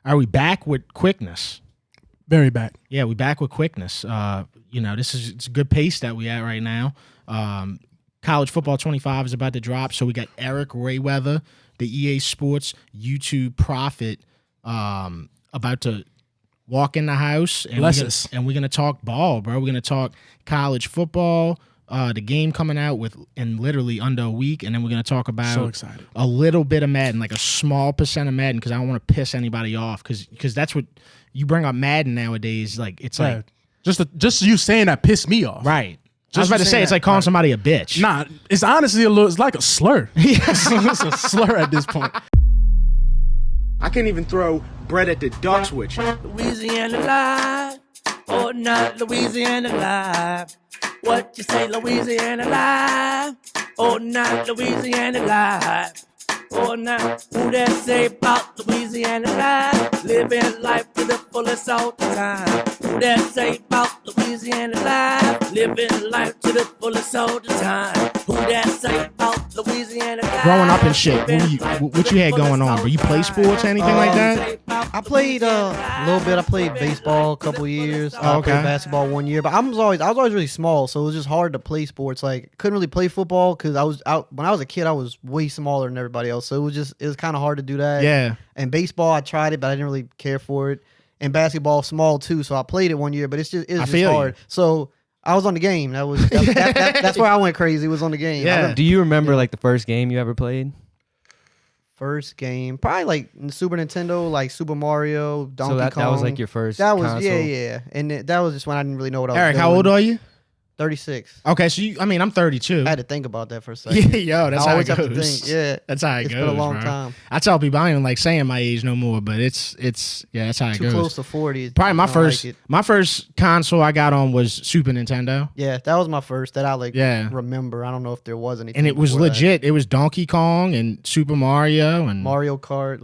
Are we back with quickness? Very back. Yeah, we back with quickness. It's a good pace that we at right now. College Football 25 is about to drop, so we got Eric Rayweather, the EA Sports YouTube prophet, about to walk in the house, and we're gonna talk ball, bro. We're gonna talk college football, the game coming out in literally under a week, and then we're gonna talk about a little bit of Madden, like a small percent of Madden, because I don't want to piss anybody off, because that's what you bring up Madden nowadays. Like it's like just you saying that pissed me off, right? I was about to say, it's like calling somebody a bitch. Nah, it's honestly it's like a slur. Yes. It's a slur at this point. I can't even throw bread at the duck switch. Louisiana live, or not Louisiana live. What you say, Louisiana live, or not Louisiana live. Or not, who that say about Louisiana live? Living life to the fullest all the time. Who that say about Louisiana live? Living life to the fullest all the time. Who that say about Louisiana live? Growing up and shit, what you had going on, bro? You play sports, anything like that? I played a little bit. I played baseball a couple years. I played basketball 1 year, but I was always really small, so it was just hard to play sports. Like, couldn't really play football because I was out when I was a kid. I was way smaller than everybody else, so it was kind of hard to do that. Yeah. And baseball, I tried it, but I didn't really care for it. And basketball, small too, so I played it 1 year, but it's just hard. So I was on the game. That's where I went crazy. Was on the game. Yeah. Do you remember like the first game you ever played? First game, probably like Super Nintendo, like Super Mario, Donkey Kong. That was like your first. That was console? yeah, and that was just when I didn't really know what I was Eric, doing. how old are you? 36. Okay, so I'm 32. I had to think about that for a second. Yo, that's how it goes. Have to think. Yeah, that's how it goes. It's been a long bro. time. I tell people I don't even like saying my age no more, but it's that's how it Too goes. close to 40. Probably my first console I got on was Super Nintendo. Yeah, that was my first that I remember. I don't know if there was anything. And it was legit. That. It was Donkey Kong and Super Mario and Mario Kart.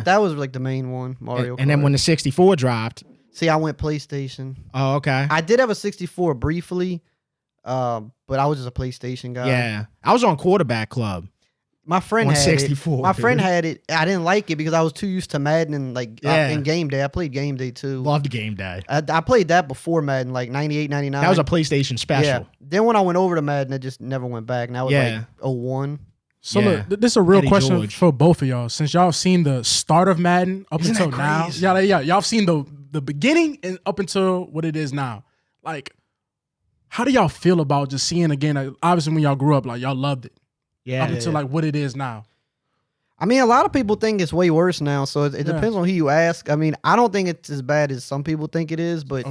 That was like the main one. Mario Kart. And then when the 64 dropped, see, I went PlayStation. Oh, okay. I did have a 64 briefly. But I was just a PlayStation guy. Yeah, I was on Quarterback Club. My friend had 64. My friend had it. I didn't like it because I was too used to Madden and in Game Day. I played Game Day too. Loved Game Day. I played that before Madden, like 98, 99. That was a PlayStation special. Yeah. Then when I went over to Madden, it just never went back. Now it's like 01. So look, this is a real question for both of y'all. Since y'all have seen the start of Madden up until now, y'all have seen the beginning and up until what it is now. Like, how do y'all feel about just seeing a game? Like, obviously, when y'all grew up, like y'all loved it. Yeah. Up until like what it is now. I mean, a lot of people think it's way worse now, so it depends on who you ask. I mean, I don't think it's as bad as some people think it is, but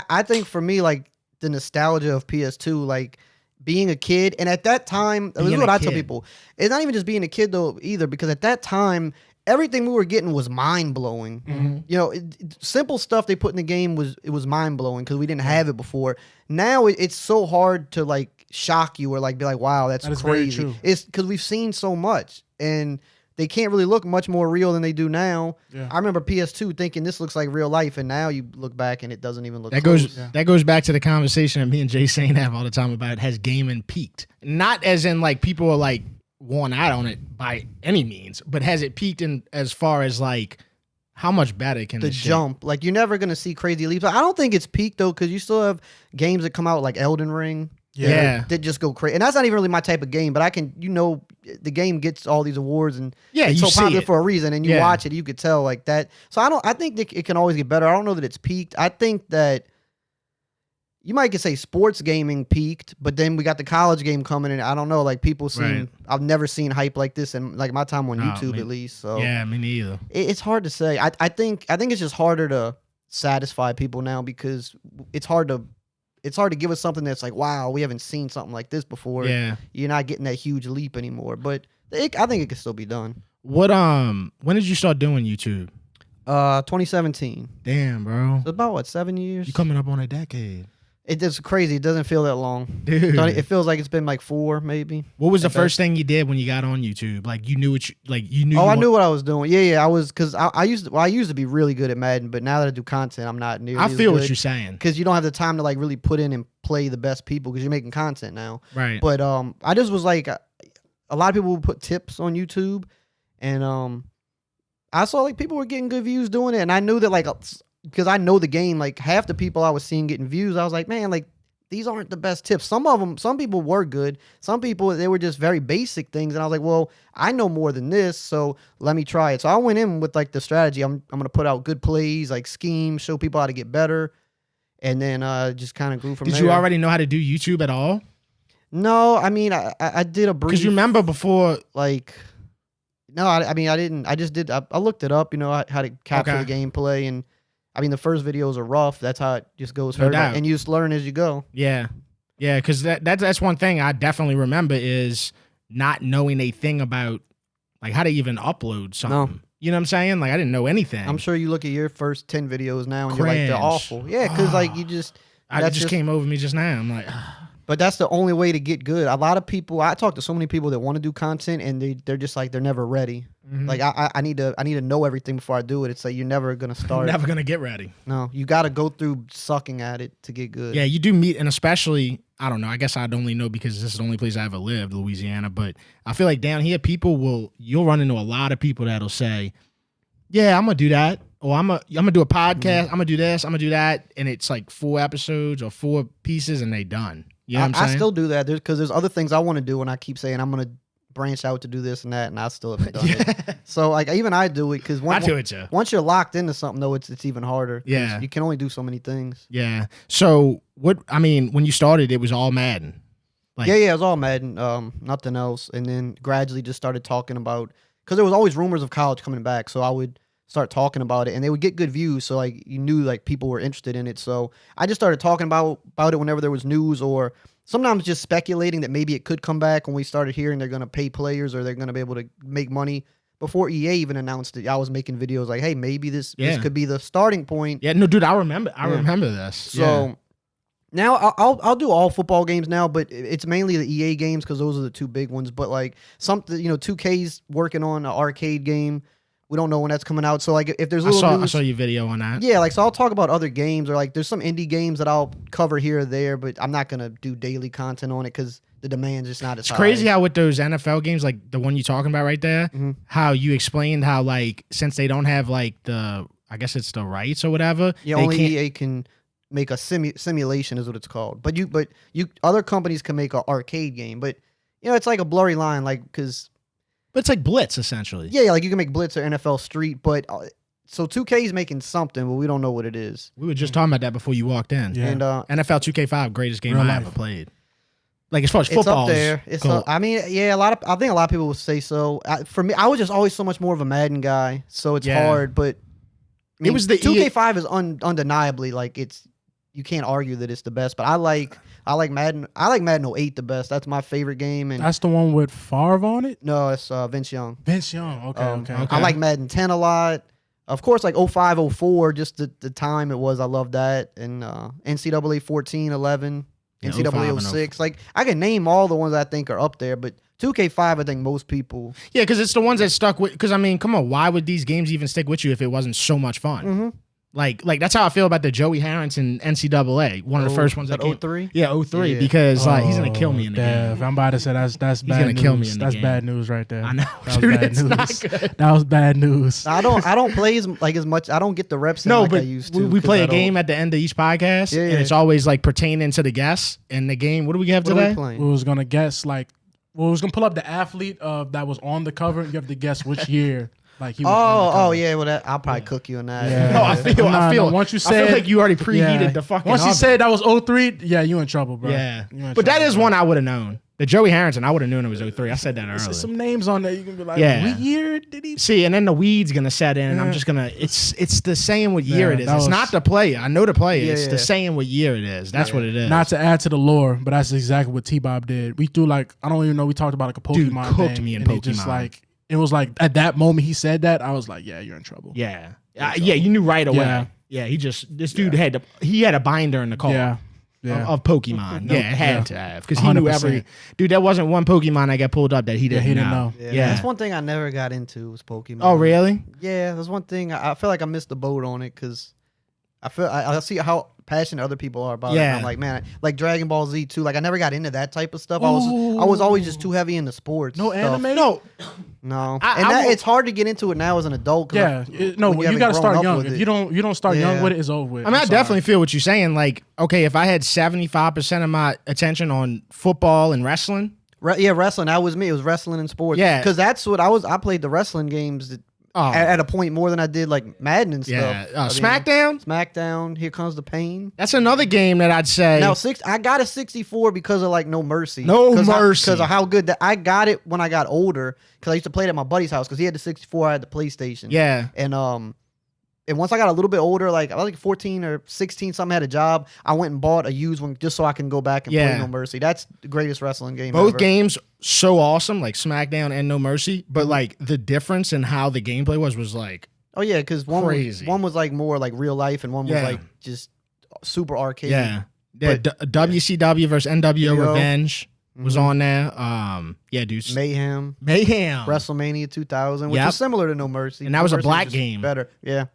I think for me, like the nostalgia of PS2, like being a kid, and at that time, this is what I tell people. It's not even just being a kid though either, because at that time, everything we were getting was mind blowing. Mm-hmm. You know, simple stuff they put in the game was mind blowing because we didn't have it before. Now it's so hard to like shock you or like be like, wow, that's crazy. Very true. It's because we've seen so much and they can't really look much more real than they do now. Yeah. I remember PS2 thinking this looks like real life, and now you look back and it doesn't even look. That goes back to the conversation that me and Jay Saint have all the time about has gaming peaked? Not as in like people are like worn out on it by any means, but has it peaked in as far as like how much better can the jump? Like you're never gonna see crazy leaps. I don't think it's peaked though, because you still have games that come out like Elden Ring. Yeah, that just go crazy, and that's not even really my type of game. But I can, the game gets all these awards, and it's so popular for a reason. And you watch it, you could tell like that. So I think that it can always get better. I don't know that it's peaked. I think that you might could say sports gaming peaked, but then we got the college game coming, and I don't know, like people seen. I've never seen hype like this in like my time on YouTube at least. So yeah, me neither. It's hard to say. I think it's just harder to satisfy people now because it's hard to give us something that's like, wow, we haven't seen something like this before. Yeah, you're not getting that huge leap anymore. But I think it can still be done. What when did you start doing YouTube? 2017. Damn, bro. So about 7 years? You coming up on a decade. It's crazy. It doesn't feel that long. Dude. It feels like it's been like 4 maybe. What was the first thing you did when you got on YouTube? Like you knew you knew. Oh, I knew what I was doing. Yeah. I was, because I used to be really good at Madden, but now that I do content, I'm not nearly. I feel what you're saying. Because you don't have the time to like really put in and play the best people because you're making content now. Right. But I just was like, a lot of people would put tips on YouTube, and I saw like people were getting good views doing it, and I knew that like because I know the game, like half the people I was seeing getting views, I was like, man, like these aren't the best tips. Some people were good. Some people, they were just very basic things, and I was like, well, I know more than this, so let me try it. So I went in with like the strategy. I'm gonna put out good plays, like schemes, show people how to get better, and then just kind of grew from there. Did you already know how to do YouTube at all? No, I mean, I did a brief. Because you remember before, like, no, I mean, I didn't. I just did. I looked it up, how to capture the gameplay, and I mean, the first videos are rough. That's how it just goes for everybody, and you just learn as you go. Yeah, because that's one thing I definitely remember is not knowing a thing about like how to even upload something. No. You know what I'm saying? Like I didn't know anything. I'm sure you look at your first 10 videos now and you're like, they're awful. Yeah, because like you just. That just came over me just now. I'm like. But that's the only way to get good. A lot of people, I talk to so many people that want to do content, and they're just like they're never ready. Mm-hmm. Like I need to know everything before I do it. It's like you're never gonna start. Never gonna get ready. No, you got to go through sucking at it to get good. Yeah, you do meet, and especially I don't know. I guess I'd only know because this is the only place I ever lived, Louisiana. But I feel like down here, you'll run into a lot of people that'll say, "Yeah, I'm gonna do that." Or I'm gonna do a podcast. I'm gonna do this. I'm gonna do that, and it's like 4 episodes or 4 pieces, and they done. You know what I'm saying? I still do that because there's other things I want to do, and I keep saying I'm gonna branch out to do this and that, and I still haven't done it. So like even I do it because once you're locked into something, though, it's even harder. Yeah, you can only do so many things. Yeah. So when you started, it was all Madden. Like, yeah, it was all Madden. Nothing else, and then gradually just started talking about because there was always rumors of college coming back, so I would start talking about it, and they would get good views. So like you knew like people were interested in it. So I just started talking about it whenever there was news, or sometimes just speculating that maybe it could come back when we started hearing they're going to pay players or they're going to be able to make money. Before EA even announced it, I was making videos like, hey, maybe this could be the starting point. Yeah, no, dude, I remember this. So now I'll do all football games now, but it's mainly the EA games because those are the 2 big ones. But like something, 2K's working on an arcade game. We don't know when that's coming out. So like if there's news, I saw your video on that. Yeah, like so I'll talk about other games, or like there's some indie games that I'll cover here or there, but I'm not gonna do daily content on it because the demand's just not as high. It's crazy how with those NFL games, like the one you're talking about right there, how you explained how like since they don't have like I guess it's the rights or whatever. Yeah, only EA can make a simulation is what it's called. But other companies can make an arcade game, but it's like a blurry line, like because. But it's like Blitz, essentially. Yeah, like you can make Blitz or NFL Street, but so 2K is making something, but we don't know what it is. We were just talking about that before you walked in. Yeah. And NFL 2K5, greatest game I ever played. Like as far as football, it's up there. I mean, yeah, I think a lot of people will say so. For me, I was just always so much more of a Madden guy, so it's hard. But I mean, it was the 2K5 is undeniably like you can't argue that it's the best. But I like Madden. I like Madden 08 the best. That's my favorite game. And that's the one with Favre on it? No, it's Vince Young. Vince Young. Okay. I like Madden 10 a lot. Of course, like 05, 04, just the time it was. I love that. And NCAA 14, 11, NCAA 06. Like I can name all the ones I think are up there, but 2K5, I think most people. Yeah, because it's the ones that stuck with. Because I mean, come on, why would these games even stick with you if it wasn't so much fun? Mm-hmm. Like that's how I feel about the Joey Harrington NCAA. One of the first ones that came. 03? Yeah, 03. Because he's gonna kill me in the game. I'm about to say that's bad news. He's gonna kill me in the game. That's bad news right there. I know. That was bad news. Not good. That was bad news. I don't play as much. I don't get the reps. No, like but I used to. We play a game at the end of each podcast, and it's always like pertaining to the guests in the game. What do we have today? We was gonna guess we was gonna pull up the athlete that was on the cover. You have to guess which year. Like he was yeah. Well, I'll probably cook you on that. Yeah. No, I feel. Once you said, I feel like you already preheated the fucking. Once you said that was 03, yeah, you in trouble, bro. Yeah, but that is one I would have known. The Joey Harrington, I would have known it was 03. I said that earlier. Some names on there you can be like, what year did he see? And then the weed's gonna set in, and I'm just gonna. It's the saying what year it is. It's not the player. I know the player. It's the saying what year it is. That's what it is. Not to add to the lore, but that's exactly what T-Bob did. We threw I don't even know. We talked about like a Pokemon. Dude cooked me in Pokemon. Just it was like at that moment he said that, I was like, yeah, you're in trouble. Yeah. You knew right away. Yeah, this dude had a binder in the car of Pokemon. It had to have. Because he knew dude, there wasn't one Pokemon that got pulled up that he didn't know. Yeah. That's one thing I never got into was Pokemon. Oh, really? Yeah, that's one thing. I feel like I missed the boat on it because I see how passionate other people are about it. Yeah. I'm like, man, like Dragon Ball Z too. Like I never got into that type of stuff. I was always just too heavy into sports. No stuff. anime? No. It's hard to get into it now as an adult. Yeah. You got to start young. If you don't start young with it, it's over with. I mean, I definitely feel what you're saying. Like, okay, if I had 75% of my attention on football and wrestling. Wrestling. That was me. It was wrestling and sports. Yeah. Because that's what I played the wrestling games at a point more than I did like Madden and stuff. Yeah. SmackDown. Here Comes the Pain. That's another game that I'd say. Now, I got a 64 because of like No Mercy. Because of how good that I got it when I got older. Because I used to play it at my buddy's house because he had the 64. I had the PlayStation. Yeah. And once I got a little bit older, like I was like 14 or 16, something, had a job. I went and bought a used one just so I can go back and play No Mercy. That's the greatest wrestling game Both ever. games so awesome, like SmackDown and No Mercy, but like the difference in how the gameplay was like because one was like more like real life and one was like just super arcade. Yeah. WCW versus NWO Revenge was on there. Dude. Mayhem. WrestleMania 2000, which was similar to No Mercy. And that was a black was game. Better. Yeah.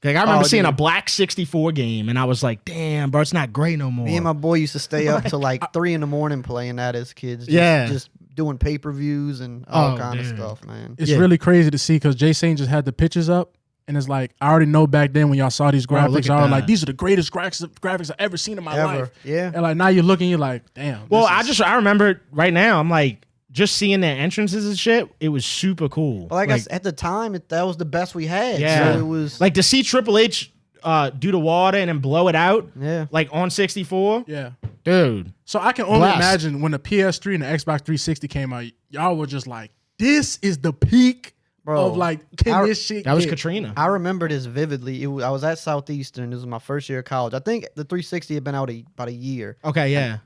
Like I remember seeing a black 64 game, and I was like, "Damn, bro, it's not gray no more." Me and my boy used to stay up till like 3 a.m. playing that as kids. Just doing pay-per-views and all kind of stuff, man. It's really crazy to see because Jay Saint just had the pictures up, and it's like I already know back then when y'all saw these graphics, I was like, "These are the greatest graphics I've ever seen in my life." Yeah, and like now you're looking, you're like, "Damn." Well, I remember right now, I'm like. Just seeing their entrances and shit, it was super cool. Well, at the time, that was the best we had. Yeah, so it was like to see Triple H do the water and then blow it out. Yeah, like on 64. Yeah, dude. So I can only imagine when the PS3 and the Xbox 360 came out, y'all were just like, "This is the peak." Bro, of like, this shit. That was Katrina. I remember this vividly. I was at Southeastern. This was my first year of college. I think the 360 had been out about a year. Okay, yeah.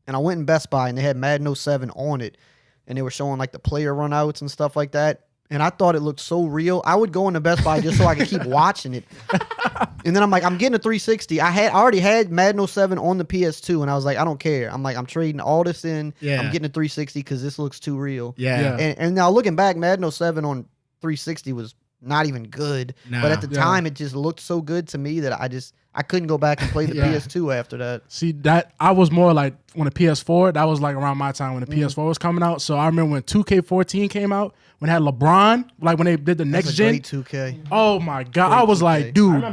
And I went in Best Buy and they had Madden 07 on it. And they were showing like the player runouts and stuff like that. And I thought it looked so real. I would go into Best Buy just so I could keep watching it. And then I'm like, I'm getting a 360. I already had Madden 07 on the PS2. And I was like, I don't care. I'm like, I'm trading all this in. Yeah. I'm getting a 360 because this looks too real. Yeah. And now looking back, Madden 07 on 360 was not even good. No. But at the time, it just looked so good to me that I couldn't go back and play the PS2 after that. See, that I was more like when the PS4, that was like around my time when the PS4 was coming out. So I remember when 2K14 came out, when it had LeBron, like when they did the next gen. Great 2K. Oh my God. I was like, dude,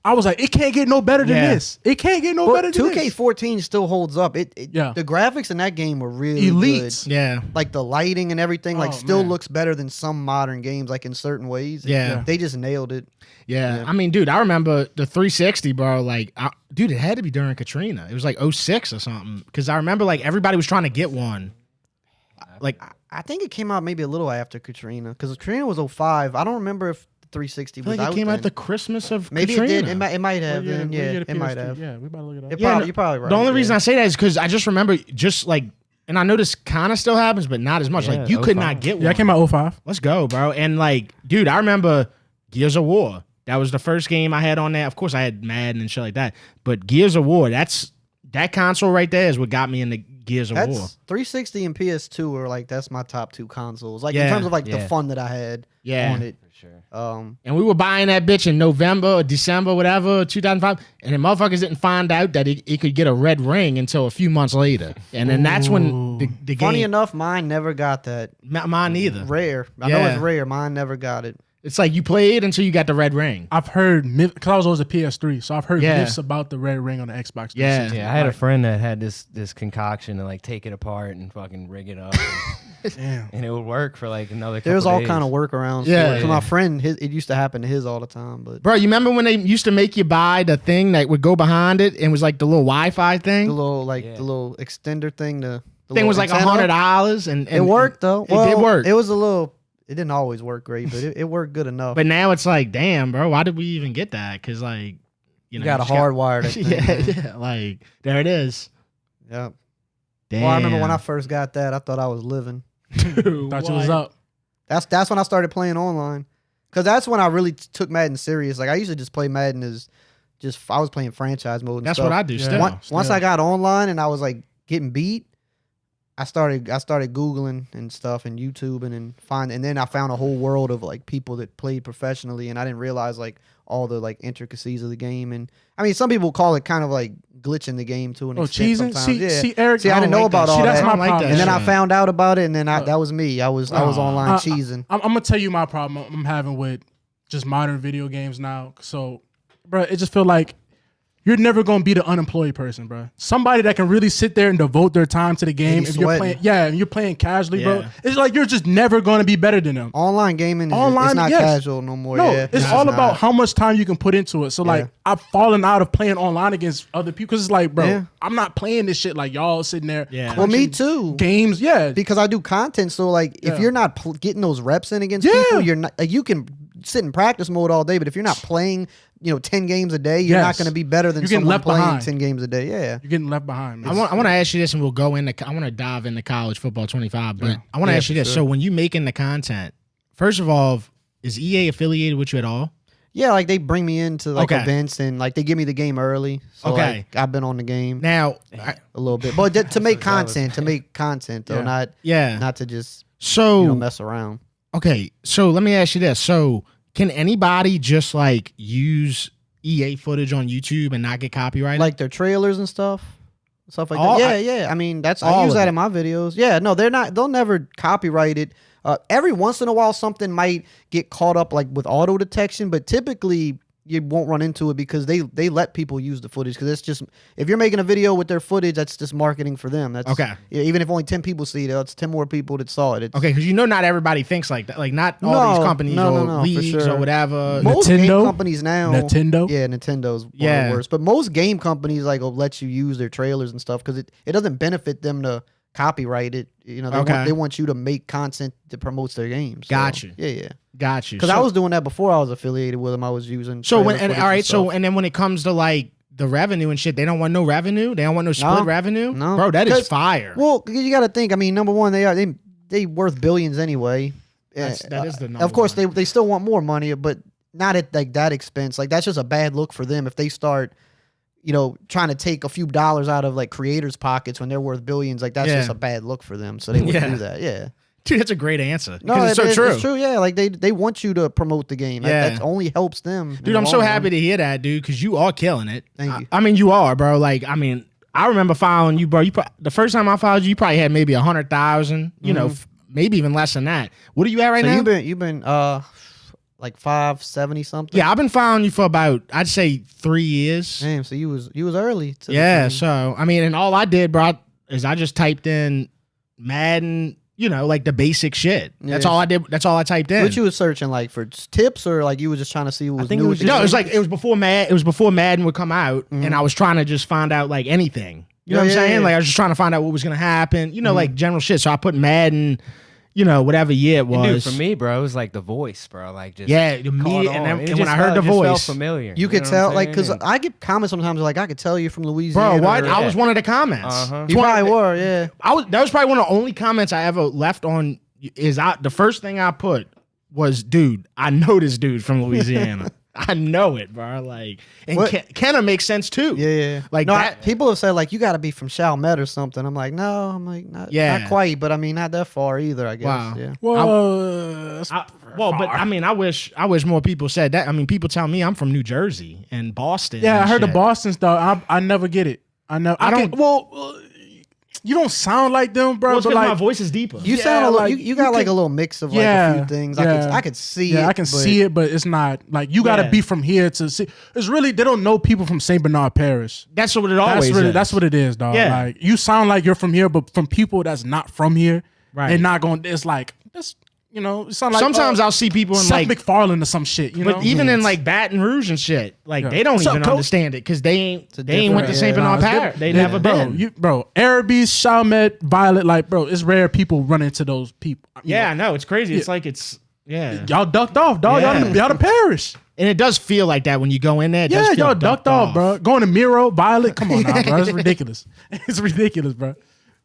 I was like, it can't get no better than this. It can't get no better than this. 2K14 still holds up. The graphics in that game were really elites. Good. Yeah. Like the lighting and everything, still looks better than some modern games, like in certain ways. Yeah. They just nailed it. Yeah. I mean, dude, I remember the 360, bro. Like, dude, it had to be during Katrina. It was like 06 or something. Because I remember like everybody was trying to get one. Like, I think it came out maybe a little after Katrina. Because Katrina was 05. I don't remember if 360 was out. It came then. out the Christmas of maybe Katrina. it did. It might have been. Yeah, it might have. Yeah, we about to look it up. You're probably right. The only reason I say that is because I just remember just like, and I know this kind of still happens, but not as much. Like you could not get one. Yeah, I came out 05. Let's go, bro. And like, dude, I remember Gears of War. That was the first game I had on there. Of course, I had Madden and shit like that. But Gears of War, that console right there is what got me into Gears of War. 360 and PS2 were like, that's my top 2 consoles. Like in terms of like the fun that I had on it. For sure. And we were buying that bitch in November or December, whatever, 2005. And the motherfuckers didn't find out that it could get a red ring until a few months later. And then that's when the game. Funny enough, mine never got that. Mine neither. Rare. I know it's rare. Mine never got it. It's like you played until you got the red ring. I've heard, because I was always a PS3, so I've heard myths about the red ring on the Xbox 360. Yeah, I had a friend that had this concoction to like take it apart and fucking rig it up. And it would work for like another couple There's all days. kind of workarounds. Yeah. For my friend, it used to happen to his all the time. But bro, you remember when they used to make you buy the thing that would go behind it and was like the little Wi-Fi thing? The little extender thing. The thing was like $100 and it worked though. It did work. It was a little. It didn't always work great, but it worked good enough. But now it's like, damn, bro, why did we even get that? Because like, you got a hardwire. Yeah, like there it is. Yep. Damn. Well, I remember when I first got that, I thought I was living. Thought you was up. That's when I started playing online, because that's when I really took Madden serious. Like I used to just play Madden as I was playing franchise mode. And that's stuff. what I do. Once I got online and I was like getting beat, I started Googling and stuff and YouTube and then I found a whole world of like people that played professionally, and I didn't realize like all the like intricacies of the game. And I mean, some people call it kind of like glitching the game to an extent sometimes. See, Eric, I didn't know about all that. And then I found out about it, and then that was me. I was online cheesing. I'm gonna tell you my problem I'm having with just modern video games now. So, bro, it just feel like you're never gonna be the unemployed person, bro. Somebody that can really sit there and devote their time to the game. If you're playing casually, bro, it's like you're just never gonna be better than them. Online gaming, it's not casual no more. No, it's all about how much time you can put into it. So like, I've fallen out of playing online against other people because it's like, bro, I'm not playing this shit like y'all sitting there. Yeah. Well, me too. Games, because I do content. So like, if you're not getting those reps in against people, you're not. Like, you can sit in practice mode all day, but if you're not playing 10 games a day, you're not going to be better than someone playing 10 games a day. Yeah. You're getting left behind. I want to ask you this, and we'll go into, I want to dive into college football 25, but I want to ask you this. Sure. So when you making the content, first of all, is EA affiliated with you at all? Yeah, like they bring me into like events, and like they give me the game early. So like, I've been on the game now a little bit, but to make content, though, not to just mess around. Okay, so let me ask you this. So can anybody just like use EA footage on YouTube and not get copyrighted? Like their trailers and stuff like that. Yeah. I mean, I use that in my videos. Yeah, no, they'll never copyright it. Every once in a while, something might get caught up like with auto detection, but typically you won't run into it because they let people use the footage, because it's just, if you're making a video with their footage, that's just marketing for them. That's even if only 10 people see it, it's 10 more people that saw it. Okay, because not everybody thinks like that. Like not all these companies or leagues or whatever. Most game companies now, Nintendo's one of the worst. But most game companies like will let you use their trailers and stuff because it doesn't benefit them to copyright it. They want you to make content that promotes their games. Got you. Yeah. Got you. Because I was doing that before I was affiliated with them. I was using. So and then when it comes to like the revenue and shit, they don't want no revenue. They don't want no split revenue. No, bro, that is fire. Well, you got to think. I mean, number one, they worth billions anyway. That is the number. Of course, they still want more money, but not at like that expense. Like that's just a bad look for them if they start, trying to take a few dollars out of like creators' pockets when they're worth billions. Like that's just a bad look for them. So they wouldn't do that. Yeah. Dude, that's a great answer. No, it's so true. It's true, yeah. Like they want you to promote the game. Yeah. That only helps them. Dude, I'm so happy to hear that, dude, because you are killing it. Thank you. I mean, you are, bro. Like, I mean, I remember following you, bro. The first time I followed you, you probably had maybe 100,000. Maybe even less than that. What are you at right now? You've been like 570 something. Yeah, I've been following you for about, I'd say 3 years. Damn, so you was early. So I mean, and all I did, bro, is I just typed in Madden. Like the basic shit. That's all I did. That's all I typed in. What you was searching, like for tips, or like you was just trying to see what was new? It was before Madden would come out, and I was trying to just find out like anything. You know what I'm saying? Like I was just trying to find out what was gonna happen. Like general shit. So I put Madden. Whatever year it was. Dude, for me, bro, it was like the voice, bro. Like just and when I heard the voice, felt familiar. You could tell, like, because I get comments sometimes like, I could tell you from Louisiana. Bro, what? I was one of the comments. You probably were, yeah. That was probably one of the only comments I ever left on. The first thing I put was, dude, I know this dude from Louisiana. I know it, bro. Like, and Kenna makes sense too. Yeah. Like people have said like you got to be from Chalmette or something. I'm like, no. I'm like, not quite, but I mean, not that far either. I guess. Wow. Yeah. But I mean, I wish more people said that. I mean, people tell me I'm from New Jersey and Boston. Yeah, and I heard shit. the Boston stuff. I never get it. I don't. Well. You don't sound like them, bro. Well, but like, my voice is deeper. You sound a little. You got like a little mix of like a few things. I could see it. Yeah, I can see it, but it's not like you got to be from here to see. It's really they don't know people from St. Bernard Parish. That's what it always is. That's what it is, dog. Yeah. Like you sound like you're from here, but from people that's not from here, right? They're not going. It's like this. It sound like sometimes I'll see people in Seth like MacFarlane or some shit. But even in like Baton Rouge and shit, like they don't even understand it because they ain't went to St. Bernard Parish. They never been. Bro, Arabies, Chalmette, Violet, like bro, it's rare people run into those people. I know it's crazy. It's like y'all ducked off, dog. Y'all the parish. And it does feel like that when you go in there. Y'all ducked off, bro. Going to Miro, Violet, come on now, bro. It's ridiculous. It's ridiculous, bro.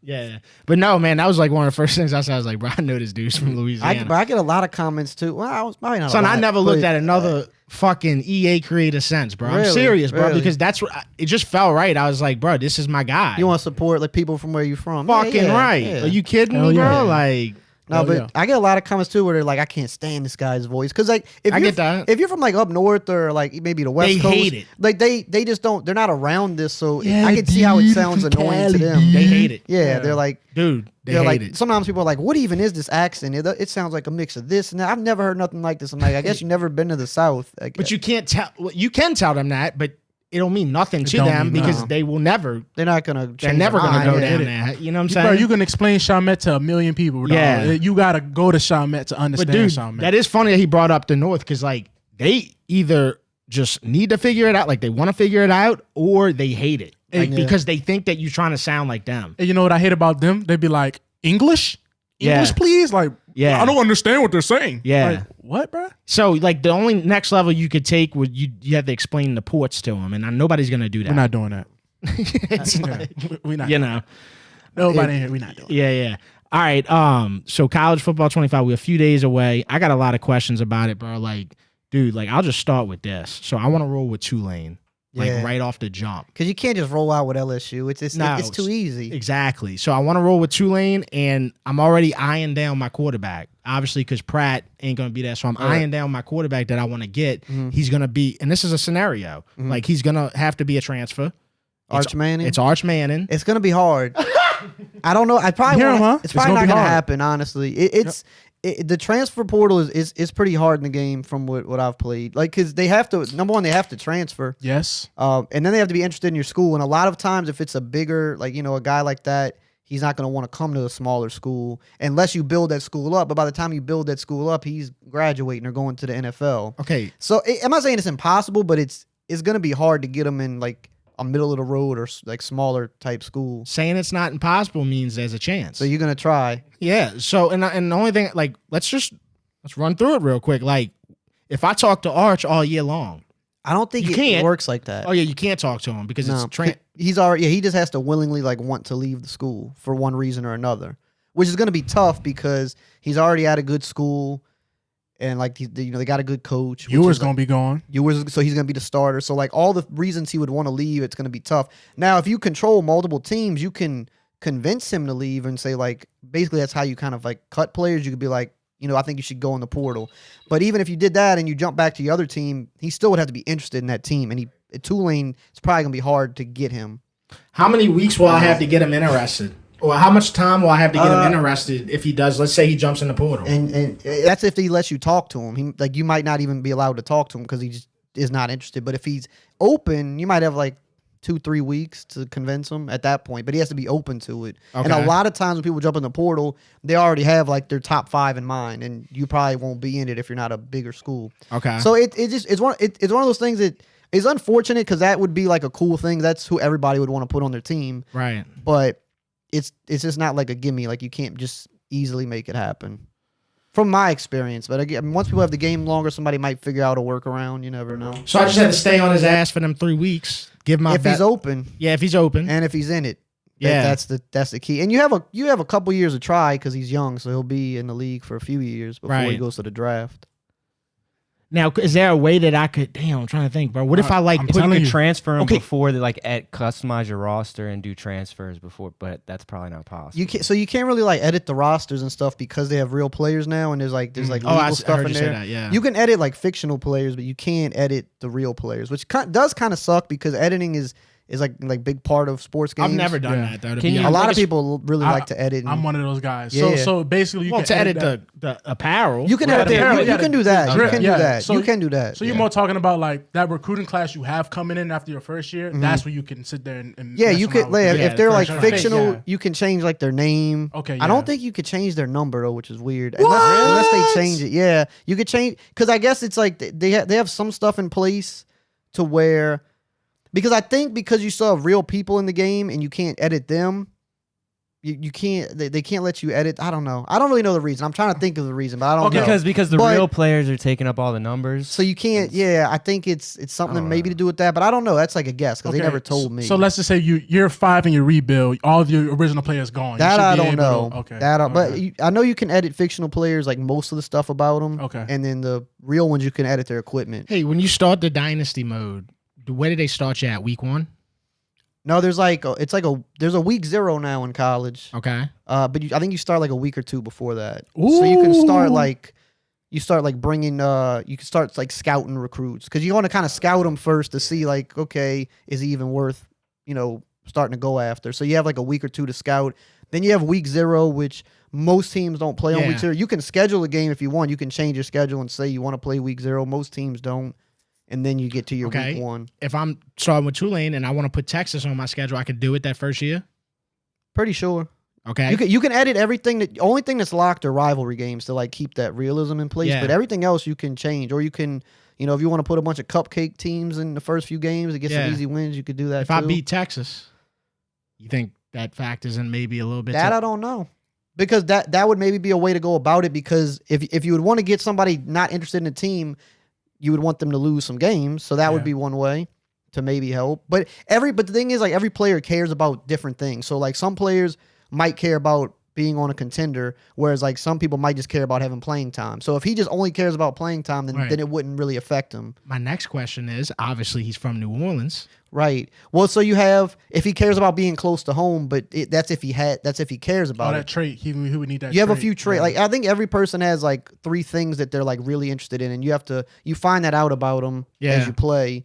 Yeah, but no, man, that was like one of the first things I said. I was like, bro, I know this dude's from Louisiana. I get a lot of comments too. Well, I was probably not. Son, I never looked at another fucking EA creator since, bro. Really? I'm serious, bro, Really? because that's what it just felt right. I was like, bro, this is my guy. You want to support like people from where you from? Fucking right. Yeah. Are you kidding Hell me, bro? yeah. Like. No, but I get a lot of comments too where they're like, I can't stand this guy's voice. Because like, I get that. If you're from like up north or like maybe the West They Coast, hate it. Like they just don't. They're not around this, so I can see how it sounds annoying to them. They hate it. Yeah, they're like, Dude, they they're hate like. it. Sometimes people are like, what even is this accent? It sounds like a mix of this and that. I've never heard nothing like this. I'm like, I guess you've never been to the South. But you can't tell. You can tell them that, but it don't mean nothing to don't them mean because nothing. they will never. They're not gonna. They're never gonna go down there. there. You know what I'm saying? Bro, you can explain Chalmette to a million people. Dog. Yeah. You gotta go to Chalmette to But understand dude, Chalmette. that is funny that he brought up the North because like they either just need to figure it out, like they want to figure it out, or they hate it, like because they think that you're trying to sound like them. And you know what I hate about them? They'd be like, English, please. Like, Yeah. I don't understand what they're saying. Yeah. Like, what, bro? So like the only next level you could take would you have to explain the ports to them, and nobody's gonna do that. We're not doing that. It's like, We're not. you know. Nobody in here. We're not doing. Yeah. All right. So college football 25. We're a few days away. I got a lot of questions about it, bro. Like, dude, like I'll just start with this. So I want to roll with Tulane, like right off the jump. Because you can't just roll out with LSU. It's too easy. Exactly. So I want to roll with Tulane, and I'm already eyeing down my quarterback. Obviously, because Pratt ain't going to be there. So I'm eyeing down my quarterback that I want to get. Mm-hmm. He's going to be, and this is a scenario. Like he's going to have to be a transfer. Arch Manning. It's Arch Manning. It's gonna be hard. I don't know. I probably Hear him, huh? It's It's probably gonna not be gonna hard. happen. Honestly, the transfer portal is pretty hard in the game from what I've played. Like, because they have to, number one, they have to transfer. Yes. And then they have to be interested in your school. And a lot of times, if it's a bigger, like a guy like that, he's not gonna want to come to a smaller school unless you build that school up. But by the time you build that school up, he's graduating or going to the NFL. Okay. So I'm not saying it's impossible, but it's gonna be hard to get him in like a middle of the road or like smaller type school. Saying it's not impossible means there's a chance. So you're gonna try. Yeah. So and the only thing, like, let's run through it real quick. Like, if I talk to Arch all year long, I don't think You it can't. works like that. oh yeah, you can't talk to him because No, it's he's already. Yeah, he just has to willingly like want to leave the school for one reason or another, which is gonna be tough because he's already at a good school, and like they got a good coach. Ewers gonna be gone. So he's gonna be the starter. So like all the reasons he would want to leave, it's gonna be tough. Now, if you control multiple teams, you can convince him to leave and say like basically that's how you kind of like cut players. You could be like, I think you should go in the portal. But even if you did that and you jump back to the other team, he still would have to be interested in that team. And Tulane, it's probably gonna be hard to get him. How many weeks will I have to get him interested? Or how much time will I have to get him interested if he does? Let's say he jumps in the portal. And that's if he lets you talk to him. You might not even be allowed to talk to him because he just is not interested. But if he's open, you might have like 2-3 weeks to convince him at that point. But he has to be open to it. Okay. And a lot of times when people jump in the portal, they already have like their top 5 in mind, and you probably won't be in it if you're not a bigger school. Okay. So it's one of those things that is unfortunate because that would be like a cool thing. That's who everybody would want to put on their team. Right. But it's just not like a gimme. Like you can't just easily make it happen, from my experience. But again, once people have the game longer, somebody might figure out a workaround. You never know. So I just had to stay on his ass for them 3 weeks. Give him my If he's open, yeah, if he's open, and if he's in it, yeah, that's the key. And you have a couple years to try because he's young, so he'll be in the league for a few years before he goes to the draft. Now, is there a way that I could? Damn, I'm trying to think, bro. What if I like You could transfer him Okay. before they customize your roster and do transfers before, but that's probably not possible. You can't really like edit the rosters and stuff because they have real players now, and there's legal stuff in there. That, yeah. You can edit like fictional players, but you can't edit the real players, which does kind of suck because editing is like big part of sports games. I've never done that though. A lot of people really like to edit. I'm one of those guys. Yeah. So basically, you can edit the apparel. You can edit you can do that. You can do that. You can do that. So you're more talking about like that recruiting class you have coming in after your first year. Mm-hmm. That's where you can sit there and yeah, you could. If they're like fictional, yeah. you can change like their name. Okay, I don't think you could change their number though, which is weird. Unless they change it. Yeah, you could change because I guess it's like they have some stuff in place to where. Because I think because you still have real people in the game and you can't edit them, you can't. They can't let you edit. I don't know. I don't really know the reason. I'm trying to think of the reason, but I don't know. Because the real players are taking up all the numbers. So you can't. Yeah, I think it's something maybe to do with that, but I don't know. That's like a guess because they never told me. So let's just say year 5 and you rebuild, all of your original players gone. That I don't know. But I know you can edit fictional players, like most of the stuff about them. Okay. And then the real ones, you can edit their equipment. Hey, when you start the Dynasty mode, where did they start you at? Week 1? No, there's there's a week 0 now in college. Okay. But I think you start like a week or 2 before that. Ooh. So you can start bringing you can start like scouting recruits because you want to kind of scout them first to see like, okay, is he even worth, starting to go after. So you have like a week or 2 to scout. Then you have week 0, which most teams don't play on week 0. You can schedule a game if you want. You can change your schedule and say you want to play week 0. Most teams don't. And then you get to your week 1. If I'm starting with Tulane and I want to put Texas on my schedule, I can do it that first year? Pretty sure. Okay. You can edit everything. The only thing that's locked are rivalry games to like keep that realism in place. Yeah. But everything else you can change. Or you can, if you want to put a bunch of cupcake teams in the first few games to get some easy wins, you could do that If I beat Texas, you think that factors in maybe a little bit? I don't know. Because that would maybe be a way to go about it because if you would want to get somebody not interested in the team, you would want them to lose some games, so that would be one way to maybe help. But the thing is, like every player cares about different things. So like some players might care about being on a contender, whereas like some people might just care about having playing time. So if he just only cares about playing time, then it wouldn't really affect him. My next question is, obviously he's from New Orleans. Right. Well, so you have if he cares about being close to home, but that's if he cares about that trait. He would need that. You have a few traits. Like I think every person has like 3 things that they're like really interested in, and you find that out about them as you play.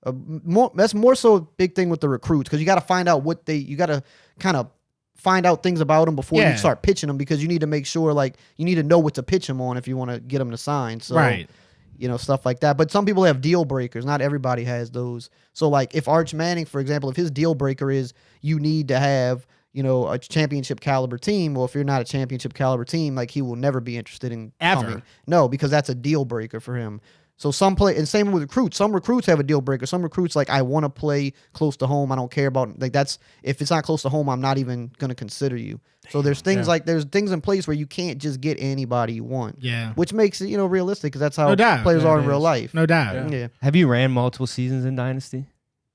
That's more so a big thing with the recruits because you got to find out you got to kind of find out things about them before you start pitching them because you need to make sure like you need to know what to pitch them on if you want to get them to sign. So right. Stuff like that. But some people have deal breakers. Not everybody has those. So like if Arch Manning, for example, if his deal breaker is you need to have, a championship caliber team. Well, if you're not a championship caliber team, like he will never be interested in coming. No, because that's a deal breaker for him. So and same with recruits. Some recruits have a deal breaker. Some recruits like I want to play close to home. I don't care about if it's not close to home, I'm not even going to consider you. So there's things there's things in place where you can't just get anybody you want. Yeah. Which makes it, realistic because that's how players are in real life. No doubt. Yeah. Have you ran multiple seasons in Dynasty?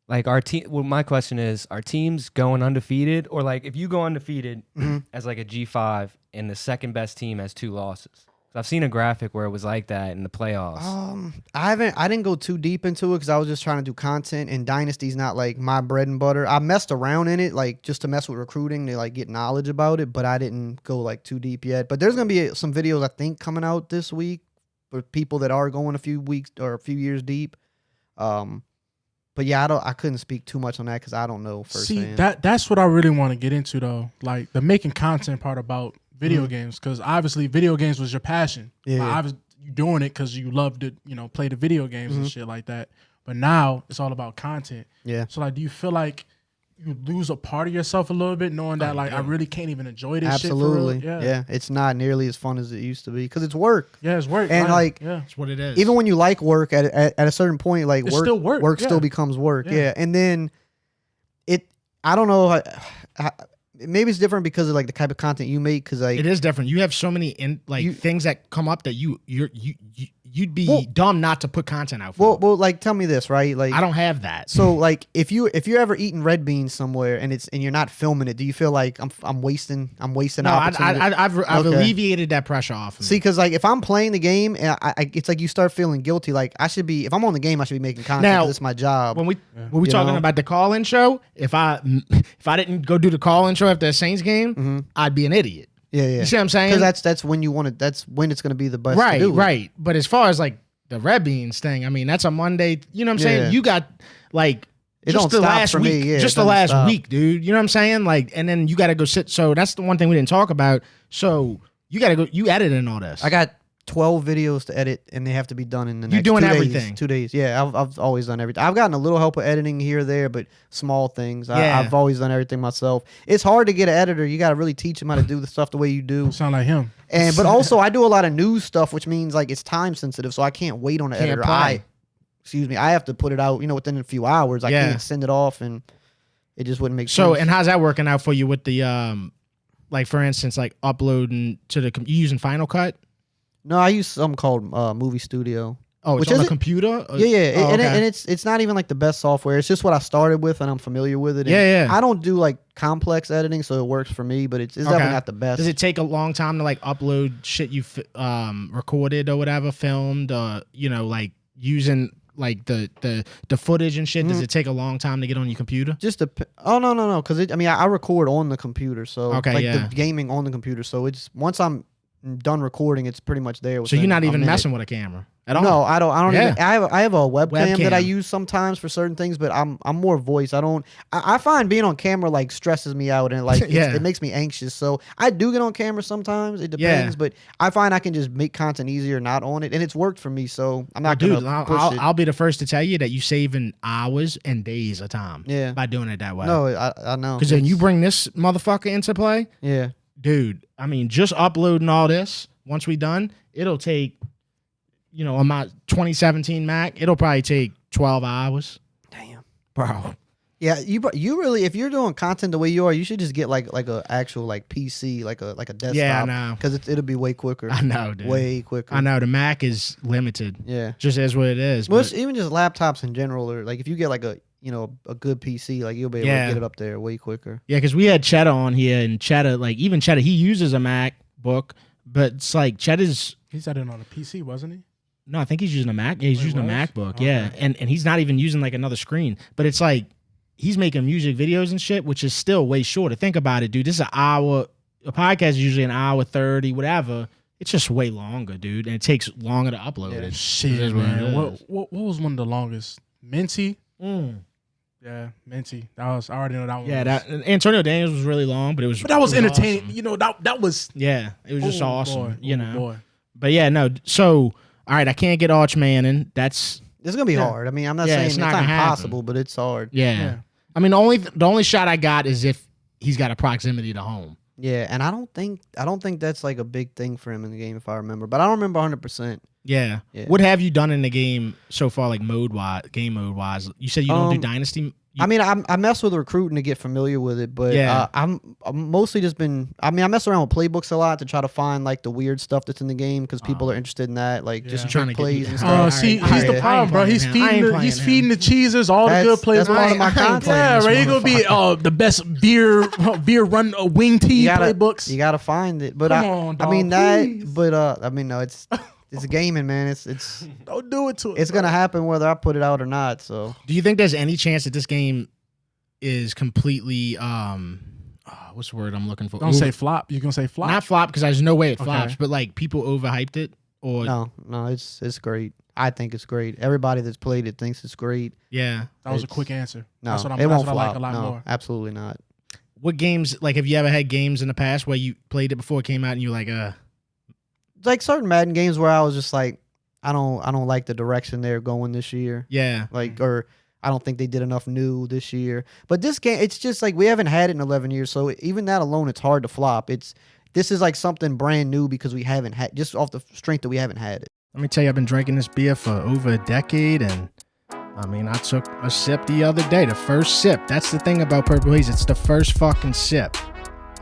Like our team, my question is, are teams going undefeated or like if you go undefeated as like a G5 and the second best team has 2 losses? I've seen a graphic where it was like that in the playoffs. I didn't go too deep into it because I was just trying to do content, and Dynasty's not like my bread and butter. I messed around in it, like just to mess with recruiting to like get knowledge about it, but I didn't go like too deep yet. But there's gonna be some videos I think coming out this week for people that are going a few weeks or a few years deep. But yeah, I couldn't speak too much on that because I don't know firsthand. See, that's what I really want to get into though, like the making content part about video games, because obviously video games was your passion. Yeah. Obviously, you're doing it because you love to, play the video games and shit like that. But now it's all about content. Yeah. So like, do you feel like you lose a part of yourself a little bit knowing that I really can't even enjoy this Absolutely. shit for real? Yeah. It's not nearly as fun as it used to be because it's work. Yeah, it's work. And it's what it is. Even when you like work at a certain point, like it's still work. Work still becomes work. Yeah. And then I don't know maybe it's different because of like the type of content you make. Because like it is different. You have so many things that come up that you'd be dumb not to put content out for. Well, like tell me this, right? Like I don't have that. So like if you're ever eating red beans somewhere and you're not filming it, do you feel like I'm wasting? No, I've alleviated that pressure off. See, because like if I'm playing the game, and it's like you start feeling guilty. Like I should be, if I'm on the game, I should be making content. Now, this is my job. When we talking about the call-in show, if I didn't go do the call-in show after a Saints game, I'd be an idiot. Yeah. You see what I'm saying? Because that's when you want it. That's when it's going to be the best. Right, to do right. But as far as like the red beans thing, I mean, that's a Monday. You know what I'm saying? You got like just the last week, just the last week, dude. You know what I'm saying? Like, and then you got to go sit. So that's the one thing we didn't talk about. So you got to go. You editing all this? I got 12 videos to edit, and they have to be done in the next 2 days. 2 days. Yeah, I've always done everything. I've gotten a little help with editing here or there, but small things. I've always done everything myself. It's hard to get an editor. You got to really teach them how to do the stuff the way you do. Sound like him. But also, I do a lot of news stuff, which means like it's time sensitive, so I can't wait on the editor. I have to put it out, within a few hours. I can't send it off, and it just wouldn't make sense. So, and how's that working out for you with the Like for instance, like uploading to you using Final Cut? No, I use something called Movie Studio. Oh, it's on the computer? Yeah. Oh, and it's not even like the best software. It's just what I started with and I'm familiar with it. Yeah. I don't do like complex editing, so it works for me, but it's definitely not the best. Does it take a long time to like upload shit you recorded or whatever, filmed, like using like the footage and shit? Does it take a long time to get on your computer? No, because I record on the computer, so the gaming on the computer. So it's once I'm done recording, it's pretty much there. So you're not even messing with a camera at all? No, I don't even. I have a webcam that I Webcam. use sometimes for certain things, but I'm more voice. I find being on camera like stresses me out and like it makes me anxious. So I do get on camera sometimes. It depends, but I find I can just make content easier not on it, and it's worked for me. So I'm not gonna push it. I'll be the first to tell you that you saving hours and days of time. By doing it that way. No, I know. Because then you bring this motherfucker into play. Yeah. Dude, I mean, just uploading all this, once we done, it'll take, on my 2017 Mac, it'll probably take 12 hours. Damn. Bro. Yeah, you really, if you're doing content the way you are, you should just get like a actual like PC, like a desktop. Yeah, I know. Because it'll be way quicker. I know, dude. Way quicker. I know. The Mac is limited. Yeah. Just as what it is. Well, even just laptops in general, or like if you get like a good PC, like you'll be able to get it up there way quicker. Yeah, because we had Cheddar on here, and Cheddar, he uses a MacBook, but it's like Cheddar's. He said it on a PC, wasn't he? No, I think he's using a Mac. Yeah, he's using a MacBook. Okay. Yeah, and he's not even using like another screen. But it's like he's making music videos and shit, which is still way shorter. Think about it, dude. This is an hour. A podcast is usually an hour 30, whatever. It's just way longer, dude, and it takes longer to upload it. Shit, man. What was one of the longest? Minty. Yeah, Minty. I already know that one. Yeah, Antonio Daniels was really long, but that was entertaining. Awesome. That was. Yeah, it was just awesome. Boy. But yeah, no. So all right, I can't get Arch Manning. It's gonna be hard. I mean, I'm not saying it's not impossible, but it's hard. Yeah. I mean, the only shot I got is if he's got a proximity to home. Yeah, and I don't think that's like a big thing for him in the game, if I remember. But I don't remember 100%. Yeah. What have you done in the game so far, like game mode wise? You said you don't do Dynasty. I mess with recruiting to get familiar with it, but I'm mostly just been. I mess around with playbooks a lot to try to find like the weird stuff that's in the game because people are interested in that, like just trying to plays and stuff. stuff. See, he's the problem, bro. He's feeding the cheesers all the good plays. That's part of my content. Yeah, right. You're gonna be the best beer run wing tee playbooks. You gotta find it, but no, it's gaming, man. It's don't do it to it. It's gonna happen whether I put it out or not. So, do you think there's any chance that this game is completely what's the word I'm looking for? Don't say flop. You're gonna say flop. Not flop because there's no way it flops, but like people overhyped it. Or no, it's great. I think it's great. Everybody that's played it thinks it's great. Yeah, that was a quick answer. No, that's what it won't flop. I like a lot more. Absolutely not. What games? Like, have you ever had games in the past where you played it before it came out and you're like, like certain Madden games where I was just like, I don't like the direction they're going this year. Yeah. Like, or I don't think they did enough new this year. But this game, it's just like we haven't had it in 11 years. So even that alone, it's hard to flop. This is like something brand new because we haven't had, just off the strength that we haven't had it. Let me tell you, I've been drinking this beer for over a decade, and I mean, I took a sip the other day. The first sip. That's the thing about Purple Haze. It's the first fucking sip,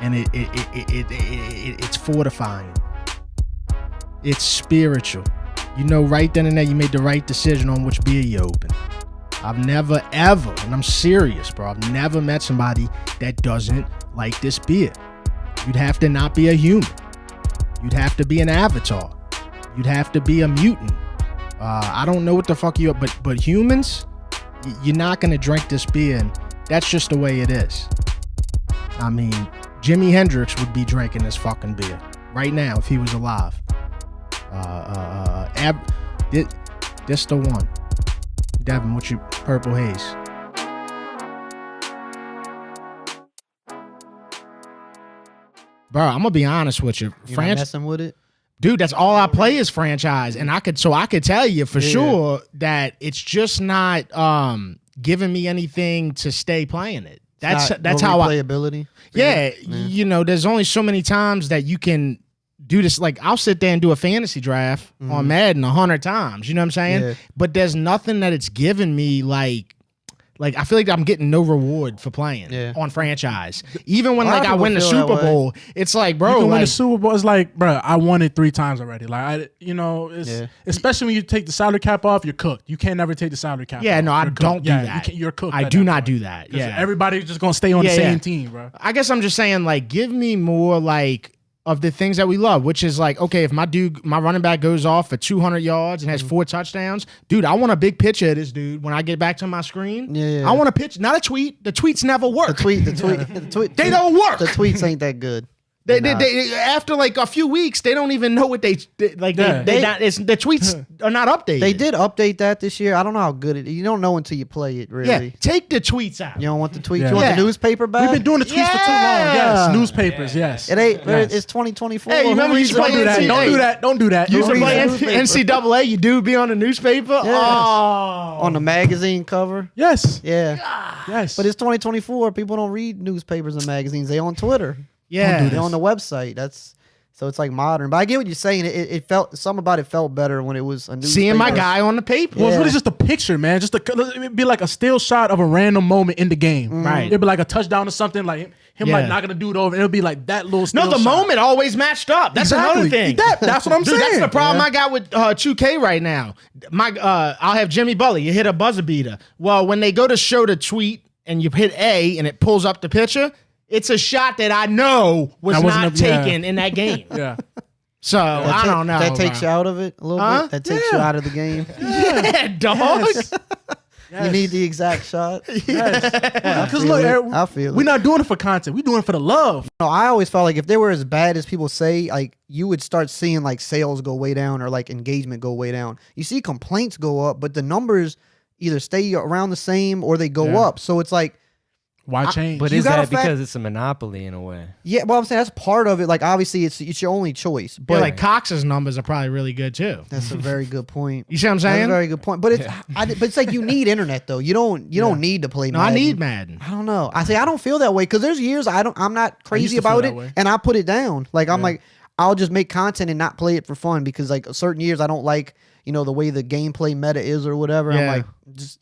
and it's fortifying. It's spiritual. You know, right then and there, you made the right decision on which beer you open. I've never, ever, and I'm serious, bro, I've never met somebody that doesn't like this beer. You'd have to not be a human. You'd have to be an avatar. You'd have to be a mutant. I don't know what the fuck you are, but humans, you're not going to drink this beer, and that's just the way it is. I mean, Jimi Hendrix would be drinking this fucking beer right now if he was alive. This the one. Devin, what's your Purple Haze? Bro, I'm gonna be honest with you. You're not messing with it? Dude, that's all I play is franchise. And I could tell you for sure that it's just not giving me anything to stay playing it. That's how replayability. Yeah, you know, there's only so many times that you can do this. Like, I'll sit there and do a fantasy draft on Madden 100 times. You know what I'm saying? Yeah. But there's nothing that it's given me like Like I feel like I'm getting no reward for playing on franchise. Even when like I win the Super Bowl, it's like, bro, you can like, win the Super Bowl. It's like, bro, I won it 3 times already. Like it's especially when you take the salary cap off, you're cooked. You can't never take the salary cap. Yeah, off. no, I You're don't cooked. do that. You're cooked. I do not do that. Yeah, everybody's just gonna stay on the same team, bro. I guess I'm just saying, like, give me more like of the things that we love, which is like, okay, if my running back goes off for 200 yards and has 4 touchdowns, dude, I want a big picture of this dude when I get back to my screen. Yeah. I want a picture, not a tweet. The tweets never work. The tweet. They don't work. The tweets ain't that good. They after like a few weeks, they don't even know what the tweets are not updated. They did update that this year. I don't know how good it is. You don't know until you play it, really. Yeah, take the tweets out. You don't want the tweets? You want the newspaper back? We've been doing the tweets for too long. Yes, newspapers, yes. It ain't, it's 2024. Hey, you remember you Don't do that. Don't do that. You used to play NCAA, you do be on the newspaper? Yes. Oh. On the magazine cover? Yes. Yeah. Yes. But it's 2024. People don't read newspapers and magazines. They on Twitter. Yeah. They're on the website. So it's like modern. But I get what you're saying. It felt, something about it felt better when it was a newspaper. Seeing my guy on the paper. Well, it's really just a picture, man. It'd be like a still shot of a random moment in the game. Right. It'd be like a touchdown or something, like him like knocking the dude over. And it'll be like that little still No, the shot. moment always matched up. That's another thing. That's what I'm Dude, saying. that's the problem I got with 2K right now. I'll have Jimmy Bully. You hit a buzzer beater. Well, when they go to show the tweet and you hit A and it pulls up the picture, it's a shot that I know was not taken in that game. Yeah. So I don't know. That takes you out of it a little bit. That takes you out of the game. Yeah, dog. Yes. You need the exact shot. Because look, I feel we're not doing it for content. We're doing it for the love. No, I always felt like if they were as bad as people say, like you would start seeing like sales go way down or like engagement go way down. You see complaints go up, but the numbers either stay around the same or they go up. So it's like, why change? But is that because it's a monopoly in a way? Yeah, well, I'm saying that's part of it. Like, obviously, it's your only choice. But like Cox's numbers are probably really good too. That's a very good point. You see what I'm saying? That's a very good point. But it's like you need internet though. You don't need to play. No, Madden. I need Madden. I don't know. I don't feel that way because there's years I'm not crazy about it, and I put it down. Like I'm like I'll just make content and not play it for fun because like certain years I don't like the way the gameplay meta is or whatever. I'm like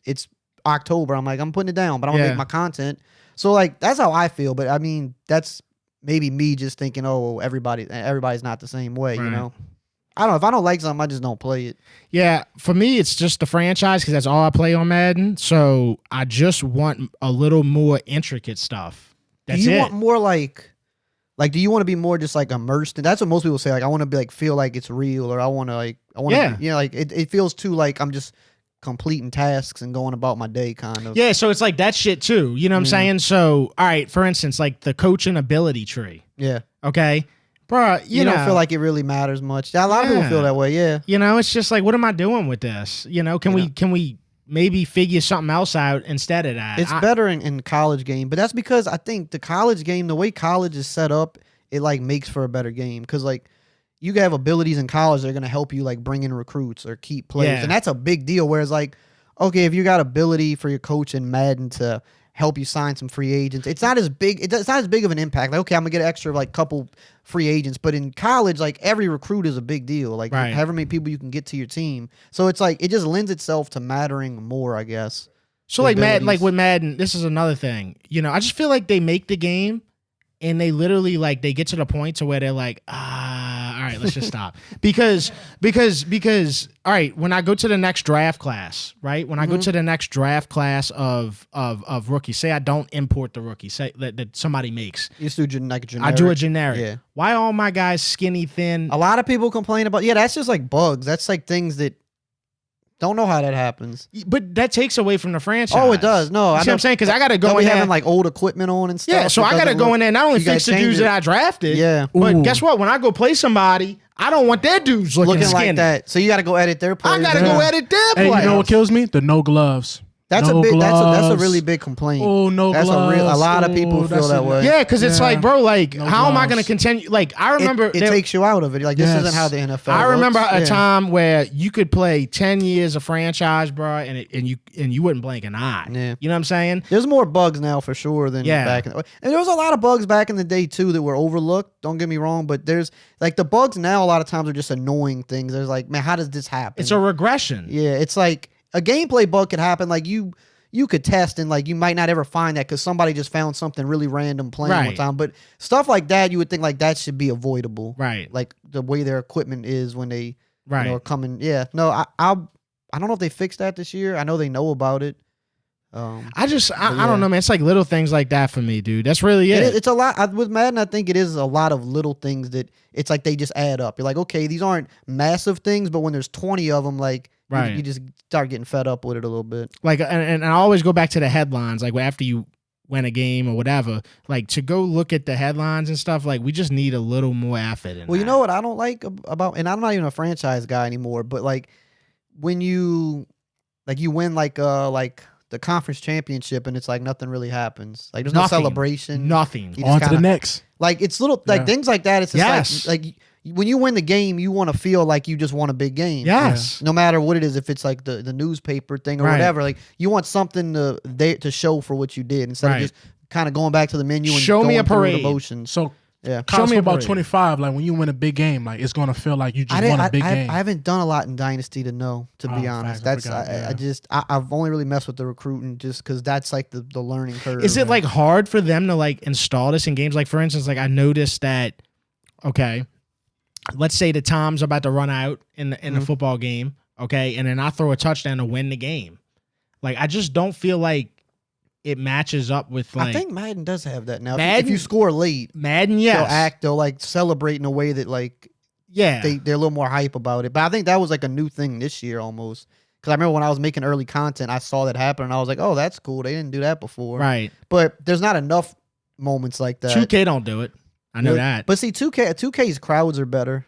it's October. I'm like I'm putting it down, but I'm gonna make my content. So like that's how I feel, but I mean that's maybe me just thinking, oh, everybody's not the same way, you know. I don't know. If I don't like something, I just don't play it. Yeah, for me, it's just the franchise because that's all I play on Madden. So I just want a little more intricate stuff. That's do you want more like do you want to be more just like immersed? And that's what most people say. Like I want to be like feel like it's real, or I want to like it feels too like I'm just completing tasks and going about my day kind of. Yeah, so it's like that shit too. You know what I'm saying? So, all right, for instance, like the coaching ability tree. Yeah. Okay? Bro, you know, don't feel like it really matters much. A lot of people feel that way, yeah. You know, it's just like, what am I doing with this? You know, can we maybe figure something else out instead of that? It's better in college game, but that's because I think the college game, the way college is set up, it like makes for a better game. Because like you have abilities in college that are going to help you like bring in recruits or keep players. And that's a big deal. Whereas like, okay, if you got ability for your coach in Madden to help you sign some free agents, it's not as big. It's not as big of an impact. Like, okay, I'm going to get an extra like couple free agents. But in college, like every recruit is a big deal. Like however many people you can get to your team. So it's like, it just lends itself to mattering more, I guess. So like Madden, like with Madden, this is another thing. You know, I just feel like they make the game and they literally like, they get to the point to where they're like, all right, let's just stop. Because, all right, when I go to the next draft class, right? When I go to the next draft class of rookies, say I don't import the rookie, say that somebody makes. You just do like a generic. I do a generic. Yeah. Why all my guys skinny, thin? A lot of people complain about, that's just like bugs. That's like things that don't know how that happens. But that takes away from the franchise. Oh, it does. No, I know what I'm saying? Because I got to go in there. having like old equipment on and stuff. Yeah, so I got to go in there, not only fix the dudes that I drafted, but guess what? When I go play somebody, I don't want their dudes looking skinny. Like that. So you got to go edit their players. I got to go edit their players. Hey, you know what kills me? The no gloves. That's no a big. gloves. That's a really big complaint. Oh, no that's gloves. A lot of people feel that way. Yeah, because it's like, bro, like, no how gloves. am I going to continue? Like, I remember it takes you out of it. Like, this isn't how the NFL. I remember works. a time where you could play 10 years of franchise, bro, and you wouldn't blink an eye. Yeah. You know what I'm saying? There's more bugs now for sure than back in the day. And there was a lot of bugs back in the day too that were overlooked. Don't get me wrong, but there's like the bugs now. A lot of times are just annoying things. There's like, man, how does this happen? It's a regression. Yeah, it's like a gameplay bug could happen. Like you you could test and like you might not ever find that because somebody just found something really random playing one time. But stuff like that, you would think like that should be avoidable. Right. Like the way their equipment is when they are coming. Yeah. No, I don't know if they fixed that this year. I know they know about it. I don't know, man. It's like little things like that for me, dude. That's really it. It's a lot with Madden. I think it is a lot of little things that it's like they just add up. You're like, okay, these aren't massive things, but when there's 20 of them, like you just start getting fed up with it a little bit. Like, and I always go back to the headlines. Like after you win a game or whatever, like to go look at the headlines and stuff. Like we just need a little more effort. You know what I don't like about, and I'm not even a franchise guy anymore, but like when you win like the conference championship and it's like nothing really happens. Like there's no celebration. Nothing. On to the next. Like it's little like things like that. It's just like when you win the game, you want to feel like you just won a big game. Yes. No matter what it is, if it's like the newspaper thing or whatever, like you want something to show for what you did instead of just kind of going back to the menu and show me a parade. Emotions. So college football 25, like when you win a big game, like it's gonna feel like you just won a big game. I haven't done a lot in Dynasty to know, to be honest. I've only really messed with the recruiting just because that's like the learning curve. Is it like hard for them to like install this in games? Like for instance, like I noticed that, okay, let's say the time's about to run out in the football game, okay, and then I throw a touchdown to win the game. Like I just don't feel like it matches up with like. I think Madden does have that now. Madden, if you score late, Madden, they'll like celebrate in a way that like they're a little more hype about it. But I think that was like a new thing this year almost. Because I remember when I was making early content, I saw that happen and I was like, oh, that's cool. They didn't do that before. Right. But there's not enough moments like that. 2K don't do it. I know that. But see, 2K's crowds are better.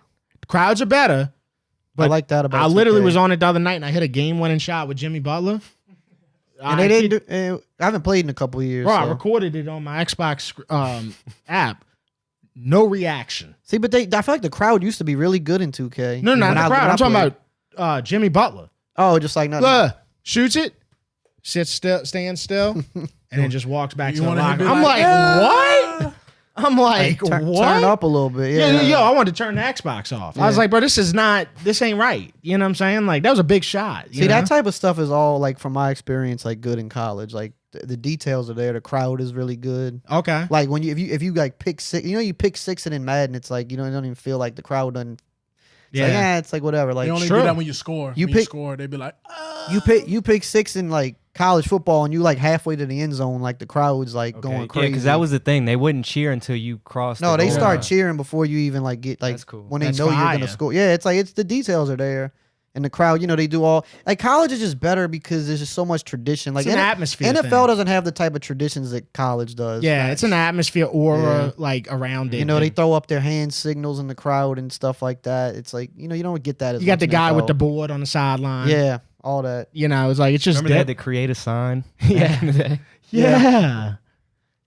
Crowds are better. But I like that about 2K. I literally was on it the other night and I hit a game-winning shot with Jimmy Butler. And they didn't do. I haven't played in a couple of years. Bro, I recorded it on my Xbox app. No reaction. See, but I feel like the crowd used to be really good in 2K. No, not the crowd. I'm talking about Jimmy Butler. Oh, just like nothing. Shoots it, sits still, stands still, and then just walks back to the locker. I'm like, what? I'm like, what? Turn up a little bit. Yeah, I wanted to turn the Xbox off. I was like, bro, this ain't right. You know what I'm saying? Like, that was a big shot. See, that type of stuff is all, like, from my experience, like, good in college. Like, the details are there. The crowd is really good. Okay. Like, when if you like, pick six, you pick six and in Madden, it's like, it don't even feel like the crowd doesn't. It's like whatever. Like, they only do that when you score. You score, they'd be like, you pick six in, like, college football and you like halfway to the end zone, like the crowd's like going crazy. Yeah, because that was the thing. They wouldn't cheer until you crossed. No, they start cheering before you even like get like when they know you're gonna score. Yeah, it's like it's the details are there. And the crowd, they do all like college is just better because there's just so much tradition. Like it's an atmosphere. NFL doesn't have the type of traditions that college does. Yeah, it's an atmosphere aura like around it. They throw up their hand signals in the crowd and stuff like that. It's like you don't get that. You got the guy with the board on the sideline. Yeah, all that. It's like it's just. Remember they had to create a sign. Yeah.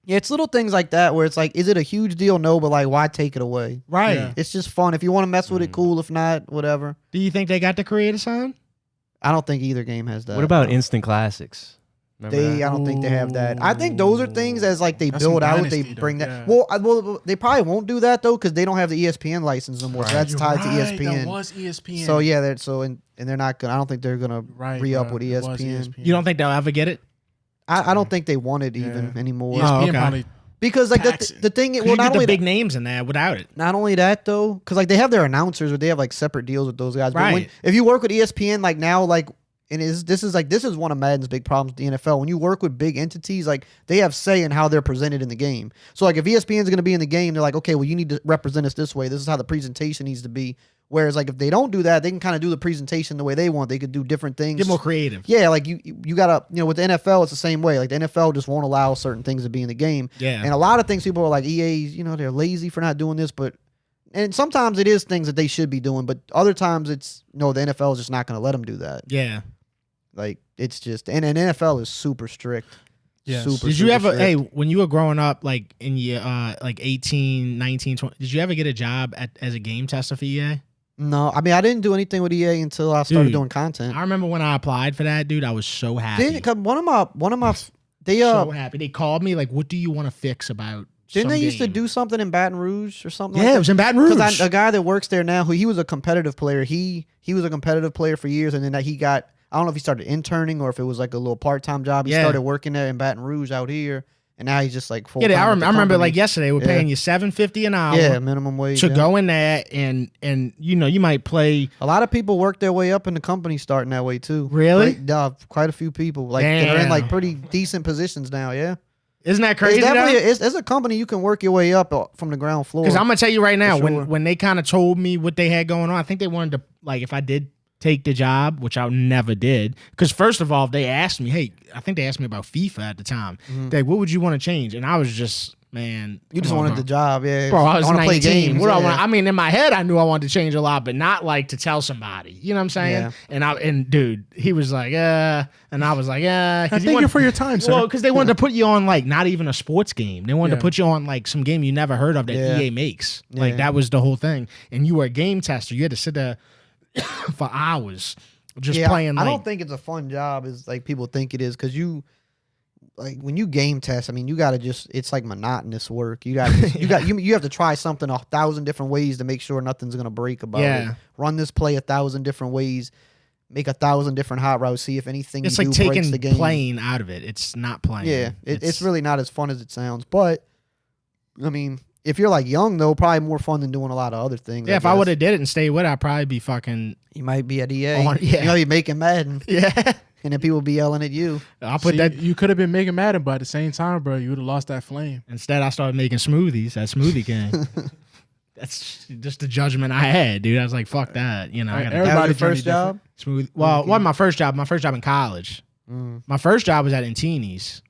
Yeah, it's little things like that where it's like, is it a huge deal? No, but like, why take it away? Right. Yeah. It's just fun. If you want to mess with it, cool. If not, whatever. Do you think they got to create a sign? I don't think either game has that. What about instant classics? I don't think they have that. I think those are things as like they build out, they bring that. Yeah. Well, they probably won't do that though because they don't have the ESPN license no more. Right. So that's tied to ESPN. That was ESPN. So yeah, and they're not gonna. I don't think they're gonna re-up with ESPN. You don't think they'll ever get it? I don't think they want it even anymore. ESPN probably because like the thing. Well, not only the big names in there without it. Not only that though, because like they have their announcers or they have like separate deals with those guys. Right. But if you work with ESPN, like now, like. And this is one of Madden's big problems with the NFL. When you work with big entities, like they have say in how they're presented in the game. So like if ESPN's going to be in the game, they're like, okay, well you need to represent us this way. This is how the presentation needs to be. Whereas like if they don't do that, they can kind of do the presentation the way they want. They could do different things. Get more creative. Yeah, like you gotta with the NFL, it's the same way. Like the NFL just won't allow certain things to be in the game. Yeah. And a lot of things people are like EA's, they're lazy for not doing this, and sometimes it is things that they should be doing, but other times it's the NFL is just not going to let them do that. Yeah. Like it's just and NFL is super strict. Yeah. Did you ever when you were growing up like in your like 18, 19, 20, did you ever get a job as a game tester for EA? No, I mean I didn't do anything with EA until I started doing content. I remember when I applied for that, dude, I was so happy. One of my they so happy. They called me like, what do you want to fix about Didn't they used to do something in Baton Rouge or something? Yeah, like that? It was in Baton Rouge. Because a guy that works there now, he was a competitive player. He was a competitive player for years, and then he got. I don't know if he started interning or if it was like a little part-time job. He started working there in Baton Rouge out here. And now he's just like full. Yeah, I remember like yesterday we're paying you $7.50 an hour. Yeah, minimum wage to go in there and you might play. A lot of people work their way up in the company starting that way too. Really? Quite a few people that are in like pretty decent positions now. Yeah. Isn't that crazy? It's definitely it's a company you can work your way up from the ground floor. Because I'm gonna tell you right now, when they kind of told me what they had going on, I think they wanted to like if I did take the job, which I never did. Because first of all, they asked me, hey, I think they asked me about FIFA at the time. Like, what would you want to change? And I was just, man. You just wanted the job, yeah. Bro, I was 19. Play games. What I mean, in my head, I knew I wanted to change a lot, but not like to tell somebody. You know what I'm saying? Yeah. And dude, he was like, and I was like, Thank you for your time, sir. Well, because they wanted to put you on like not even a sports game. They wanted to put you on like some game you never heard of that EA makes. Like that was the whole thing. And you were a game tester. You had to sit there for hours. Just playing. I don't think it's a fun job as like people think it is because you like when you game test. I mean, you gotta it's like monotonous work. You have to try something 1,000 different ways to make sure nothing's gonna break about it. Run this play 1,000 different ways. Make 1,000 different hot routes. See if anything it's you like do breaks the game. Playing out of it. It's not playing. Yeah, it's really not as fun as it sounds. But I mean. If you're like young though, probably more fun than doing a lot of other things. Yeah, if I would have did it and stayed with it, I'd probably be fucking. You might be at EA. You know, you're making Madden. Yeah, and then people be yelling at you. I'll put that. You could have been making Madden, but at the same time, bro, you would have lost that flame. Instead, I started making smoothies at Smoothie King. That's just the judgment I had, dude. I was like, fuck that. You know, everybody's first job. Smoothie. Well, wasn't my first job. My first job in college. My first job was at Antini's,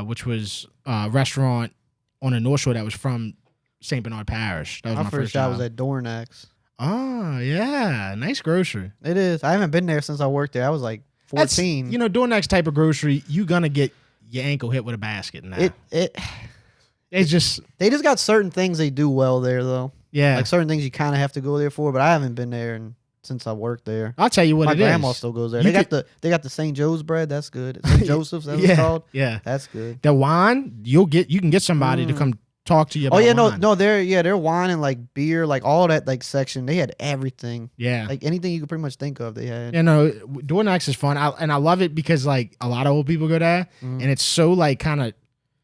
which was a restaurant on the North Shore that was from St. Bernard Parish. That was my first job. Was at Dornax. Oh, yeah. Nice grocery. It is. I haven't been there since I worked there. I was like 14. That's, Dornax type of grocery, you're going to get your ankle hit with a basket now. They just got certain things they do well there, though. Yeah. Like certain things you kind of have to go there for, but I haven't been there since I worked there. I'll tell you what My grandma still goes there. They got the St. Joe's bread. That's good. St. Joseph's, that's what it's called. Yeah. That's good. The wine, you can get somebody to come talk to you about wine. Their wine and like beer, like all that like section, they had everything. Yeah. Like anything you could pretty much think of, they had. Dornax is fun. I love it because like a lot of old people go there and it's so like kind of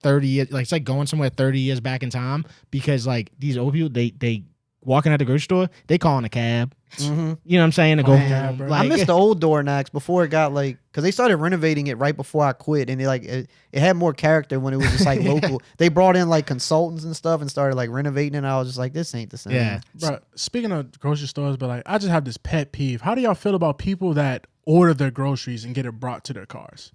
30 years, like it's like going somewhere 30 years back in time because like these old people, they walking at the grocery store, they calling a cab. You know what I'm saying? To go home. I missed the old Dornax before it got like, because they started renovating it right before I quit, and it had more character when it was just like local. They brought in like consultants and stuff and started like renovating it. And I was just like, this ain't the same. Yeah, bro. Speaking of grocery stores, but like I just have this pet peeve. How do y'all feel about people that order their groceries and get it brought to their cars?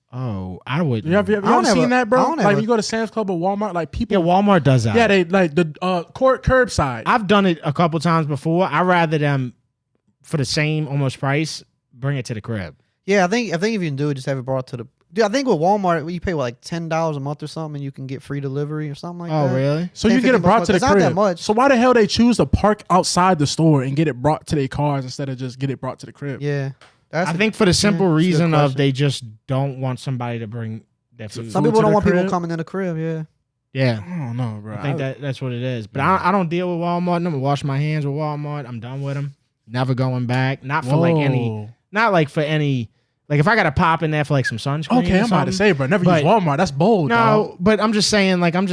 Oh, I would. You ever seen that, bro? Like you go to Sam's Club or Walmart, like people. Yeah, Walmart does that. Yeah, they like the curbside. I've done it a couple times before. I rather them for the same almost price bring it to the crib. Yeah, I think if you can do it, just have it brought to the. Dude, I think with Walmart, you pay like $10 a month or something, and you can get free delivery or something like that. Oh, really? So you get it brought to the crib. Not that much. So why the hell they choose to park outside the store and get it brought to their cars instead of just get it brought to the crib? Yeah. I think for the simple reason of they just don't want somebody to bring their food. Some people don't want people coming in the crib, Yeah. I don't know, bro. I think that's what it is. But I don't deal with Walmart. I'm gonna wash my hands with Walmart. I'm done with them. Never going back. Not for like any. Like if I gotta pop in there for like some sunscreen. Okay, I'm about to say, bro. Never use Walmart. That's bold. No, dog. but I'm just saying, like I'm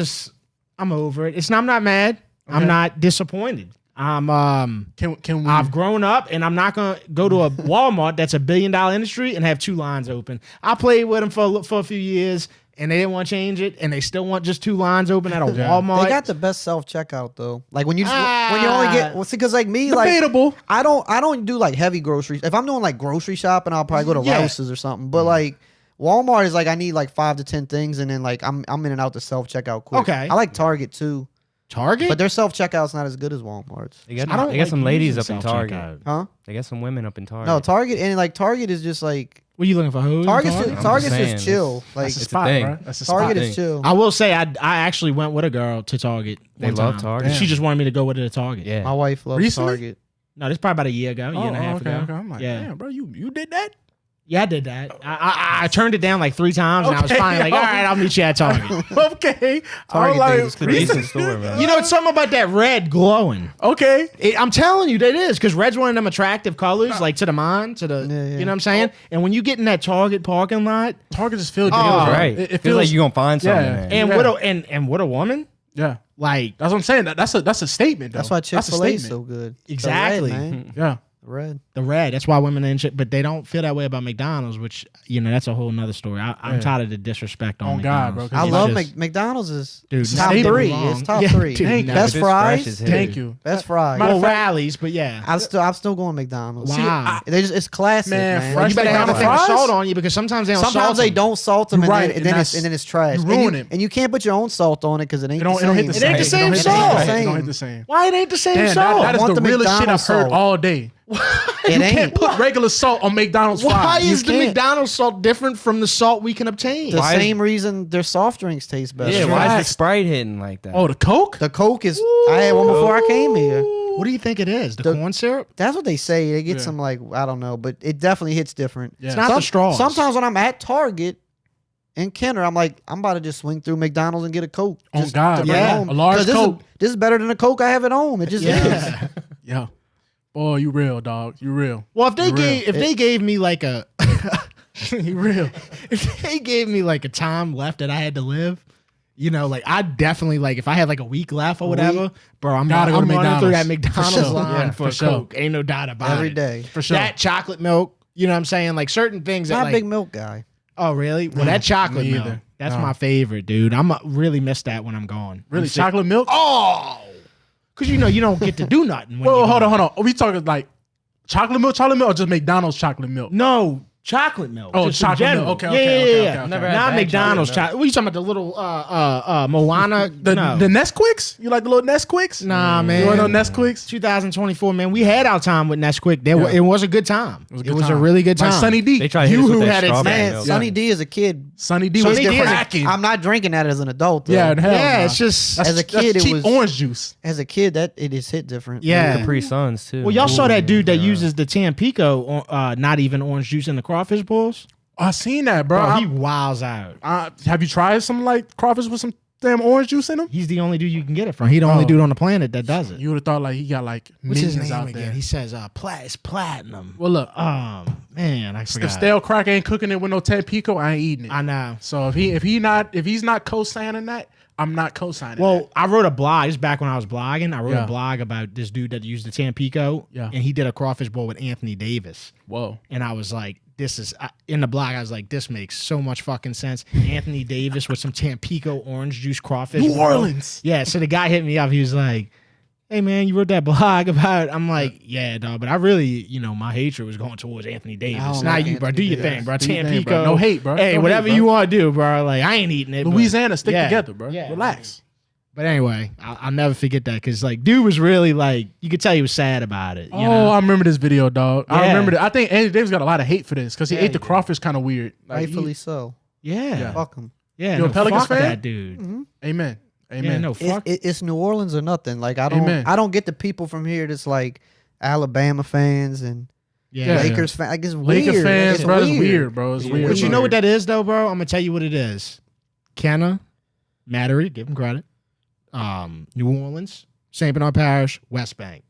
over it. I'm not mad. Okay. I'm not disappointed. I've grown up and I'm not gonna go to a Walmart that's $1 billion industry and have 2 lines open. I played with them for a few years and they didn't want to change it and they still want just 2 lines open at a Walmart. They got the best self checkout though. Like when you only get because like me debatable. Like I don't do like heavy groceries. If I'm doing like grocery shopping, I'll probably go to Rouse's or something. But like Walmart is like I need like 5 to 10 things and then like I'm in and out the self checkout quick. Okay, I like Target too. Target? But their self-checkout's not as good as Walmart's. They got some ladies up in Target. Huh? They got some women up in Target. No, Target, and like Target is just like... What are you looking for, hose? Target's just chill. Like, that's a spot, bro. That's a Target spot. is chill. I will say, I actually went with a girl to Target. They love Target. She just wanted me to go with her to Target. Yeah. My wife loves Target. No, this is probably about a year ago, year and a half ago. Okay. I'm like, damn, bro, you did that? Yeah, I did that. I turned it down like 3 times, and I was finally like, all right, I'll meet you at Target. Okay. Target like, days crazy. Decent store, man. You know, it's something about that red glowing. Okay. I'm telling you, that is, because red's one of them attractive colors, like to the mind, to the, you know what I'm saying? And when you get in that Target parking lot. Target just feels Right. It feels like you're going to find something. And what a woman. Yeah. Like. That's what I'm saying. That's a statement, though. That's why Chick-fil-A is so good. Exactly. The red, man. Yeah. The red. That's why women ain't shit, but they don't feel that way about McDonald's, which, you know, that's a whole nother story. I'm tired of the disrespect on McDonald's. God, bro. I love McDonald's is top statement 3. It's top 3. Dude, Best fries. Thank you. Best fries. Well, rallies, but yeah. I'm still going McDonald's. Wow. It's classic, man. Fresh You better have a thing with salt on you because sometimes they don't salt Sometimes they don't salt them, and then it's trash. You ruin it. And you can't put your own salt on it because it ain't the same. It ain't the same salt. It don't hit the same. Why it ain't the same salt? That is the realest shit I've heard all day. It ain't. Can't put regular salt on McDonald's fries. Why is the McDonald's salt different from the salt we can obtain? The same reason their soft drinks taste better. Yeah, why is the Sprite hitting like that? Oh, the Coke? The Coke is. I had one before I came here. What do you think it is? The corn syrup? That's what they say. They get some I don't know, but it definitely hits different. Yeah. It's not the straws. Sometimes when I'm at Target in Kenner, I'm like, I'm about to just swing through McDonald's and get a Coke. Oh God, yeah, a large Coke. This is better than a Coke I have at home. It just is. Yeah. Boy, you real, dog. You real. Well, if they gave me like a you real. If they gave me like a time left that I had to live, you know, like I definitely like if I had like a week left or whatever, bro, I'm running through that McDonald's line for a Coke. Ain't no doubt about it. Every day. For sure. That chocolate milk, you know what I'm saying? Like certain things that Not a like, big milk guy. Oh, really? Well, that chocolate milk, either. that's my favorite, dude. I'm really miss that when I'm gone. Really? Chocolate milk? Oh! Because you know you don't get to do nothing. Whoa, hold on. Are we talking like chocolate milk, or just McDonald's chocolate milk? No, chocolate milk. Oh, chocolate milk. Okay. Never had not McDonald's chocolate. What are you talking about? The little Moana? The Nesquiks? You like the little Nesquiks? Nah, man. You want no Nesquiks? 2024, man. We had our time with Nesquik. It was a good time. It was a really good time. Like Sunny D. They try to hit us with that strawberry Man, milk. Sunny D as a kid. Sunny D was cracking. I'm not drinking that as an adult. Though. Yeah, it's just as a kid, cheap it was orange juice. As a kid, that it is hit different. Yeah, Capri Suns too. Well, y'all saw that dude that uses the Tampico, not even orange juice in the crawfish bowls. I seen that, bro. He wows out. Have you tried some like crawfish with some damn orange juice in them? He's the only dude you can get it from. He's the only dude on the planet that does it. You would have thought like he got like what's his minions name out again? there. He says it's platinum. Well, look, man, I forgot. If stale crack ain't cooking it with no Tampico, I ain't eating it. I know. So if he's not co-signing that, I'm not co-signing. Well, I wrote a blog. This is back when I was blogging. I wrote a blog about this dude that used the Tampico. Yeah. And he did a crawfish bowl with Anthony Davis. Whoa. And I was like, in the blog, I was like, this makes so much fucking sense. Anthony Davis with some Tampico orange juice crawfish. New Orleans. Yeah. So the guy hit me up. He was like, hey, man, you wrote that blog about. I'm like, yeah, dog. But I really, my hatred was going towards Anthony Davis. Not you, bro. Do your thing, bro. Tampico. Bro. No hate, bro. Hey, whatever you want to do, bro. Like, I ain't eating it. Louisiana, stick together, bro. Yeah, relax. But anyway, I'll never forget that because like dude was really like you could tell he was sad about it. You know? I remember this video, dog. Yeah. I remember that. I think Anthony Davis got a lot of hate for this because he ate the crawfish kind of weird. Like, rightfully so. Yeah. Fuck him. Yeah. You a Pelicans fan? That dude. Mm-hmm. Amen. Yeah, no, fuck. It's New Orleans or nothing. Like I don't get the people from here that's like Alabama fans and Lakers fans. Like it's weird. Laker fans, it's bro. weird. It's weird, bro. It's weird. But you know what that is though, bro? I'm gonna tell you what it is. Kenna, Mattery, give him credit. New Orleans, St. Bernard Parish, West Bank.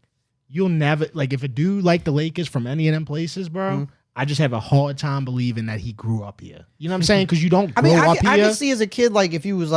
You'll never if a dude like the Lakers from any of them places, bro. I just have a hard time believing that he grew up here. You know what I'm saying? Because you don't grow up here. I can see as a kid, like if you was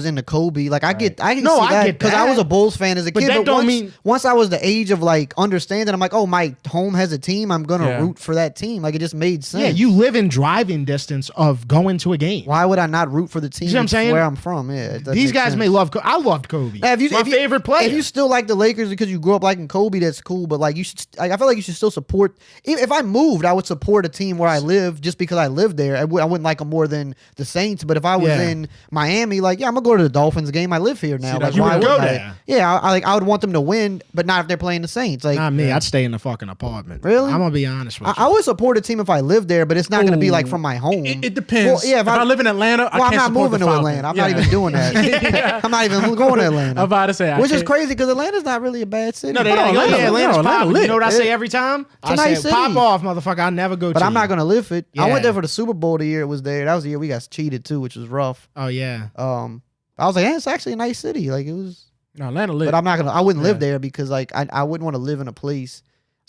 into Kobe, like I can see that because I was a Bulls fan as a kid. That but once I was the age of like understanding, I'm like, oh, my home has a team. I'm gonna root for that team. Like it just made sense. Yeah, you live in driving distance of going to a game. Why would I not root for the team? You know what I'm saying? Where I'm from. Yeah, these guys may love. I loved Kobe. My favorite player. If you still like the Lakers because you grew up liking Kobe, that's cool. But like you should, I feel like you should still support. If I moved, I would support a team where I live just because I lived there. I wouldn't like them more than the Saints. But if I was in Miami, like I'm gonna go to the Dolphins game. I live here now. Like, you would go there. Yeah, I would want them to win, but not if they're playing the Saints. Like not me. I'd stay in the fucking apartment. Really? I'm gonna be honest with you. I would support a team if I lived there, but it's not gonna be like from my home. It depends. Well, yeah, if I live in Atlanta, I can't I'm not support moving the to Falcons. Atlanta. I'm not even doing that. I'm not even going to Atlanta. I'm about to say, which is crazy because Atlanta's not really a bad city. No, Atlanta's popping. You know what I say every time? It's a nice say, city. pop off, motherfucker. never go. But to I'm not gonna live it. I Yeah. went there for the Super Bowl the year it was there. That was the year we got cheated too, which was rough. Oh yeah. I was like, it's actually a nice city. Like it was. No, Atlanta lit. But I wouldn't live there because like I wouldn't want to live in a place.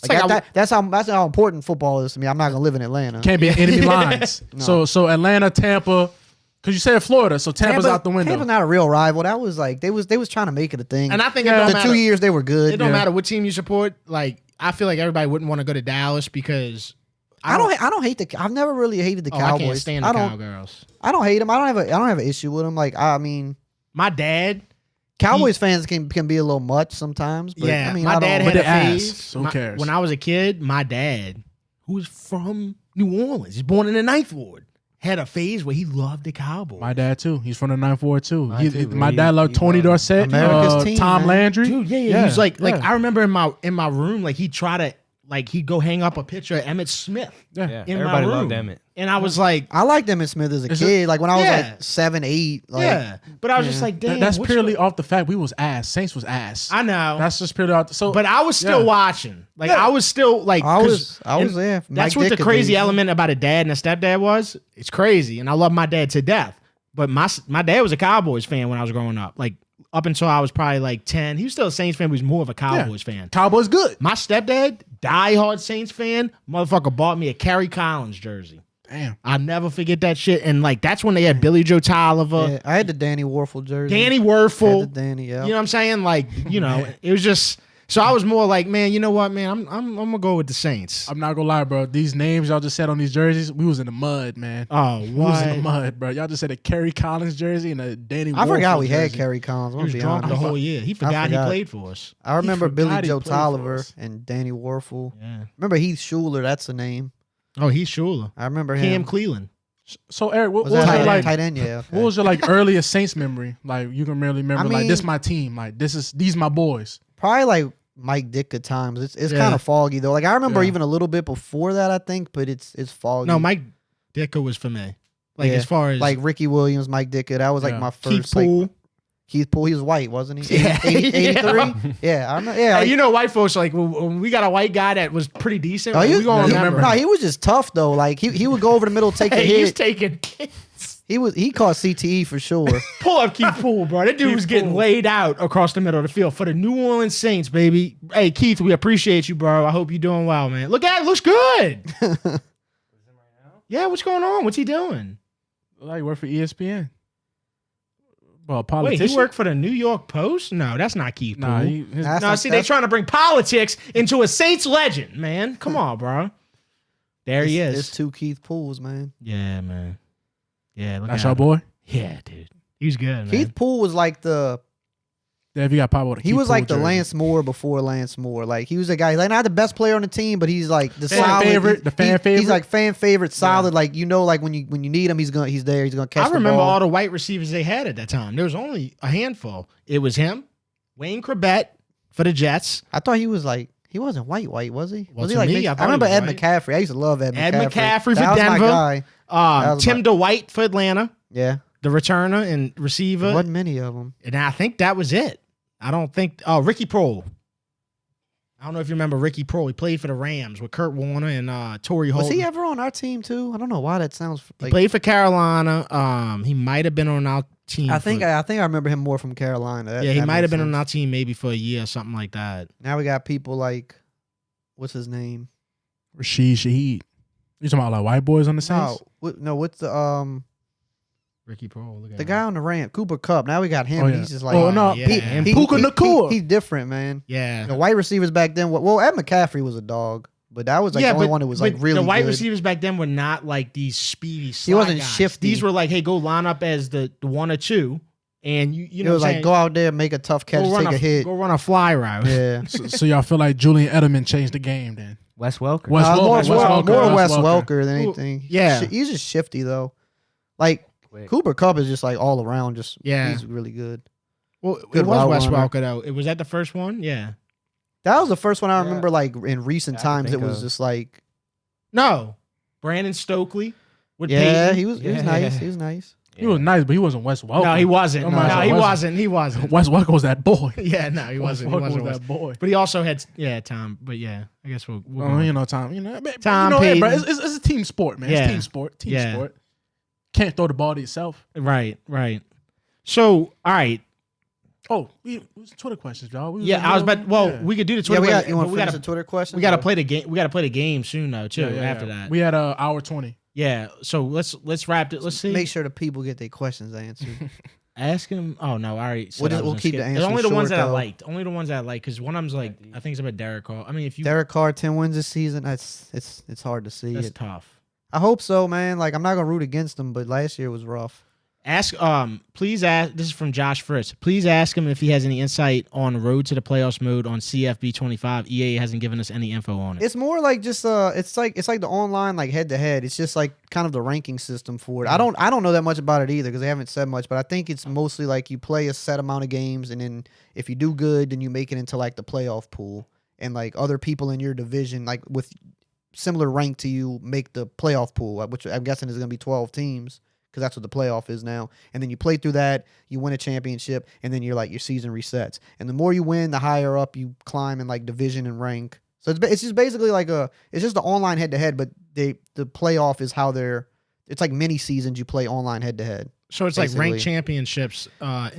Like that's how important football is to me. I'm not gonna live in Atlanta. Can't be enemy lines. No. So Atlanta, Tampa, because you said Florida, so Tampa's out the window. Tampa's not a real rival. That was like they was trying to make it a thing. And I think the 2 years they were good. It don't matter what team you support. Like I feel like everybody wouldn't want to go to Dallas because I don't hate I've never really hated the Cowboys. I can't stand the Cowgirls. I don't hate them. I don't have an issue with them. Like I mean, my dad. Cowboys fans can be a little much sometimes. But, yeah, I mean, my dad had a phase. So who cares? When I was a kid, my dad, who was from New Orleans, he's born in the 9th Ward, had a phase where he loved the Cowboys. My dad too. He's from the 9th Ward too. My dad loved Tony Dorsett, America's team, Tom man. Landry. Dude, yeah. He was like I remember in my room, like he'd try to he'd go hang up a picture of Emmitt Smith. Yeah. In Everybody my room. loved Emmitt. And I was like, I liked Emmitt Smith as a kid. Like when I was like 7, 8. Like, yeah. But I was just like, damn. That's purely off the fact we was ass. Saints was ass. I know. That's just purely off. So, but I was still watching. Like I was still like, I was there. That's what the crazy element about a dad and a stepdad was. It's crazy, and I love my dad to death. But my dad was a Cowboys fan when I was growing up. Like up until I was probably like 10, he was still a Saints fan. But he was more of a Cowboys fan. Cowboys good. My stepdad, diehard Saints fan, motherfucker bought me a Kerry Collins jersey. Damn. I'll never forget that shit. And like that's when they had Billy Joe Tolliver. Yeah, I had the Danny Werfel jersey. Danny Werfel. Had the Danny, yeah. You know what I'm saying? Like, you know, it was just so I was more like, man, you know what, man? I'm gonna go with the Saints. I'm not gonna lie, bro. These names y'all just said on these jerseys, we was in the mud, man. Oh, what? We was in the mud, bro. Y'all just said a Kerry Collins jersey and a Danny Werfel I forgot we had jersey. Kerry Collins. He was drunk the whole year. He forgot he played for us. I remember Billy forgot he Joe played for Tolliver us. and Danny Werfel. Yeah. Remember Heath Schuler? That's the name. Oh, he's Shula. I remember Cam him. Cleveland. So Eric, what Was was that your like? tight end? Yeah. Okay. What was your like earliest Saints memory? Like you can really remember, I like mean- this my team. Like these my boys. Probably like Mike Ditka times. It's Yeah. kind of foggy though. Like I remember Yeah. even a little bit before that, I think, but it's foggy. No, Mike Ditka was for me. Like Yeah. as far as like Ricky Williams, Mike Ditka. That was like Yeah. my Keith first. Like, Poole. Keith Poole. He was white, wasn't he? Yeah. 83. Yeah, I remember. Yeah, Hey, like- you know, white folks like when we got a white guy that was pretty decent. Oh, like, he, we gonna he- remember. no, he was just tough though. Like he would go over the middle, take a Hey, he's hit. taking. He caught CTE for sure. Pull up Keith Poole, bro. That dude was getting laid out across the middle of the field for the New Orleans Saints, baby. Hey, Keith, we appreciate you, bro. I hope you're doing well, man. Look at it. Looks good. Yeah, what's going on? What's he doing? Like work for ESPN. Well, Wait, politician. he worked for the New York Post? No, that's not Keith Poole. Nah, That's No, not- see, they're that's- trying to bring politics into a Saints legend, man. Come on, bro. There he is. There's two Keith Pools, man. Yeah, man. Yeah, look that's at your him. boy. Yeah, dude. He's good, man. Keith Poole was like the If you got pop with a he Keith was like Poole the jersey. Lance Moore before Lance Moore. Like he was a guy like not the best player on the team, but he's like the Fan solid favorite, the fan He's favorite. like fan favorite, solid. Like you know, like when you need him, he's there. He's gonna catch. I remember the ball. all the white receivers they had at that time. There was only a handful. It was him, Wayne Corbett for the Jets. I thought he was like he wasn't white, was he? Well, Was he to like? me, mixed? I I thought he remember was Ed white. McCaffrey. I used to love Ed Ed McCaffrey. McCaffrey for That was my Denver. guy. was Tim my- DeWhite for Atlanta, Yeah, the returner and receiver. wasn't many of them. And I think that was it. I don't think. Oh, Ricky Prohl. I don't know if you remember Ricky Prohl. He played for the Rams with Kurt Warner and Torrey Holt. Was he ever on our team too? I don't know why that sounds He like. played for Carolina. He might have been on our team. I think I remember him more from Carolina. yeah, he might have been on our team maybe for a year or something like that. Now we got people like, what's his name? Rashid Shaheed. You talking about like white boys on the Saints? What's the Ricky Prohl. Look at the him. guy on the ramp, Cooper Kupp. Now we got him. Oh, yeah. He's just like, Oh, no. Yeah. And Puka Nacua. He's different, man. Yeah. The white receivers back then. Well, Ed McCaffrey was a dog, but that was like the only one who was like but really the white good. receivers back then were not like these speedy slot He wasn't guys. shifty. These were like, hey, go line up as the one or two, and you It know was what I'm like saying? go out there, make a tough catch, run take a hit. Go run a fly route. Yeah. So y'all feel like Julian Edelman changed the game then? Wes Welker. Wes Welker. More Wes Wes Welker than Well, anything. yeah. He's just shifty though. Like Quick. Cooper Kupp is just like all around. Just Yeah. he's really good. Well, Good it was route Wes runner. Welker though. It was that the first one. Yeah. That was the first one I Yeah. remember. Like in recent I can times, it think was of- just like No, Brandon Stokely. With yeah, Peyton. he was Yeah. nice. He was nice. He was nice, but he wasn't Wes Welker. No, he wasn't. He wasn't. Wes Welker was that boy. Yeah, no, he wasn't. He wasn't that boy. But he also had Tom. But yeah, I guess we'll Tom. Tom. Hey, bro, it's a team sport, man. Yeah. It's team sport. Sport. Can't throw the ball to yourself. Right. So, all right. Oh, it was Twitter questions, y'all. We could do the Twitter. You want to finish the Twitter questions? We got to play the game. We got to play the game soon, though. Too after that, we had an hour 20. Yeah. So let's wrap it. Let's see. Make sure the people get their questions answered. Ask him. Oh no! All right. So we'll keep the answers. Only the ones that though. I liked. Only the ones that I liked because one of them's like I think it's about Derek Carr. I mean, if you Derek Carr 10 wins this season, it's hard to see. That's tough. I hope so, man. Like I'm not gonna root against him, but last year was rough. Please ask. This is from Josh Fritz. Please ask him if he has any insight on Road to the Playoffs mode on CFB25. EA hasn't given us any info on it. It's more like just it's like the online like head to head. It's just like kind of the ranking system for it. I don't know that much about it either because they haven't said much. But I think it's mostly like you play a set amount of games, and then if you do good, then you make it into like the playoff pool, and like other people in your division like with similar rank to you make the playoff pool, which I'm guessing is going to be 12 teams. Because that's what the playoff is now. And then you play through that, you win a championship, and then your season resets. And the more you win, the higher up you climb in like division and rank. So it's just basically it's just the online head to head, but the playoff is how it's like mini seasons you play online head to head. So it's basically like ranked championships I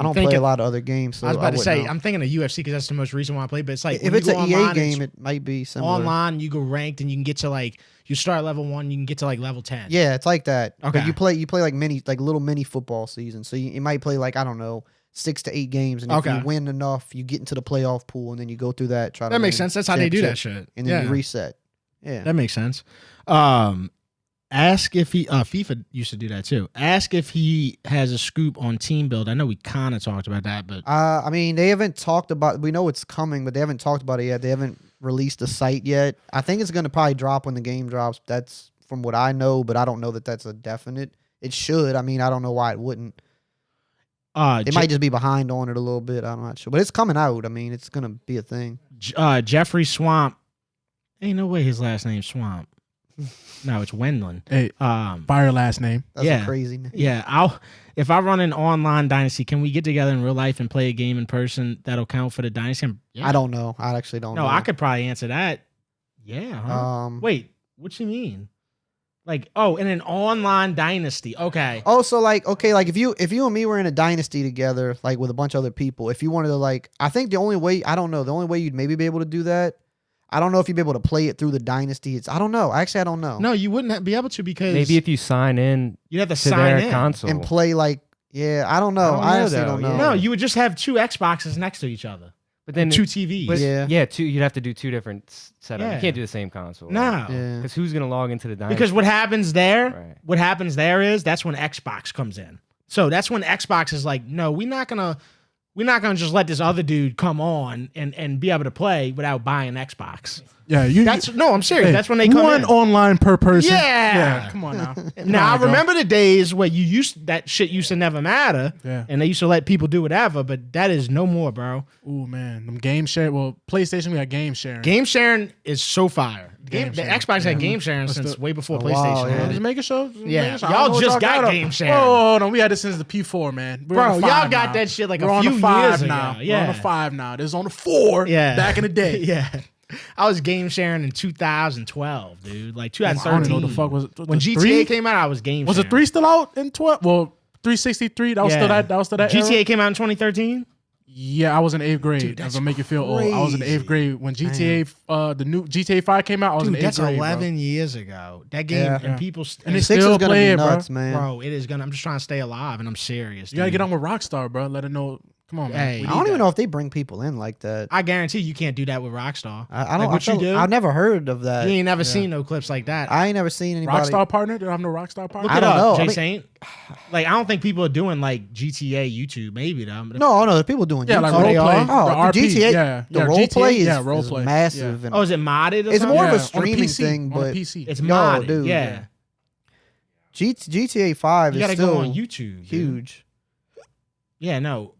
don't play a lot of other games. So I was about to say, I'm thinking of UFC because that's the most recent one I played. But it's like if it's an EA game, it might be similar. Online, you go ranked and you can get to you start at level 1, you can get to level 10. Yeah, it's like that. Okay, but you play like little mini football seasons. So you might play I don't know 6 to 8 games, and if you win enough, you get into the playoff pool, and then you go through that. That makes sense. That's how they do that shit. And then you reset. Yeah, that makes sense. Ask if he FIFA used to do that too. Ask if he has a scoop on team build. I know we kind of talked about that, but I mean they haven't talked about. We know it's coming, but they haven't talked about it yet. They haven't released the site yet. I think it's going to probably drop when the game drops. That's from what I know, but I don't know that that's a definite. It should. I mean, I don't know why it wouldn't. They might just be behind on it a little bit. I'm not sure, but it's coming out. I mean, it's going to be a thing. Jeffrey Swamp. Ain't no way his last name's Swamp. No, it's Wendland. Hey, fire last name. That's a crazy name. Yeah, if I run an online dynasty, can we get together in real life and play a game in person that'll count for the dynasty? I don't know. I actually don't know. No, I could probably answer that. Yeah. Huh? Wait, what you mean? In an online dynasty. Okay. Oh, so if you and me were in a dynasty together, with a bunch of other people, if you wanted to I think the only way you'd maybe be able to do that. I don't know if you'd be able to play it through the dynasty. I don't know. Actually, I don't know. No, you wouldn't be able to because maybe if you sign in, you have to sign in console and play I don't know. I honestly don't know. No, you would just have 2 Xboxes next to each other. But then 2 TVs. Two. You'd have to do 2 different setups. Yeah. You can't do the same console. No, because who's gonna log into the dynasty? Because what happens there? What happens there is that's when Xbox comes in. So that's when Xbox is like, no, we're not gonna just let this other dude come on and be able to play without buying Xbox. Yeah, I'm serious. Hey, that's when they come one in. online per person. Yeah, come on now. Now I remember the days where that shit used to never matter. Yeah, and they used to let people do whatever, but that is no more, bro. Ooh man, them game share. Well, PlayStation we got game sharing. Game sharing is so fire. The Xbox had game sharing since way before PlayStation. Wow, just making sure. Y'all just got game sharing. Oh no, we had it since the P4, man. Bro, y'all got that shit a few years ago. Yeah, we're on the 5 now. This is on the 4. Yeah, back in the day. Yeah. I was game sharing in 2012, dude. 2013. I don't know what the fuck was it. When GTA came out, I was game sharing. Was it 3 still out in 12? Well, 363. That was still that. That was still that. GTA era? came out in 2013. Yeah, I was in 8th grade. Dude, I'm gonna make you feel old. I was in 8th grade when GTA, the new GTA 5 came out. I was in 8th that's grade. 11 years ago. That game and people and they still play it, nuts, man. Bro, it is gonna. I'm just trying to stay alive, and I'm serious. You gotta get on with Rockstar, bro. Let it know. Come on, man. Hey, I don't even know if they bring people in like that. I guarantee you can't do that with Rockstar. I don't. What you do? I've never heard of that. You ain't never seen no clips like that. I ain't never seen anybody. Rockstar partner? Do I have no Rockstar partner? I don't know. Jay Saint. I don't think people are doing GTA YouTube. Maybe though. No, there's people doing YouTube. Like Roleplay. Oh, the GTA. The Roleplay is massive. Yeah. Is it modded? Or it's something? more of a streaming thing, but it's modded. Dude, yeah. GTA 5 is still go on YouTube. Huge. Yeah, no.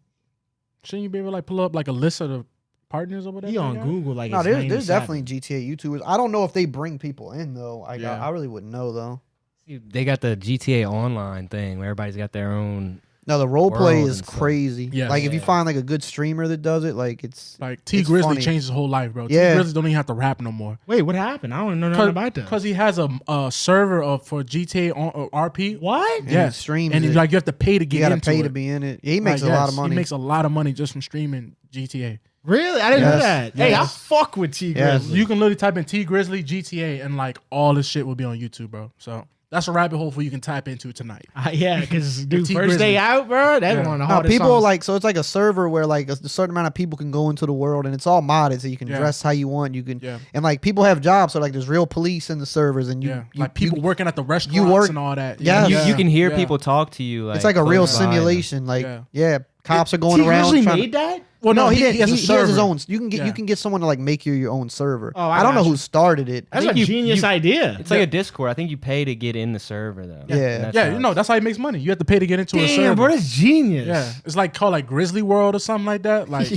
Shouldn't you be able to pull up a list of the partners over there? You on Google no, there's definitely GTA YouTubers. I don't know if they bring people in though. I really wouldn't know though. They got the GTA Online thing where everybody's got their own. No, the Roleplay is crazy. Yes. Like if you find like a good streamer that does it, like it's like T Grizzly changed his whole life, bro. Yeah. T Grizzly don't even have to rap no more. Wait, what happened? I don't know nothing about that. Because he has a server for GTA on RP. What? yeah, he streams and it. like you have to pay to get into it. You gotta pay to be in it. Yeah, he makes a lot of money. He makes a lot of money just from streaming GTA. Really? I didn't know that. Yes. Hey, I fuck with T Grizzly. You can literally type in T Grizzly GTA and like all this shit will be on YouTube, bro. So that's a rabbit hole for you can tap into tonight. Yeah, because dude, T first Grizzly. day out, bro, that's one of the hardest people songs. like, so it's like a server where like a certain amount of people can go into the world, and it's all modded, so you can dress how you want. You can, and like people have jobs, so like there's real police in the servers, and you like people working at the restaurants and all that. You can hear people talk to you. Like, it's like a real simulation. Like cops are going T around. Grizzly made that? Well, no, he didn't. has He has his own. You can get someone to like make your own server. Oh, I don't know who started it. That's a genius idea. It's like a Discord. I think you pay to get in the server though. Yeah. That's how he makes money. You have to pay to get into a server. Damn, bro, that's genius. Yeah, it's like called like Grizzly World or something like that. Like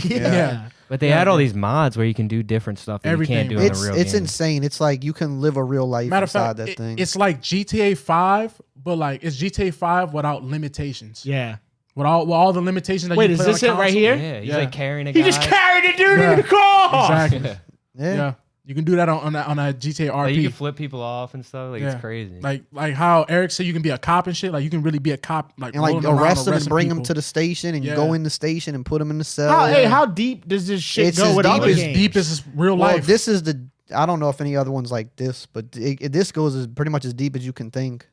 But they add all these mods where you can do different stuff that you can't do in the real game. It's insane. It's like you can live a real life Matter of inside fact, that thing. It's like GTA 5, but like it's GTA 5 without limitations. Yeah. With all the limitations that Wait, you is play this on it right console. here? Yeah, he's like carrying a guy. He just carried a dude in the car. Exactly. Yeah. You can do that on that GTA RP. Like you can flip people off and stuff. Like it's crazy. Like how Eric said you can be a cop and shit. Like you can really be a cop. Like and like arrest them and bring people. them to the station and go in the station and put them in the cell. How deep does this shit It's go as with deep other as games? Deep as real life. This is I don't know if any other ones like this, but this goes as pretty much as deep as you can think.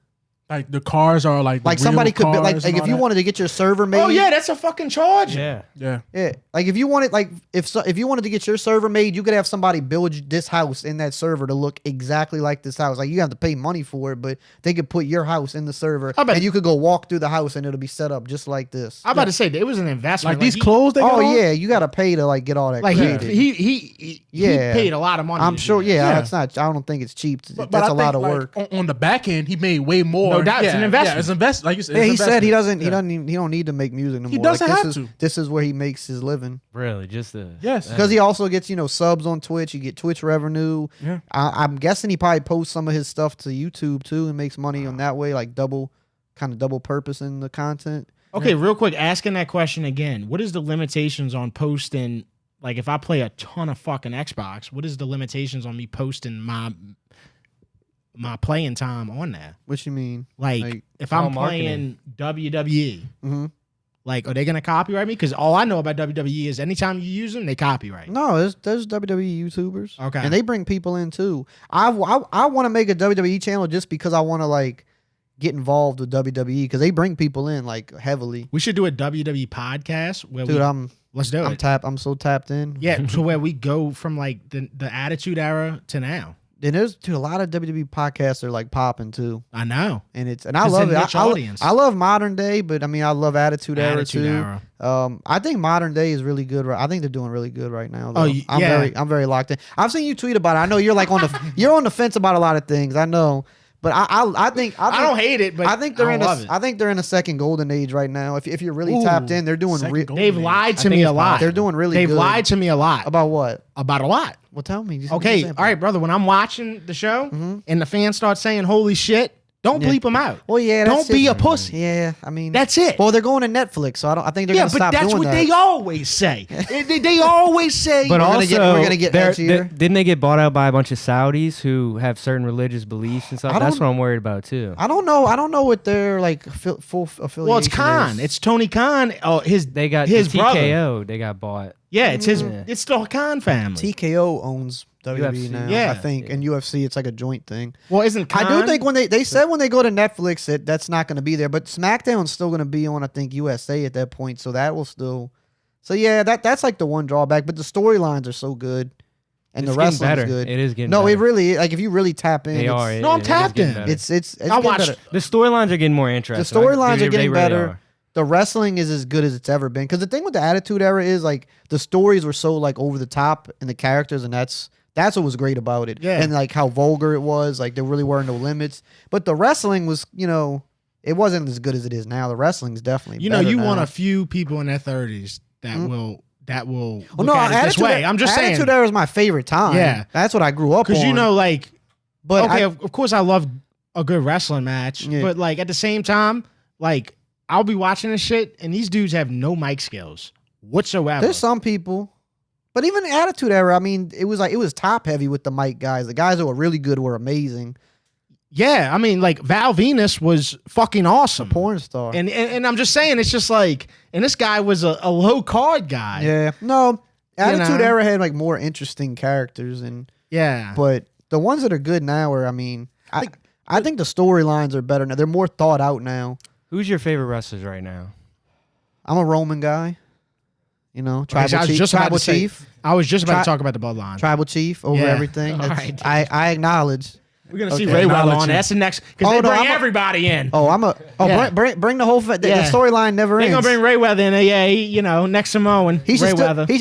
Like the cars are like somebody could be like if you wanted to get your server made. Oh yeah, that's a fucking charge. Yeah. Like if you wanted if you wanted to get your server made, you could have somebody build this house in that server to look exactly like this house. Like you have to pay money for it, but they could put your house in the server and you could go walk through the house and it'll be set up just like this. I'm about to say it was an investment. Like these clothes they got on? Yeah, you got to pay to like get all that. Like created. he paid a lot of money. I'm sure. Yeah, it's not. I don't think it's cheap. That's a lot of work. On the back end, he made way more. No doubt, it's an investment. It's investment. Like you said, yeah, he said he don't need to make music no more. He doesn't have to. This is where he makes his living. Really, just because he also gets subs on Twitch. You get Twitch revenue. Yeah, I'm guessing he probably posts some of his stuff to YouTube too and makes money on that way, like double purpose in the content. Okay, real quick, asking that question again. What is the limitations on posting? Like, if I play a ton of fucking Xbox, what is the limitations on me posting my playing time on there? What you mean? Like if I'm playing WWE, like, are they gonna copyright me? Because all I know about WWE is anytime you use them, they copyright. No, there's WWE YouTubers. Okay, and they bring people in too. I want to make a WWE channel just because I want to like get involved with WWE because they bring people in like heavily. We should do a WWE podcast where let's do it. I'm so tapped in. Yeah, so where we go from like the Attitude Era to now. And there's a lot of WWE podcasts are like popping too. I know, and I love it. I love modern day, but I mean I love Attitude Era too. I think modern day is really good. I think they're doing really good right now. Though. I'm very locked in. I've seen you tweet about it. I know you're like you're on the fence about a lot of things. I know. But I think I don't hate it, but I think they're in a second golden age right now. If you're really tapped in, they're doing. They've lied to me a lot. They're doing really. They've lied to me a lot about what? About a lot. Well, tell me. Okay, all right, brother. When I'm watching the show and the fans start saying "Holy shit," don't bleep them out. Well, yeah, don't be a pussy. Yeah, I mean that's it. Well, they're going to Netflix, so I think they're going to stop doing that. Yeah, but that's what they always say. they always say. But we're gonna get edgier. Didn't they get bought out by a bunch of Saudis who have certain religious beliefs and stuff? That's what I'm worried about too. I don't know what their like full affiliation. Well, it's Khan. It's Tony Khan. Oh, his TKO. Brother. They got bought. Yeah, it's his. It's the Khan family. TKO owns WWE now, I think, and UFC. It's like a joint thing. Well, isn't Khan? I do think when they said when they go to Netflix, that's not going to be there, but SmackDown's still going to be on. I think USA at that point, so that will still. So yeah, that's like the one drawback, but the storylines are so good, and the wrestling's good. It is getting. No, better. It really like if you really tap in. They are. No, I'm tapped in. It's I watched the storylines are getting more interesting. The storylines are getting better. The wrestling is as good as it's ever been. Because the thing with the Attitude Era is like the stories were so like over the top and the characters, and that's what was great about it. Yeah. And like how vulgar it was. Like there really were no limits. But the wrestling was, it wasn't as good as it is now. The wrestling's definitely better you now. want a few people in their 30s that will well, no, at it this way. I'm just saying. Attitude Era is my favorite time. Yeah. That's what I grew up on. Because but okay, of course I love a good wrestling match. But like at the same time, like I'll be watching this shit and these dudes have no mic skills whatsoever. There's some people, but even the Attitude Era, I mean, it was top heavy with the mic guys. The guys that were really good were amazing. Yeah, I mean, like Val Venus was fucking awesome, a porn star, and I'm just saying, it's just like, and this guy was a low card guy. Yeah, no, Attitude Era had like more interesting characters, and but the ones that are good now are, I mean, I think the storylines are better now. They're more thought out now. Who's your favorite wrestlers right now? I'm a Roman guy. You know, Tribal Chief. I was just about to talk about the bloodline. Tribal Chief over everything. Right. I acknowledge. We're gonna see Rayweather on. That's the next, because they bring everybody in. Bring the whole. The storyline never ends. They're gonna bring Rayweather in. Next Samoan. He should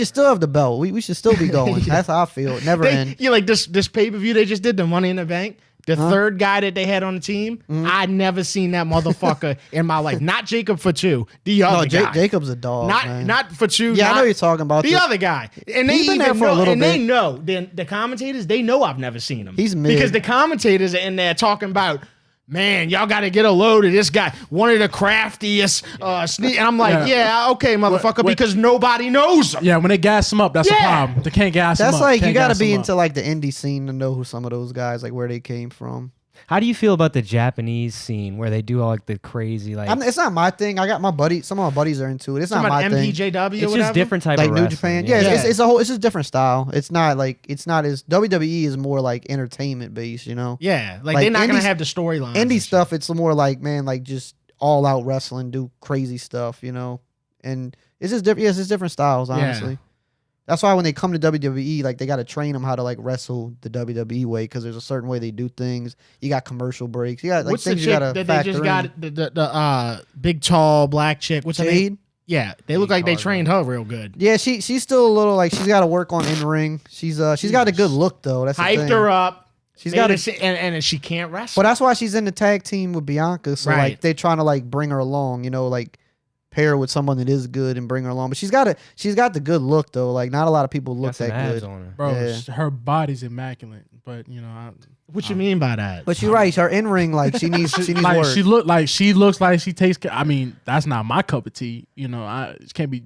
still have the belt. We should still be going. That's how I feel. It never ends. You like this pay per view they just did, the Money in the Bank. The third guy that they had on the team, I'd never seen that motherfucker in my life. Not Jacob Fatu, the other guy. Jacob's a dog. Not Fatu. Yeah, I know you're talking about the other guy. And he's been there for a little bit. They know the commentators. They know I've never seen him. He's mid. Because the commentators are in there talking about, man, y'all got to get a load of this guy. One of the craftiest sneak. And I'm like, okay, motherfucker, because nobody knows him. Yeah, when they gas him up, that's a problem. They can't gas him up. That's like, you got to be into like the indie scene to know who some of those guys, like where they came from. How do you feel about the Japanese scene where they do all like the crazy like? It's not my thing. I got my buddy. Some of my buddies are into it. It's not my thing. MPJW. It's just different type like of New Japan. Yeah, it's just a different style. It's not as WWE is more like entertainment based. You know. Yeah, like they're not gonna have the storyline. Indie stuff. It's more like just all out wrestling, do crazy stuff. You know, and it's just different. Yes, it's different styles. Honestly. Yeah. That's why when they come to WWE, like they got to train them how to like wrestle the WWE way, because there's a certain way they do things. You got commercial breaks. You got like things you got to factor in. The big tall black chick. What's her name? Yeah, they look like they trained her real good. Yeah, she's still a little like she's got to work on in ring. She's got a good look though. That's hyped her up. She's got and she can't wrestle. But that's why she's in the tag team with Bianca. So like they're trying to like bring her along. You know, like pair her with someone that is good and bring her along. But she's got the good look though. Like not a lot of people look that good. On her. Bro, her body's immaculate. But you know, what you mean by that? But you're right. Her in ring, like she needs like work. She looks like she takes care. I mean, that's not my cup of tea. You know, she can't be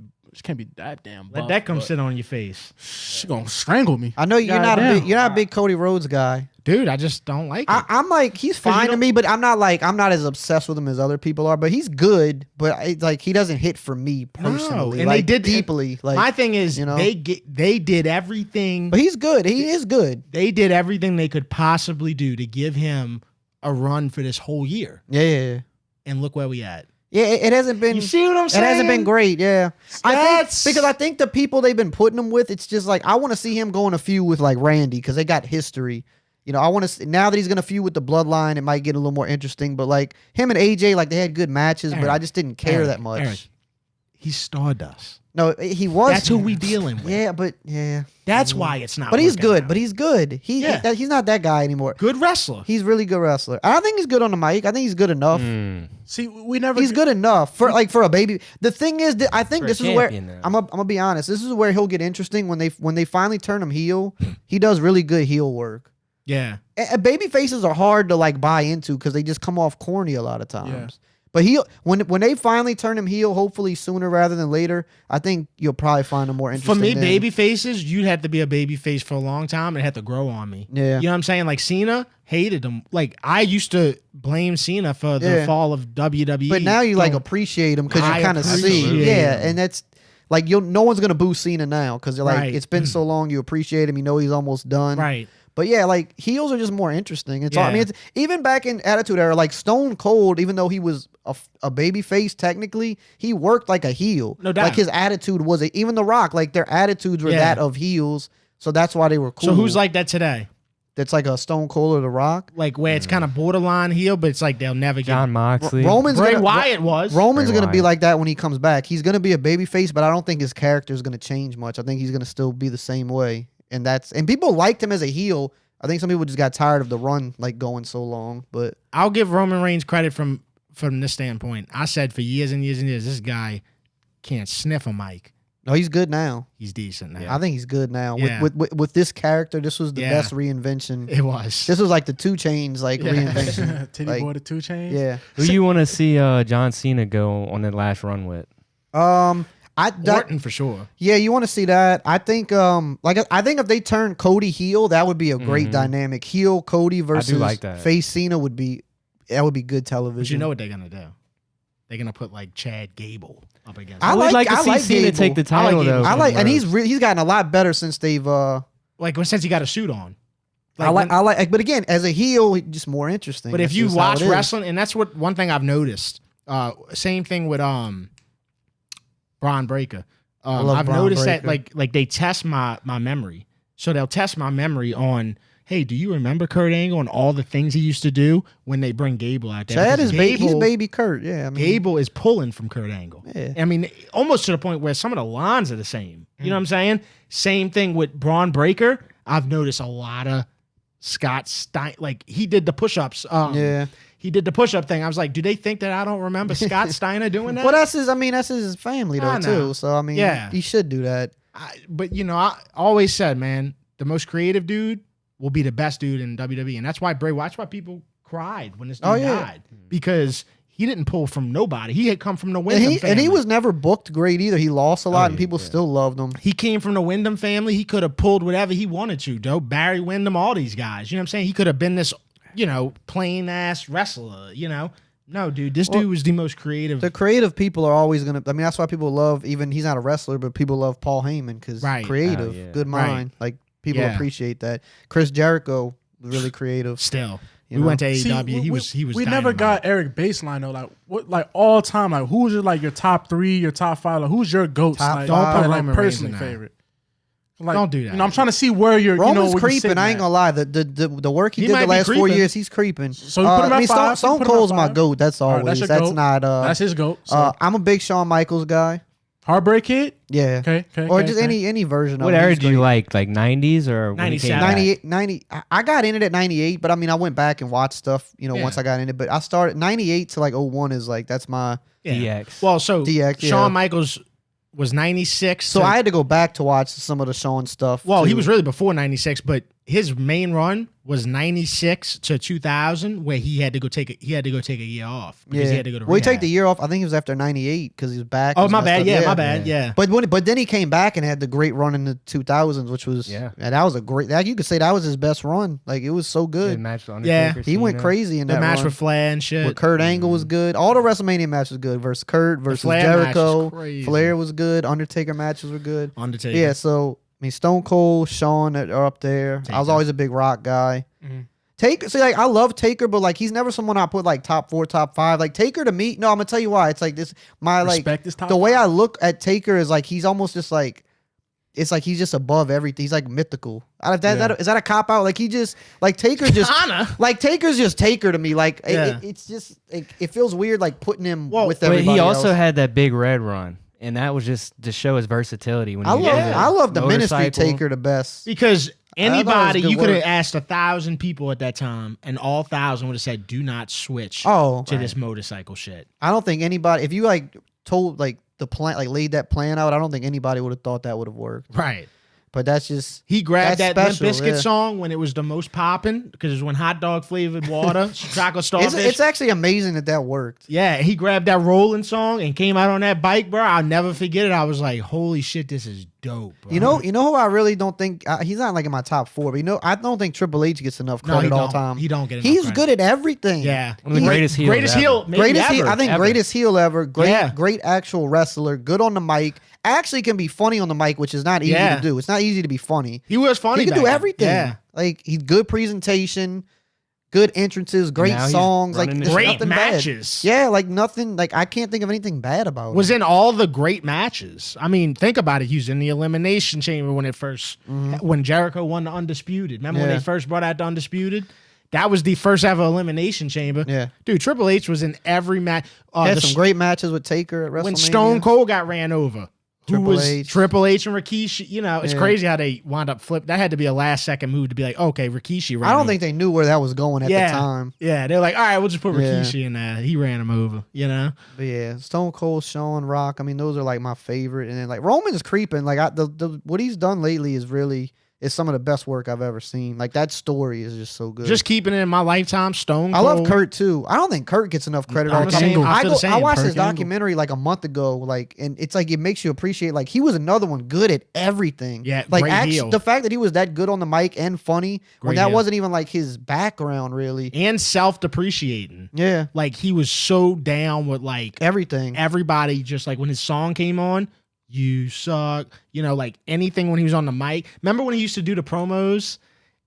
that damn buff. Let that come sit on your face. She gonna strangle me. I know you're not a big Cody Rhodes guy. Dude, I just don't like it. I'm like, he's fine to me, but I'm not as obsessed with him as other people are. But he's good, but like he doesn't hit for me personally. No, and like, they did deeply. Like my thing is, you know, they did everything. But he's good. He is good. They did everything they could possibly do to give him a run for this whole year. Yeah. And look where we at. Yeah, it hasn't been. You see what I'm saying? It hasn't been great. Yeah, I think the people they've been putting him with, it's just like I want to see him go in a feud with like Randy because they got history. You know, I want to now that he's gonna feud with the Bloodline, it might get a little more interesting. But like him and AJ, like they had good matches, but I just didn't care that much. Eric, he's Stardust. No, he was. That's who we dealing with. Yeah, but yeah. That's why it's not. But he's good. Out. But he's good. He's not that guy anymore. Good wrestler. He's really good wrestler. I don't think he's good on the mic. I think he's good enough. See, we never. He's good enough for a baby. The thing is that I think this is where I'm gonna be honest. This is where he'll get interesting when they finally turn him heel. He does really good heel work. Yeah. And baby faces are hard to like buy into because they just come off corny a lot of times. Yeah. But when they finally turn him heel, hopefully sooner rather than later, I think you'll probably find him more interesting. For me, baby faces, you'd have to be a baby face for a long time and it had to grow on me. Yeah. You know what I'm saying? Like Cena, hated him. Like I used to blame Cena for the fall of WWE. But now you like appreciate him because you kind of see. Yeah, and that's like no one's gonna boo Cena now because they're like it's been so long. You appreciate him. You know he's almost done. Right. But yeah, like heels are just more interesting. It's all, I mean, it's, even back in Attitude Era, like Stone Cold, even though he was a baby face technically, he worked like a heel. No doubt. Like his attitude was even The Rock, like their attitudes were that of heels, so that's why they were cool. So who's like that today? That's like a Stone Cold or The Rock, like where it's kind of borderline heel, but it's like they'll never get John Moxley. Bray Wyatt was. Roman's gonna be like that when he comes back. He's gonna be a baby face, but I don't think his character is gonna change much. I think he's gonna still be the same way, and people liked him as a heel. I think some people just got tired of the run like going so long, but I'll give Roman Reigns credit from this standpoint. I said for years and years and years, this guy can't sniff a mic. No, he's good now. He's decent now. I think he's good now. Yeah. With this character, this was the best reinvention. It was. This was like the 2 Chainz reinvention. Titty boy, the 2 Chainz. Yeah. Who you want to see John Cena go on the last run with? Orton for sure. Yeah, you want to see that. I think I think if they turn Cody heel, that would be a great dynamic. Heel Cody versus face Cena would be good television. But you know what they're gonna do? They're gonna put like Chad Gable up against. I would like to see Cena take the title though. And he's gotten a lot better since they've since he got a suit on. But again, as a heel, he's just more interesting. But if you watch wrestling, and that's one thing I've noticed. Same thing with Braun Breaker. I've noticed that like they test my memory. So they'll test my memory on, hey, do you remember Kurt Angle and all the things he used to do when they bring Gable out there? Chad is he's baby Kurt. Yeah, I mean, Gable is pulling from Kurt Angle. Yeah. I mean, almost to the point where some of the lines are the same. You know what I'm saying? Same thing with Braun Breaker. I've noticed a lot of Scott Stein. Like he did the push-ups. He did the push-up thing. I was like, do they think that I don't remember Scott Steiner doing that? Well, that's his family though too. So I mean, he should do that. But I always said, man, the most creative dude will be the best dude in WWE, and that's why people cried when this dude died, because he didn't pull from nobody. He had come from the Wyndham family. And he was never booked great either. He lost a lot, and people still loved him. He came from the Wyndham family. He could have pulled whatever he wanted to, though. Barry Windham, all these guys. You know what I'm saying? He could have been this, plain ass wrestler. No, dude, this dude was the most creative. The creative people are always gonna. I mean, that's why people love. Even he's not a wrestler, but people love Paul Heyman because creative, good mind. Like people appreciate that. Chris Jericho was really creative. Still. We went to AEW. He was. We never got Eric Baseline though. Like what? Like all time. Like who's your top 3, your top 5? Like who's your goats? Top don't put like personally favorite. Like, don't do that. I'm trying to see where you're. Roman's creeping. I ain't gonna lie. The work he did the last 4 years, he's creeping. So you put him at 5. Stone Cold's my goat. That's always. That's not. That's his goat. So. I'm a big Shawn Michaels guy. Heartbreak Kid? Yeah. Okay. Or just any version of it. What era do you like 90s or 97? 98, 90. I got in it at 98, but I mean, I went back and watched stuff, once I got in it. But I started 98 to like 01 is like, that's my DX. Well, so DX, Shawn Michaels was 96. So I had to go back to watch some of the Shawn stuff. Well, he was really before 96, but his main run was 96 to 2000, where he had to go take a year off because he had to go to rehab. He took the year off. I think it was after 98 because he was back. Oh, my bad. My bad. Yeah. But then he came back and had the great run in the 2000s, which was that was a great. That you could say that was his best run. Like it was so good. Match with Undertaker, he went crazy in that the match run. with Flair and shit. With Kurt Angle was good. All the WrestleMania matches was good. Versus Kurt versus Jericho. Flair was good. Undertaker matches were good. Undertaker. Yeah. So. I mean, Stone Cold, Shawn are up there. I was always a big Rock guy. Taker, see, like I love Taker, but like he's never someone I put like top 4, top 5. Like Taker to me, no, I'm gonna tell you why. It's like this. The way I look at Taker is like he's almost just like, it's like he's just above everything. He's like mythical. Is that a cop out? Like he just like Taker just like Taker's just Taker to me. Like it's just it feels weird like putting him with everybody. But he also else. had that Big Red run. And that was just to show his versatility. When I love the Ministry Taker the best. Because anybody, you could have asked 1,000 people at that time, and all 1,000 would have said, do not switch to this motorcycle shit. I don't think anybody, if you like told like the plan, like laid that plan out, I don't think anybody would have thought that would have worked. Right. But that's just he grabbed that Limp Bizkit song when it was the most popping because it was when hot dog flavored water, chocolate starfish. It's actually amazing that worked. Yeah, he grabbed that Rolling song and came out on that bike, bro. I'll never forget it. I was like, holy shit, this is dope. Bro. You know who I really don't think he's not like in my top 4, but I don't think Triple H gets enough credit all time. He don't get enough He's credit. good at everything. Yeah, one of the greatest heel ever. I think greatest heel ever. Great actual wrestler. Good on the mic. Actually can be funny on the mic, which is not easy to do. It's not easy to be funny. He was funny. He can do everything. Yeah. Like he's good presentation, good entrances, great songs, like great matches. Bad. Yeah, like nothing. Like I can't think of anything bad about it. Was in all the great matches. I mean, think about it. He was in the Elimination Chamber when it first when Jericho won the Undisputed. Remember when they first brought out the Undisputed? That was the first ever Elimination Chamber. Yeah. Dude, Triple H was in every match. Had some great matches with Taker at WrestleMania. When Stone Cold got ran over. Triple H and Rikishi. You know, it's crazy how they wound up flip. That had to be a last second move to be like, okay, Rikishi ran. I don't think they knew where that was going at the time. Yeah, they're like, all right, we'll just put Rikishi in that. He ran him over, you know? But yeah, Stone Cold, Shawn, Rock, I mean, those are like my favorite. And then like Roman's creeping. Like what he's done lately is some of the best work I've ever seen. Like that story is just so good. Just keeping it in my lifetime, Stone Cold. I love Kurt too. I don't think Kurt gets enough credit. I watched his documentary like a month ago, like, and it's like it makes you appreciate. Like he was another one good at everything. Yeah, like great the fact that he was that good on the mic and funny when that wasn't even like his background really, and self-depreciating. Yeah, like he was so down with like everything. Everybody just like when his song came on. You suck. You know, like anything when he was on the mic. Remember when he used to do the promos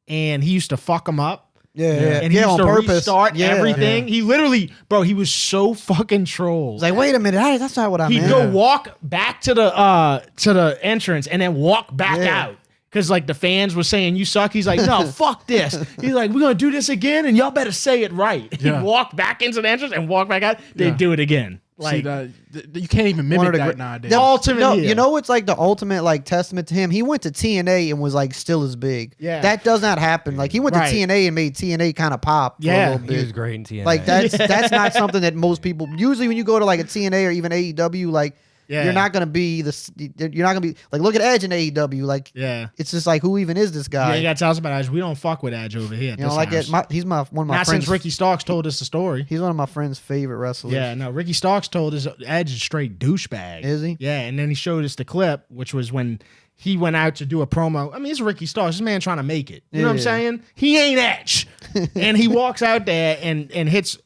and he used to fuck them up? Yeah. And he used on to purpose. restart everything. Yeah. He literally, bro, he was so fucking trolls. Like, wait a minute, that's not what I meant. He'd go walk back to the entrance and then walk back out. Because, like, the fans were saying, you suck. He's like, no, fuck this. He's like, we're going to do this again, and y'all better say it right. He'd walk back into the entrance and walk back out. They'd do it again. Like, you can't even mimic that nowadays. The ultimate no, you know what's like the ultimate like testament to him? He went to TNA and was like still as big. Yeah. That does not happen. Like he went to TNA and made TNA kind of pop for a little bit. He was great in TNA. Like that's not something that most people usually when you go to like a TNA or even AEW, like you're not gonna be you're not gonna be like look at Edge in AEW. Like it's just like who even is this guy? Yeah, you gotta tell us about Edge. We don't fuck with Edge over here. You know, like he's one of my not friends. Since Ricky Starks told us the story. He's one of my friend's favorite wrestlers. Yeah, no, Ricky Starks told us Edge is straight douchebag. Is he? Yeah, and then he showed us the clip, which was when he went out to do a promo. I mean, it's Ricky Starks. This man trying to make it. You know what I'm saying? He ain't Edge, and he walks out there and hits.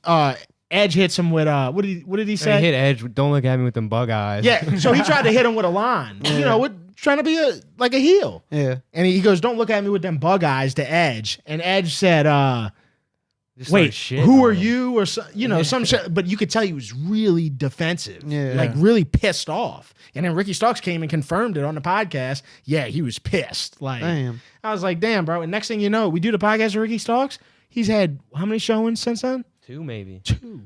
Edge hits him with what did he say? He hit Edge. Don't look at me with them bug eyes. Yeah, so he tried to hit him with a line. You know, trying to be a heel. Yeah, and he goes, "Don't look at me with them bug eyes." To Edge, and Edge said, "Wait, who are you?" Or some shit. But you could tell he was really defensive. Like really pissed off. And then Ricky Starks came and confirmed it on the podcast. Yeah, he was pissed. Like, damn. I was like, "Damn, bro!" And next thing you know, we do the podcast with Ricky Starks. He's had how many showings since then? 2 maybe. 2.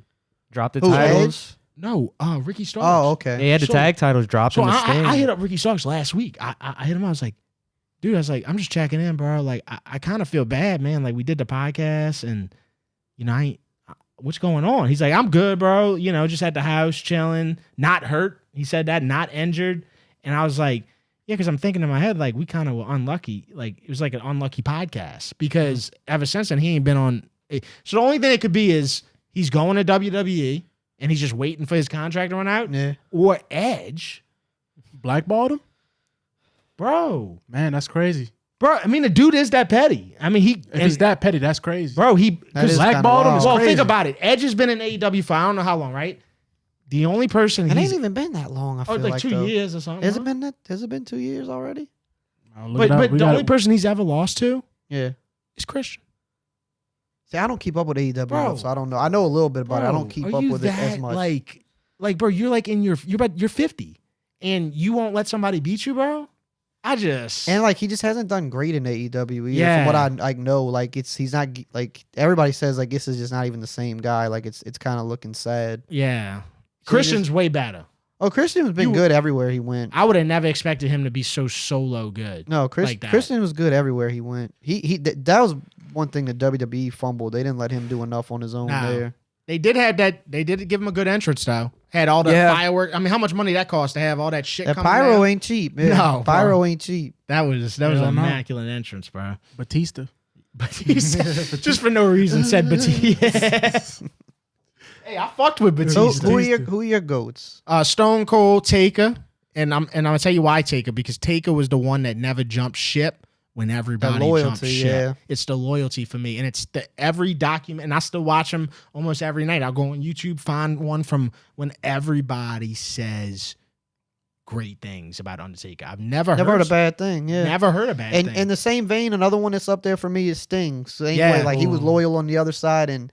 Dropped the titles. No, Ricky Starks. Oh, okay. Yeah, he had the tag titles dropped in the Sting. I hit up Ricky Starks last week. I hit him. I was like, dude, I'm just checking in, bro. Like, I kind of feel bad, man. Like, we did the podcast and, you know, what's going on? He's like, I'm good, bro. You know, just at the house chilling, not hurt. He said that, not injured. And I was like, yeah, because I'm thinking in my head, like, we kind of were unlucky. Like, it was like an unlucky podcast because ever since then, he ain't been on. So the only thing it could be is he's going to WWE and he's just waiting for his contract to run out. Yeah. Or Edge blackballed him. Bro. Man, that's crazy. Bro, I mean, the dude is that petty. I mean, if he's that petty, that's crazy. Bro, blackballed him. Well, think about it. Edge has been in AEW for I don't know how long, right? The only person it ain't even been that long. I feel like 2 years or something. Has it been that? Has it been 2 years already? But the only person he's ever lost to, is Christian. See, I don't keep up with AEW, so I don't know. I know a little bit about it. I don't keep up with it as much. Like, bro, you're like you're 50, and you won't let somebody beat you, bro. And like he just hasn't done great in AEW either. Yeah. From what I know, like he's not like everybody says like this is just not even the same guy. Like it's kind of looking sad. Yeah, so Christian's way better. Oh, Christian's been good everywhere he went. I would have never expected him to be so solo good. No, Christian was good everywhere he went. That was one thing that WWE fumbled. They didn't let him do enough on his own there. They did have that. They did give him a good entrance though. Had all the fireworks. I mean, how much money that cost to have all that shit? That pyro ain't cheap. Man. No, pyro ain't cheap. That was an immaculate entrance, bro. Batista. Just for no reason said Batista. Hey, I fucked with Batista. So who are your goats? Stone Cold, Taker, and I'm gonna tell you why Taker, because Taker was the one that never jumped ship when everybody jumped ship. Yeah. It's the loyalty for me, and it's every document, and I still watch him almost every night. I'll go on YouTube, find one from when everybody says great things about Undertaker. I've never heard a bad thing. Yeah, never heard a bad thing. And in the same vein, another one that's up there for me is Sting. Same way, like he was loyal on the other side, and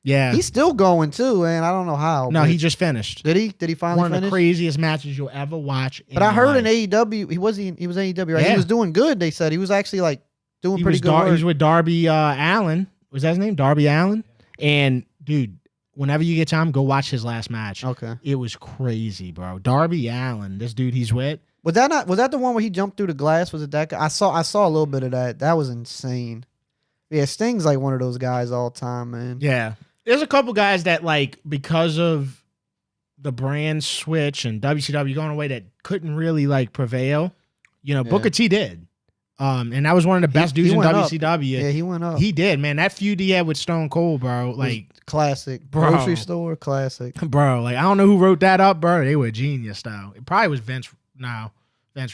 he's still going too, and I don't know how. No, he just finished. Did he? Did he finally finish? One of the craziest matches you'll ever watch. But I heard in AEW, he was AEW, right? Yeah. He was doing good. They said he was actually like doing pretty good. He was with Darby Allin. Was that his name? Darby Allin. And dude, whenever you get time, go watch his last match. Okay. It was crazy, bro. Darby Allin, this dude he's with. Was that the one where he jumped through the glass? Was it that guy? I saw a little bit of that. That was insane. Yeah, Sting's like one of those guys all the time, man. Yeah. There's a couple guys that, like, because of the brand switch and WCW going away, that couldn't really, like, prevail. You know, Booker T did. And that was one of the best dudes in WCW. Up. Yeah, he went up. He did, man. That feud he had with Stone Cold, bro. Like, classic. Bro. Grocery store, classic. Bro, like, I don't know who wrote that up, bro. They were genius, though. It probably was Vince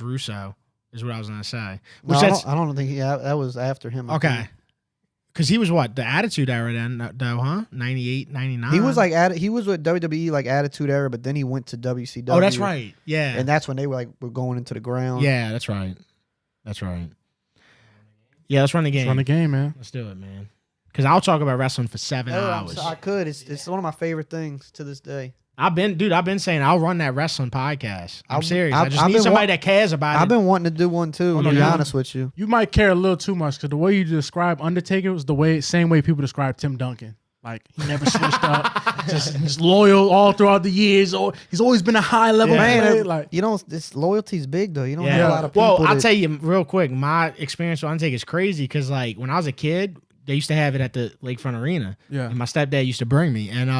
Russo is what I was going to say. Which I don't think that was after him. Okay. Because he was what? The Attitude Era then, though, huh? 98, 99? He was he was with WWE, like, Attitude Era, but then he went to WCW. Oh, that's right. Yeah. And that's when they were going into the ground. Yeah, that's right. That's right. Yeah, let's run the game. Let's run the game, man. Let's do it, man. Because I'll talk about wrestling for 7 hours. I could. It's one of my favorite things to this day. I've been saying I'll run that wrestling podcast. I'm serious. I just need somebody that cares about it. I've been wanting to do one too, to be honest with you. You might care a little too much because the way you describe Undertaker was the same way people describe Tim Duncan. Like, he never switched up. Just loyal all throughout the years. He's always been a high level man. Like, this loyalty's big though. You don't have a lot of people. Well, I'll tell you real quick. My experience with Undertaker is crazy because, like, when I was a kid, they used to have it at the Lakefront Arena. Yeah. And my stepdad used to bring me, and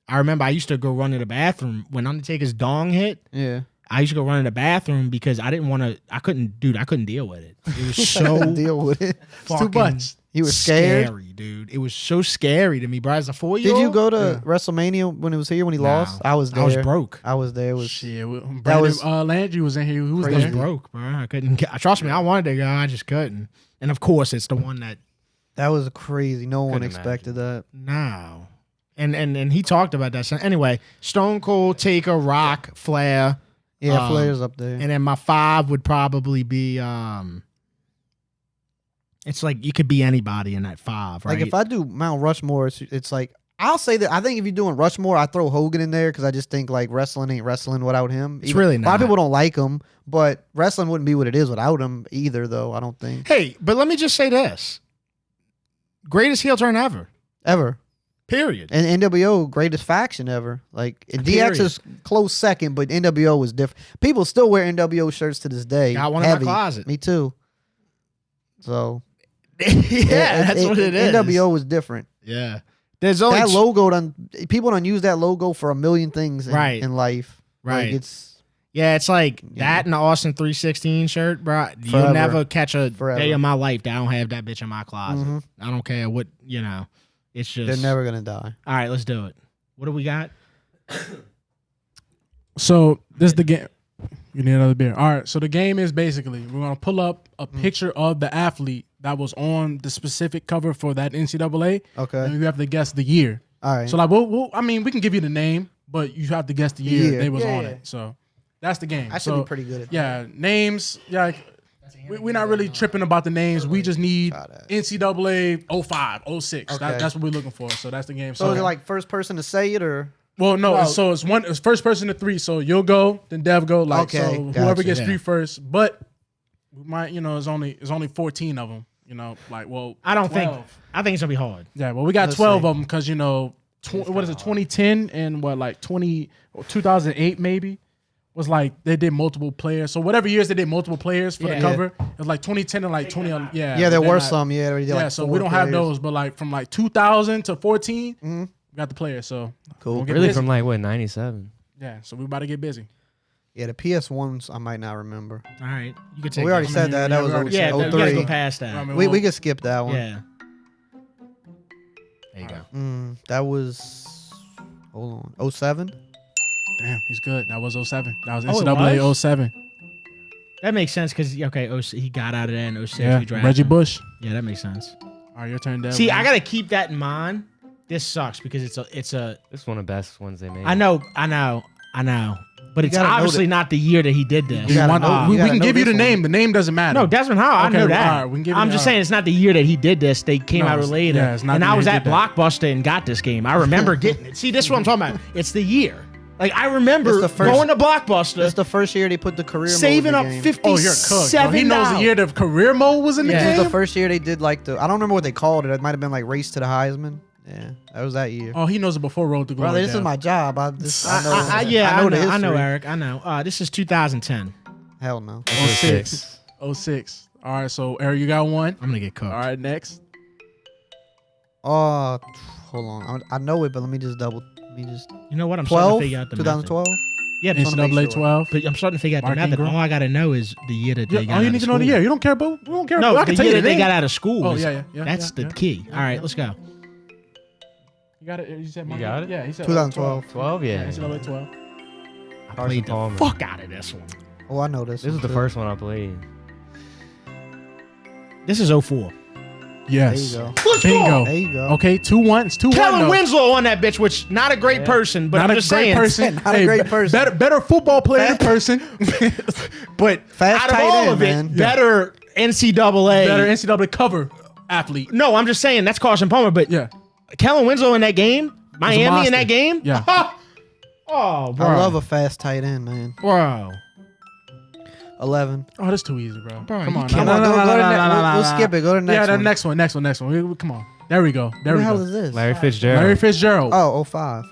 I remember I used to go run to the bathroom when Undertaker's dong hit. Yeah. I used to go run to the bathroom because I couldn't deal with it. It was so deal with it. It's too much. You were scared? Scary, dude. It was so scary to me, bro. As a 4-year-old. Did you go to WrestleMania when it was here when he lost? I was there. I was broke. I was there. Landry was in here. Who was there? I was broke, bro. I couldn't trust me, I wanted to go. I just couldn't. And of course, it's the one that was crazy. No one expected that. No. And he talked about that. So anyway, Stone Cold, Taker, Rock, Flair. Yeah, Flair's up there. And then my 5 would probably be it's like you could be anybody in that 5, right? Like if I do Mount Rushmore, it's like I'll say that I think if you're doing Rushmore, I throw Hogan in there because I just think like wrestling ain't wrestling without him. It's really not. A lot of people don't like him, but wrestling wouldn't be what it is without him either, though. I don't think. Hey, but let me just say this: greatest heel turn ever. Period. And NWO, greatest faction ever. Like DX is close second, but NWO was different. People still wear NWO shirts to this day. Got one in my closet. Me too. So that's what it is. NWO was different. Yeah. There's only that logo. People don't use that logo for a million things in life. Right. Like it's like that and the Austin 316 shirt, bro. You'll never catch a day in my life that I don't have that bitch in my closet. Mm-hmm. I don't care what, It's just they're never gonna die. All right, let's do it. What do we got? So this is the game. You need another beer. All right. So the game is basically we're gonna pull up a picture of the athlete that was on the specific cover for that NCAA. Okay. And you have to guess the year. All right. So like, we can give you the name, but you have to guess the year they was on it. So that's the game. I should be pretty good at that. Yeah, names. Yeah. We're not really tripping about the names. We just need NCAA 05, 06. Okay. That's what we're looking for. So that's the game. So is it like first person to say it or? Well, no. So it's first person to 3. So you'll go, then Dev go. Like so, whoever gets 3 first. But we might, it's only 14 of them. I think it's gonna be hard. Yeah. Well, we got 12 of them because what is it? 2010 and 2008 maybe. Was like they did multiple players. So whatever years they did multiple players for the cover, it was like 2010 and like 20. Yeah, there were some. Yeah, they did like so we don't have those, but like from like 2000 to 14, we got the players. So cool. Really, from like what 97? Yeah, so we about to get busy. Yeah, the PS ones I might not remember. All right, you could take. We already said that. That was 03. Yeah, you gotta go past that. We could skip that one. Yeah. There you go. That was. Hold on. 07. Damn, he's good. That was 07. That was NCAA 07. That makes sense because he got out of that in 06. Yeah, Reggie Bush. Yeah, that makes sense. All right, your turn, Dev. See, I gotta keep that in mind. This sucks because it's a. This is one of the best ones they made. I know. But it's obviously not the year that he did this. We can give you the name. The name doesn't matter. No, Desmond Howe. I know that. All right, we can give I'm just saying it's not the year that he did this. They came out later. Yeah, it's not and I was at Blockbuster and got this game. I remember getting it. See, this is what I'm talking about. It's the year. Like, I remember going to Blockbuster. It's the first year they put the career saving mode up in the game. $57. Oh, you're cooked. He knows the year the career mode was in the game. This was the first year they did like I don't remember what they called it. It might have been like Race to the Heisman. Yeah, that was that year. Oh, he knows it before Road to Glory. Brother, this is my job. I know the I know, history. Eric. I know. This is 2010. Hell no. 06. 06. All right, so Eric, you got one. I'm gonna get cooked. All right, next. Hold on. I know it, but let me just. You know what? I'm starting to figure out the 2012. Yeah, NCAA 12. but I'm starting to figure out the Mark method. Ingram. All I gotta know is the year that they got All you out need of to know the school. year. You don't care about. We don't care. No, I the can tell year you that they name. got out of school. Oh, is- yeah. That's the key. All right, let's go. You got it. You said You got it? Yeah, he said 2012. 12, yeah. NCAA 12. I Carson played the Palmer. fuck out of this one. Oh, I know this. This was the first one I played. This is 04. Yes. There you Bingo. There you go. Okay, 2-1. It's 2-1. Kellen though. Winslow on that bitch, which not a great person, but Not I'm a just great saying. person. Not a great person. Better football player than person. But Fast out of tight all end, of it, man. better NCAA. Better NCAA cover athlete. No, I'm just saying that's Carson Palmer. But Yeah. Kellen Winslow in that game, Miami in monster. that game. Yeah. Oh, bro. I love a fast tight end, man. bro. 11. Oh, that's too easy, bro. Bro, Come you on. can't- Come on, go to the next. We'll skip it. Go to the next Yeah, the one. next one. Next one. Come on. There we go. There Who we the hell go. is this? Larry Fitzgerald. Larry Fitzgerald. Oh, 05.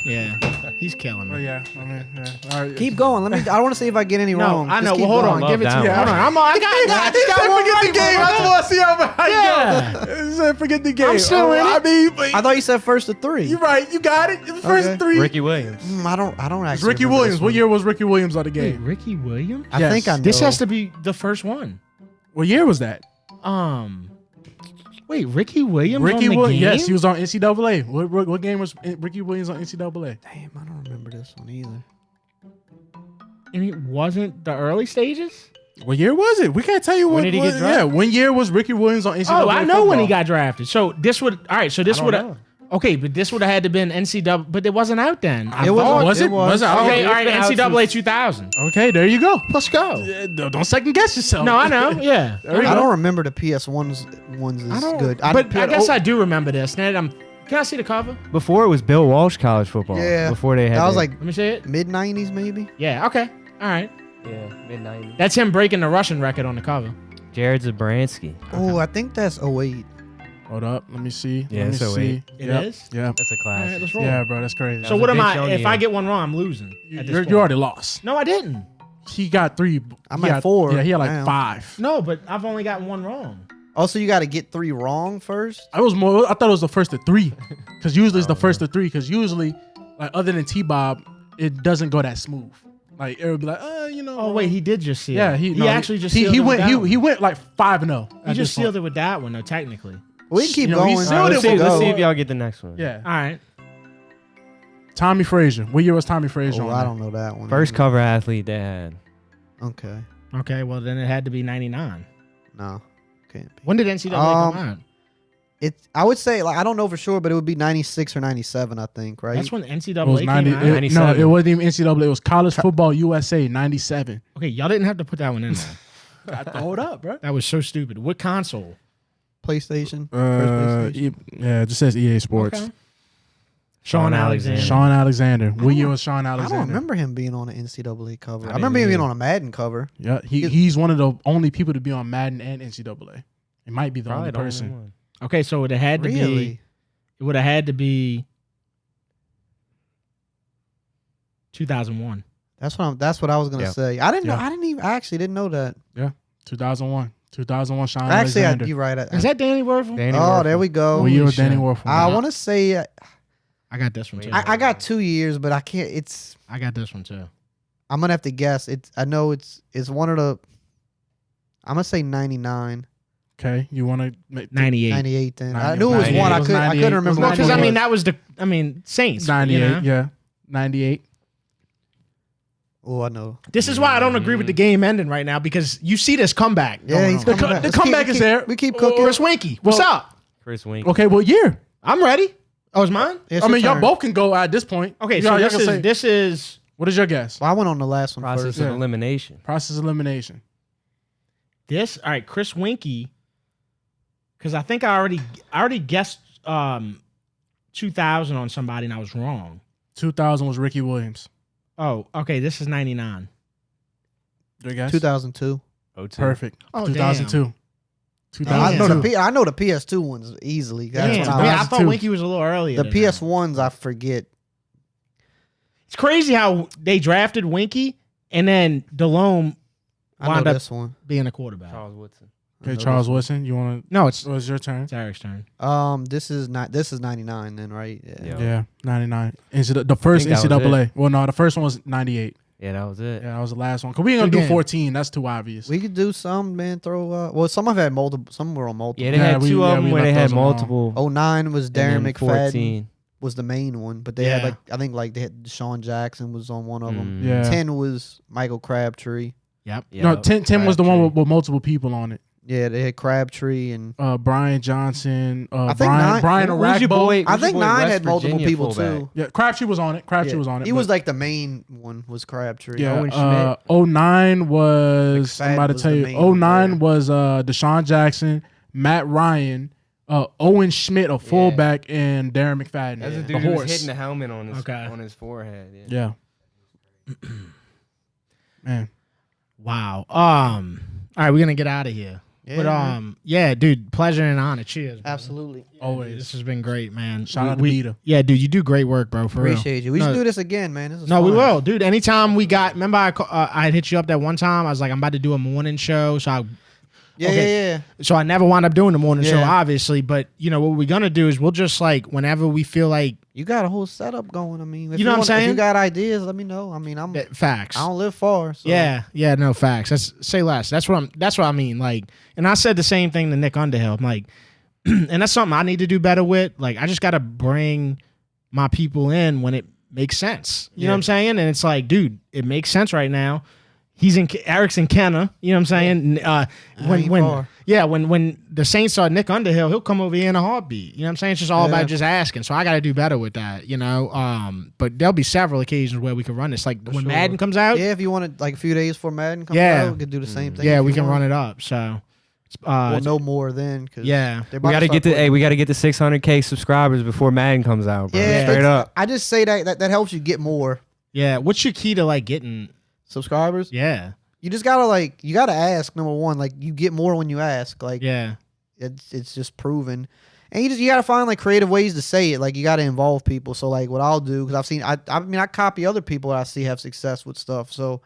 Yeah, he's killing Oh, me. yeah. I mean, yeah. All right. Keep going. I want to see if I get any No, wrong. I Just know. keep Well, hold going. on. Give it to Love me. that Hold on. I just got one Forget the game. I just want to see how you Yeah. go. He said forget the game. I'm still in it. I mean, but I thought you said first to 3. you're right. You got it. The first Okay. 3. Ricky Williams. I don't actually. It's Ricky remember Williams. this What one. year was Ricky Williams on the Wait, game? Ricky Williams? I Yes. think I know. This has to be the first one. What year was that? Wait, Ricky Williams Ricky on the Williams. game? Yes, he was on NCAA. What game was Ricky Williams on NCAA? Damn, I don't remember this one either. And it wasn't the early stages? What year was it? We can't tell you When did he get drafted? Yeah, when year was Ricky Williams on NCAA? Oh, I know when he football? got drafted. So this would I don't know. Okay, but this would have had to been NCAA, but it wasn't out then. It was. Was it? Was it? Okay, it all right, was out NCAA since- 2000. Okay, there you go. Let's go. Don't second guess yourself. No, I know. Yeah. There you I go. don't remember the PS1's ones as good. But I guess I do remember this. Now that can I see the cover? Before it was Bill Walsh college football. Yeah. Before they had That was their- like Let me see it. mid 90s maybe. Yeah, okay. All right. yeah, mid-90s. That's him breaking the Russian record on the cover. Jared Zabransky. Oh, I think that's 08. Hold up. Let me see. Yeah, Let me so see. It Yep. is? Yeah. That's a All right, classic. let's roll. Yeah, bro, that's crazy. So was what a am big I? show If year. I get one wrong, I'm losing. at this point. You already lost. No, I didn't. He got 3. I'm he at got 4. Yeah, he had like Damn. 5. No, but I've only gotten one wrong. Also, you got to get 3 wrong first. I thought it was the first to 3, because usually it's the first to 3. Because usually, like other than T-Bob, it doesn't go that smooth. Like it would be like, you know. Oh wait, he did just seal. Yeah, he actually just sealed he it with went that one. he went like 5-0. He just sealed it with that one, though. Technically. We can keep You know, he going. sealed Let's it see, with- let's go. see if y'all get the next one. Yeah. All right. Tommy Frazier. What year was Tommy Frazier Oh, on? I there? don't know that one. First either. cover athlete they had. Okay. Okay. Well, then it had to be 99. No. Can't be. When did NCAA come out? I would say, like, I don't know for sure, but it would be 96 or 97, I think, right? That's when It was NCAA 90, came out. no, 97. it wasn't even NCAA. It was College Football USA 97. Okay, y'all didn't have to put that one in there. I throw it up, bro. That was so stupid. What console? PlayStation. First PlayStation. Yeah, it just says EA Sports. Okay. Sean Alexander. Sean Alexander. What year was Sean I Alexander? don't remember him being on an NCAA cover. I I remember him didn't being either. on a Madden cover. Yeah, he's one of the only people to be on Madden and NCAA. It might be the Probably only the only person. one. Okay, so it had to be. Really? It would have had to be 2001. That's what I was gonna Yeah. say. I didn't know. Yeah. I actually didn't know that. 2001. 2001 Sean Actually, Alexander. you're right. Is that Danny Werfel? Danny Oh, Werfel. there we go. What year was Holy Danny shit. Werfel? I want to say I got this one too. I got 2 years, but I can't. I got this one too. I'm gonna have to guess. I know it's one of the. I'm gonna say 99, Okay, you want to make 98. 98. Then 98. I knew it was 98. one. It I was couldn't 98. remember. Well, which because one I it mean was. that was Saints. 98? You know? Yeah, 98. Oh, I know. This is why I don't agree with the game ending right now because you see this comeback. Yeah, going he's on. coming back. the Let's comeback keep- is there. We keep cooking. Chris Winky, what's Well- up? Chris Wink. Okay, what year? I'm ready. Oh, it's mine. It's I your mean, y'all turn. both can go at this point. Okay, Y'all so can say- this is What is your guess? Well, I went on the last one Process first. of Yeah. elimination. Process elimination. this. All right, Chris Winky. Because I think I already guessed 2000 on somebody and I was wrong. 2000 was Ricky Williams. Oh, okay. This is 99. Your guess? 2002. 02. Perfect. Oh, 2002. I know the PS2 ones easily. That's I thought Winky was a little earlier. The PS1s, I forget. It's crazy how they drafted Winky and then Delhomme wound up being a quarterback. Charles Woodson. Okay, Charles Woodson, you want to? No, it's your turn. It's Eric's turn. This is 99 then, right? Yeah, 99. The first NCAA. Well, no, the first one was 98. Yeah, that was it. Yeah, that was the last one. Cause we ain't gonna do 14. That's too obvious. We could do some, man. Well, some have had multiple. Some were on multiple. Yeah, they had two of them where they had multiple. 09 was Darren McFadden. 14 was the main one, but they had I think they had Deshaun Jackson was on one of them. Yeah. 10 was Michael Crabtree. Yep. No, 10 was the one with multiple people on it. Yeah, they had Crabtree and Brian Johnson. I think Brian Arakbo. I think 9 had multiple people too. Yeah, Crabtree was on it. He was like the main one was Crabtree. Yeah, Owen Schmidt. 09 was McFadden I'm about to was tell the you. main 09 was Deshaun Jackson, Matt Ryan, Owen Schmidt, a fullback, and Darren McFadden. That's a the dude who horse. was hitting the helmet on his forehead. Yeah. Man. Wow. All right, we're gonna get out of here. Yeah, but dude, pleasure and honor. Cheers. Bro. Absolutely. Always. This has been great, man. Shout out to Abita. Yeah, dude, you do great work, bro. For Appreciate you. We should do this again, man. This is fun. we will, dude. Anytime we got, remember I hit you up that one time. I was like, I'm about to do a morning show, so Yeah. So I never wound up doing the morning show, obviously. But you know what we're gonna do is we'll just like whenever we feel like you got a whole setup going. I mean, you know what I'm saying. If you got ideas, let me know. I mean, facts. I don't live far. So. Yeah, no facts. Say less. That's what I mean. Like, and I said the same thing to Nick Underhill. I'm like, and that's something I need to do better with. Like, I just gotta bring my people in when it makes sense. You know what I'm saying? And it's like, dude, it makes sense right now. Eric's in Kenna, you know what I'm saying? When the Saints saw Nick Underhill, he'll come over here in a heartbeat. You know what I'm saying? It's just all about just asking. So I got to do better with that, you know? But there'll be several occasions where we can run this. Like when Madden comes out. Yeah, if you want to, like a few days before Madden comes out, we could do the same thing. Yeah, we can run it up. So. We'll know more then. Cause we got to get to 600K subscribers before Madden comes out, bro. Yeah, straight up. I just say that helps you get more. Yeah, what's your key to like getting subscribers? Yeah. You just gotta ask, number one. Like you get more when you ask. Like it's just proven. And you gotta find like creative ways to say it. Like you gotta involve people. So like what I'll do, because I've seen I copy other people that I see have success with stuff. So,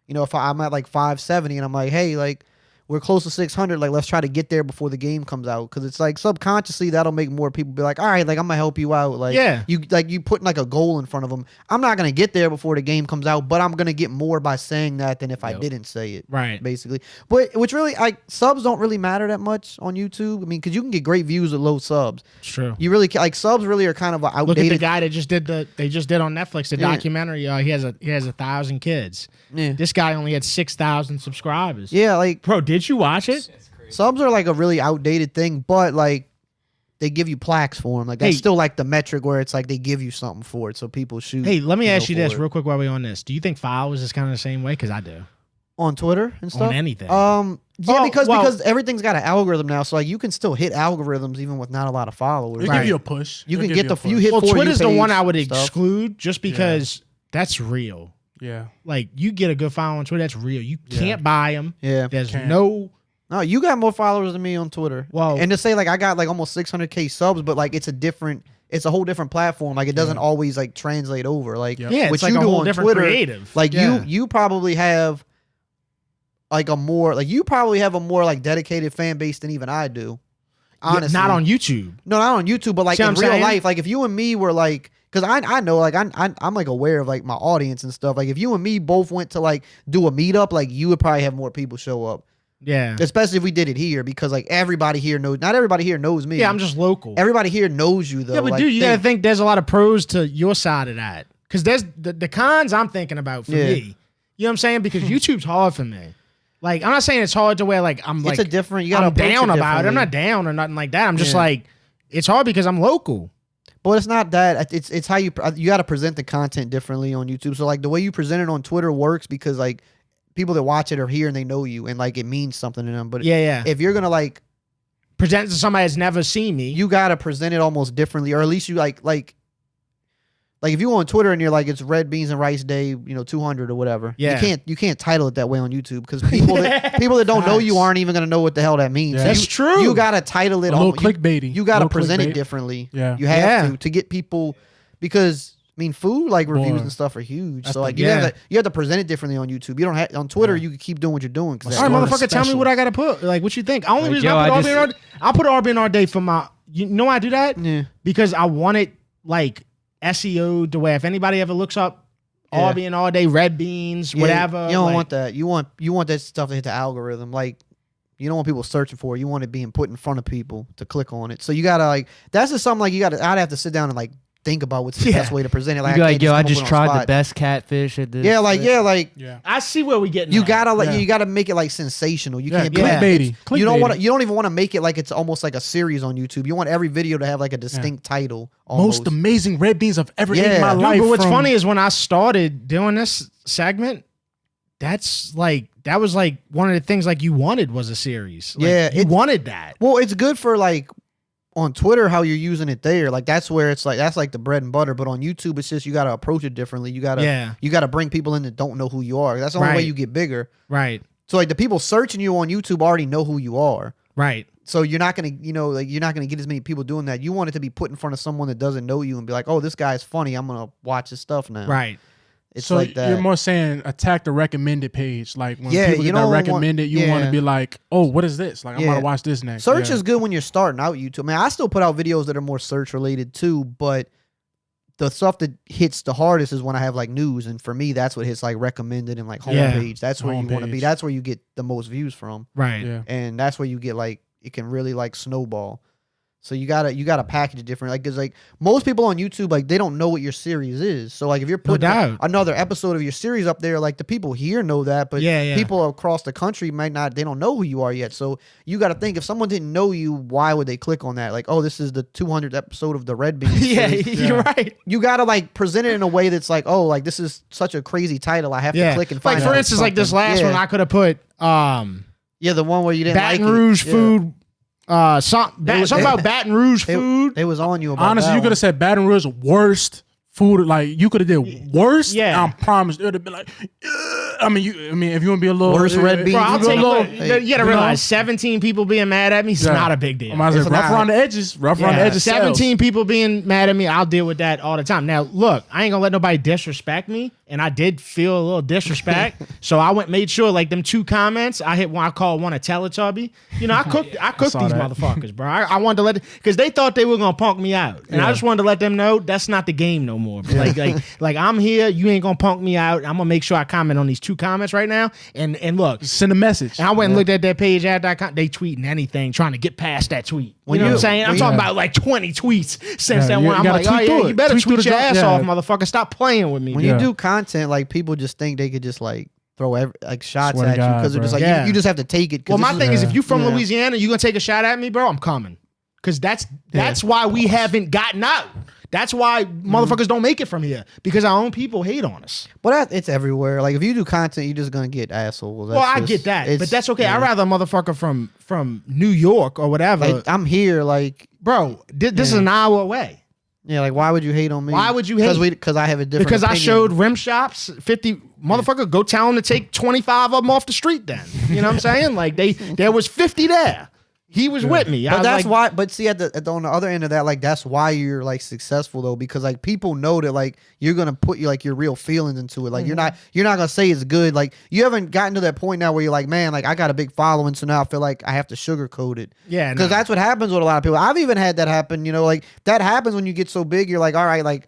you know, if I'm at like 570 and I'm like, hey, like we're close to 600, like let's try to get there before the game comes out, because it's like subconsciously that'll make more people be like, all right, like I'm gonna help you out. Like you putting like a goal in front of them. I'm not gonna get there before the game comes out, but I'm gonna get more by saying that than if I didn't say it. Right. Basically, but which really like subs don't really matter that much on YouTube. I mean, because you can get great views with low subs. It's true. You really like subs really are kind of outdated. Look at the guy that just did on Netflix the documentary. He has 1,000 kids. Yeah. This guy only had 6,000 subscribers. Yeah, like bro, did you watch it? Subs are like a really outdated thing, but like they give you plaques for them. Like that's still like the metric where it's like they give you something for it, so people shoot. Hey, let me ask you this real quick while we're on this. Do you think followers is kind of the same way? Because I do. On Twitter and stuff? On anything. Because everything's got an algorithm now, so like you can still hit algorithms even with not a lot of followers. They give you a push. You can get the you hit. Well, Twitter's the one I would stuff. exclude just because that's real. Yeah. Like you get a good follow on Twitter, that's real. You can't buy them. Yeah. There's No, you got more followers than me on Twitter. Well, and to say like I got like almost 600K subs, but like it's a whole different platform. Like it doesn't always like translate over. Like what it's like you a do whole on different Twitter, creative. Like you probably have like a more like dedicated fan base than even I do. Honestly, not on YouTube. No, not on YouTube, but like in real life. Like if you and me were like, because I know like I'm like aware of like my audience and stuff. Like if you and me both went to like do a meetup, like you would probably have more people show up. Yeah. Especially if we did it here, because like everybody here knows. Not everybody here knows me. Yeah, I'm just local. Everybody here knows you though. Yeah, but like, dude, you gotta think there's a lot of pros to your side of that. Because there's the cons I'm thinking about for me. You know what I'm saying? Because YouTube's hard for me. Like I'm not saying it's hard to where like I'm like it's a different. You gotta I'm down about it. I'm not down or nothing like that. I'm just like it's hard because I'm local. But it's not that. It's how you got to present the content differently on YouTube. So like the way you present it on Twitter works because like people that watch it are here and they know you and like it means something to them. But if you're gonna like present it to somebody that's never seen me, you gotta present it almost differently, or at least you like Like if you go on Twitter and you're like, it's red beans and rice day, 200 or whatever. Yeah. You can't title it that way on YouTube because people that don't know you aren't even gonna know what the hell that means. Yeah. So That's true. You gotta title it a little clickbaity. You gotta present it differently. Yeah. You have to get people because food like reviews and stuff are huge. That's so like you have to present it differently on YouTube. You don't have on Twitter. You can keep doing what you're doing. All right, motherfucker, tell me what I gotta put. Like, what you think? Only reason I'll put RB in our day for my. You know why I do that? Yeah. Because I want it like SEO the way if anybody ever looks up RB in all day, red beans, whatever. You don't want that. You want that stuff to hit the algorithm. Like you don't want people searching for it. You want it being put in front of people to click on it. So you gotta like that's just something like I'd have to sit down and like think about what's the best way to present it. Like, I just tried the best catfish at this. I see where we getting. You gotta make it like sensational. You can't be clickbaity. You don't even want to make it like it's almost like a series on YouTube. You want every video to have like a distinct title. Almost. Most amazing red beans I've ever eaten in my life. But what's funny is when I started doing this segment, that was like one of the things like you wanted was a series. Like, you wanted that. Well, it's good for like on Twitter how you're using it there. Like that's where it's like that's like the bread and butter. But on YouTube, it's just you got to approach it differently. You got to bring people in that don't know who you are. That's the only way you get bigger. Right. So like the people searching you on YouTube already know who you are. Right. So you're not gonna you're not gonna get as many people doing that. You want it to be put in front of someone that doesn't know you and be like, oh, this guy's funny. I'm gonna watch his stuff now. Right. It's so like that. You're more saying attack the recommended page. Like when people get that recommended, you want to be like, oh, what is this? Like I'm gonna watch this next. Search is good when you're starting out YouTube. I still put out videos that are more search related too, but the stuff that hits the hardest is when I have like news, and for me, that's what hits like recommended and like homepage. That's where you want to be. That's where you get the most views from. Right. Yeah. And that's where you get like it can really like snowball. So you gotta package it different, like because like most people on YouTube like they don't know what your series is. So like if you're putting another episode of your series up there, like the people here know that, but people across the country might not. They don't know who you are yet. So you got to think if someone didn't know you, why would they click on that? Like, oh, this is the 200th episode of the Red Beans. You're right. You gotta like present it in a way that's like, oh, like this is such a crazy title. I have to click and find. Like for instance, like this last one, I could have put the one where you didn't Baton like Rouge food. Something about Baton Rouge food. It was on you about honestly, that you could have said Baton Rouge worst food. Like you could have did worst. Yeah, I promise it would have been like. I mean, if you want to be a little worse red beans, bro, I'll take you gotta realize 17 people being mad at me is not a big deal. Rough around the edges. 17 people being mad at me, I'll deal with that all the time. Now, look, I ain't gonna let nobody disrespect me, and I did feel a little disrespect, so I made sure like them 2 comments. I hit one. I called one a Teletubby. I cooked these motherfuckers, bro. I wanted to because they thought they were gonna punk me out, and I just wanted to let them know that's not the game no more. Like I'm here. You ain't gonna punk me out. I'm gonna make sure I comment on these 2 comments right now, and look, send a message. And I went and looked at their page ad.com. They tweeting anything, trying to get past that tweet. You know what I'm saying? I'm talking about like 20 tweets since that one. I'm like, oh yeah, you better tweet your ass off, motherfucker. Stop playing with me. When you do content, like people just think they could just like throw shots at you because they're just like you just have to take it. Well, my thing is, if you from Louisiana, you gonna take a shot at me, bro? I'm coming, because that's why we haven't gotten out. That's why motherfuckers don't make it from here, because our own people hate on us. But it's everywhere. Like if you do content, you're just gonna get assholes. I get that, but that's okay. I'd rather a motherfucker from New York or whatever. Like, I'm here, like bro. This is an hour away. Yeah, like why would you hate on me? Why would you hate? Because I have a different. Because opinion. I showed rim shops 50 motherfucker. Go tell them to take 25 of them off the street. Then you know what I'm saying? Like there was 50 there. He was with me. But that's why. But see, on the other end of that, like that's why you're like successful though, because like people know that like you're gonna put your real feelings into it. Like you're not gonna say it's good. Like you haven't gotten to that point now where you're like, man, like I got a big following, so now I feel like I have to sugarcoat it. Yeah, because that's what happens with a lot of people. I've even had that happen. Like that happens when you get so big. You're like, all right, like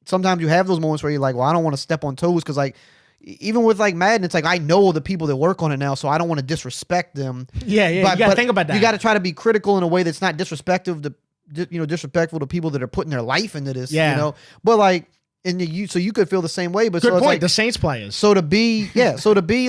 sometimes you have those moments where you're like, well, I don't want to step on toes because like. Even with like Madden, it's like I know the people that work on it now, so I don't want to disrespect them. Yeah, you gotta think about that. You got to try to be critical in a way that's not disrespectful to people that are putting their life into this. Yeah. But like, so you could feel the same way. But good so it's point. like, the Saints players. So to be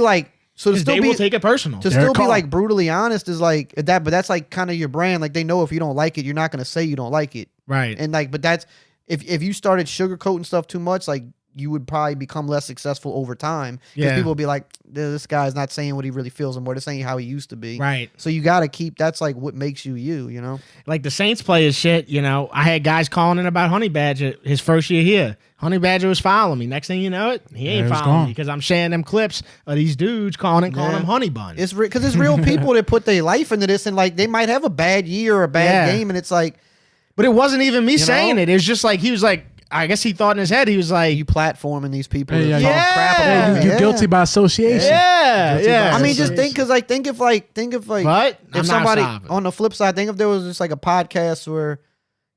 like. So to still will take it personal. To still be like brutally honest is like that, but that's like kind of your brand. Like they know if you don't like it, you're not gonna say you don't like it. Right. And like, but that's if you started sugarcoating stuff too much, like. You would probably become less successful over time because people will be like, this guy's not saying what he really feels anymore. They're saying how he used to be. Right. So you got to keep, that's like what makes you, you know? Like the Saints players shit, you know, I had guys calling in about Honey Badger his first year here. Honey Badger was following me. Next thing you know it, he ain't following me because I'm sharing them clips of these dudes calling him Honey Bun. It's because it's real people that put their life into this, and like they might have a bad year or a bad game, and it's like. But it wasn't even me saying it. It was just like, he was like, I guess he thought in his head, he was like, you platforming these people. Yeah, crap about you're guilty by association. Yeah. I mean, just think if but if somebody on the flip side, think if there was just like a podcast where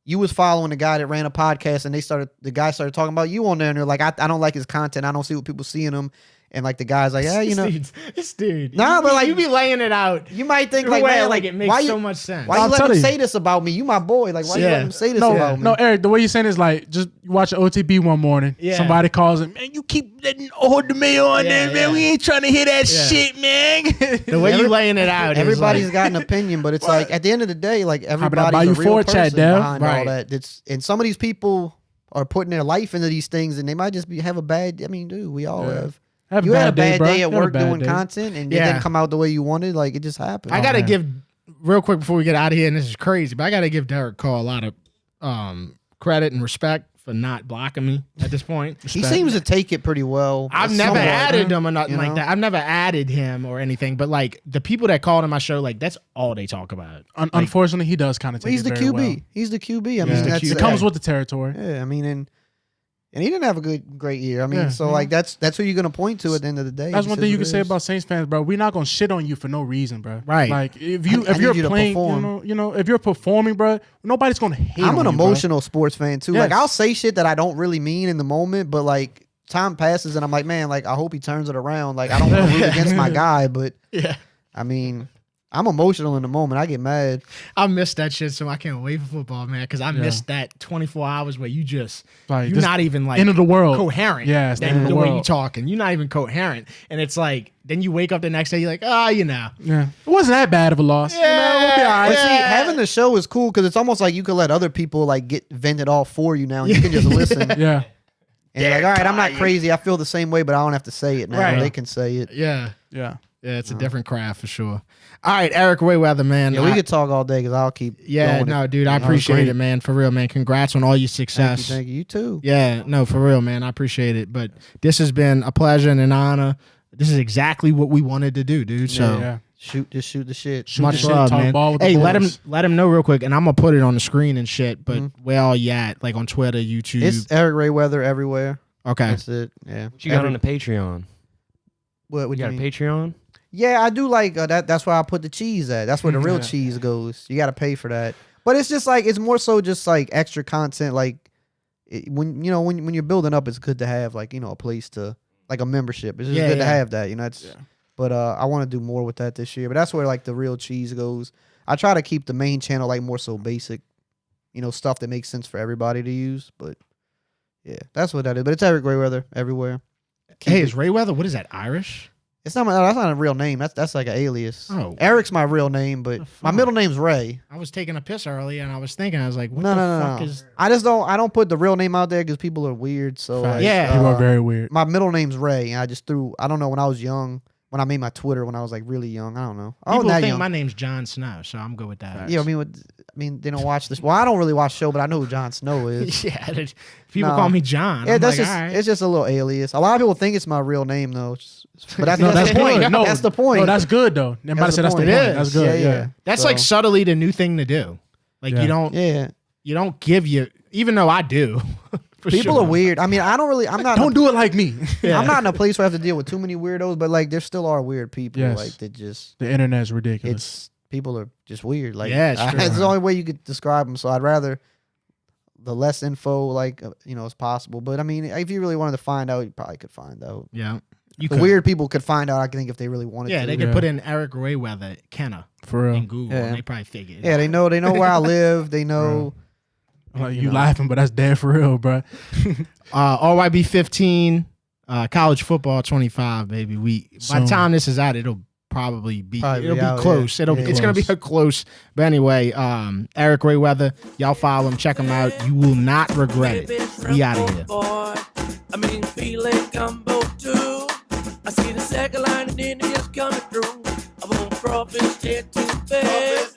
you was following a guy that ran a podcast and the guy started talking about you on there, and they're like, I don't like his content. I don't see what people see in him. And like the guy's like, yeah, you know, this dude. Nah, but like you be laying it out. You might think like, man, like it makes so much sense. Why you let him say this about me? You my boy. Like, why you let him say this about me? No, Eric, the way you're saying is like, just you watch OTB one morning. Yeah. Somebody calls him, man, you keep letting the Mayo on there, man. We ain't trying to hear that shit, man. The way you laying it out. Everybody's got an opinion, but it's like at the end of the day, like everybody's a real person behind all that. And some of these people are putting their life into these things, and they might just have a bad. I mean, dude, we all have. You had a bad day at work doing content, and it didn't come out the way you wanted. Like, it just happened. I got to give, real quick before we get out of here, and this is crazy, but I got to give Derek Carr a lot of credit and respect for not blocking me at this point. He seems to take it pretty well. I've never added him or nothing like that. I've never added him or anything, but like the people that called in my show, like that's all they talk about. Unfortunately, he does kind of take it very well. He's the QB. I mean, it comes with the territory. Yeah, I mean, and he didn't have a great year. I mean, like that's who you're gonna point to at the end of the day. That's one thing you can say about Saints fans, bro. We're not gonna shit on you for no reason, bro. Right? Like if you're playing, if you're performing, bro, nobody's gonna hate. I'm an you, emotional sports fan too. Yes. Like I'll say shit that I don't really mean in the moment, but like time passes and I'm like, man, like I hope he turns it around. Like I don't want to root against my guy, but I mean. I'm emotional in the moment. I get mad. I miss that shit, so I can't wait for football, man. Because I miss that 24 hours where you just like, you're not even like end of the world coherent. Yeah, the way you talking, you're not even coherent, and it's like then you wake up the next day, you're like, it wasn't that bad of a loss. Yeah, we'll be all right. But see, having the show is cool because it's almost like you can let other people like get vented off for you now, and you can just listen. And you're like, all right, I'm not crazy. I feel the same way, but I don't have to say it now. Right. They can say it. Yeah, it's a different craft for sure. All right, Eric Rayweather, man. Yeah, we could talk all day because I'll keep. Yeah, no, dude, I appreciate it, man. For real, man. Congrats on all your success. Thank you. You too. Yeah, no, for real, man. I appreciate it. But this has been a pleasure and an honor. This is exactly what we wanted to do, dude. So shoot the shit. Much love, man. Hey, let him know real quick, and I'm gonna put it on the screen and shit. But where all you at? Like on Twitter, YouTube. It's Eric Rayweather everywhere. Okay, that's it. Yeah. What you got on the Patreon? What you got a Patreon? Yeah, I do like that. That's where I put the cheese at. That's where the real cheese goes. You got to pay for that. But it's just like it's more so just like extra content. Like when you're building up, it's good to have like a place to like a membership. It's just good to have that. But I want to do more with that this year. But that's where like the real cheese goes. I try to keep the main channel like more so basic, stuff that makes sense for everybody to use. But yeah, that's what that is. But it's Eric Rayweather everywhere. Is Rayweather? What is that? Irish? That's not a real name. That's like an alias. Oh. Eric's my real name, but my middle name's Ray. I was taking a piss earlier, and I was thinking, I was like, what the fuck is... I don't put the real name out there because people are weird. So people are very weird. My middle name's Ray, and I don't know, when I was young, when I made my Twitter when I was like really young, I don't know. People think my name's Jon Snow, so I'm good with that. Yeah, I mean, they don't watch this. Well, I don't really watch the show, but I know who Jon Snow is. People call me John. Yeah, it's just a little alias. A lot of people think it's my real name though. But that's the point. No, that's the point. No, that's good though. Everybody said that's the point. That's good. Yeah. That's like subtly the new thing to do. Like you don't give even though I do. People are weird. I mean, I'm not. Don't do it like me. I'm not in a place where I have to deal with too many weirdos, but like there still are weird people. Yes. Like that just. The internet's ridiculous. People are just weird. Like it's the only way you could describe them. So I'd rather the less info, like as possible. But I mean, if you really wanted to find out, you probably could find out. Yeah, weird people could find out. I think if they really wanted to. Yeah, they could put in Eric Rayweather Kenna for real in Google, and they probably figure. Yeah, they know where I live. They know. Like you laughing, but that's dead for real, bro. RYB 15, college football 25, baby. By the time this is out, it'll probably be close. It's gonna be a close. But anyway, Eric Rayweather, y'all follow him, check him out. You will not regret it. We out of here. I mean, feel like gumbo too. I see the second line and then it just coming through. I want crawfish, dead too fast.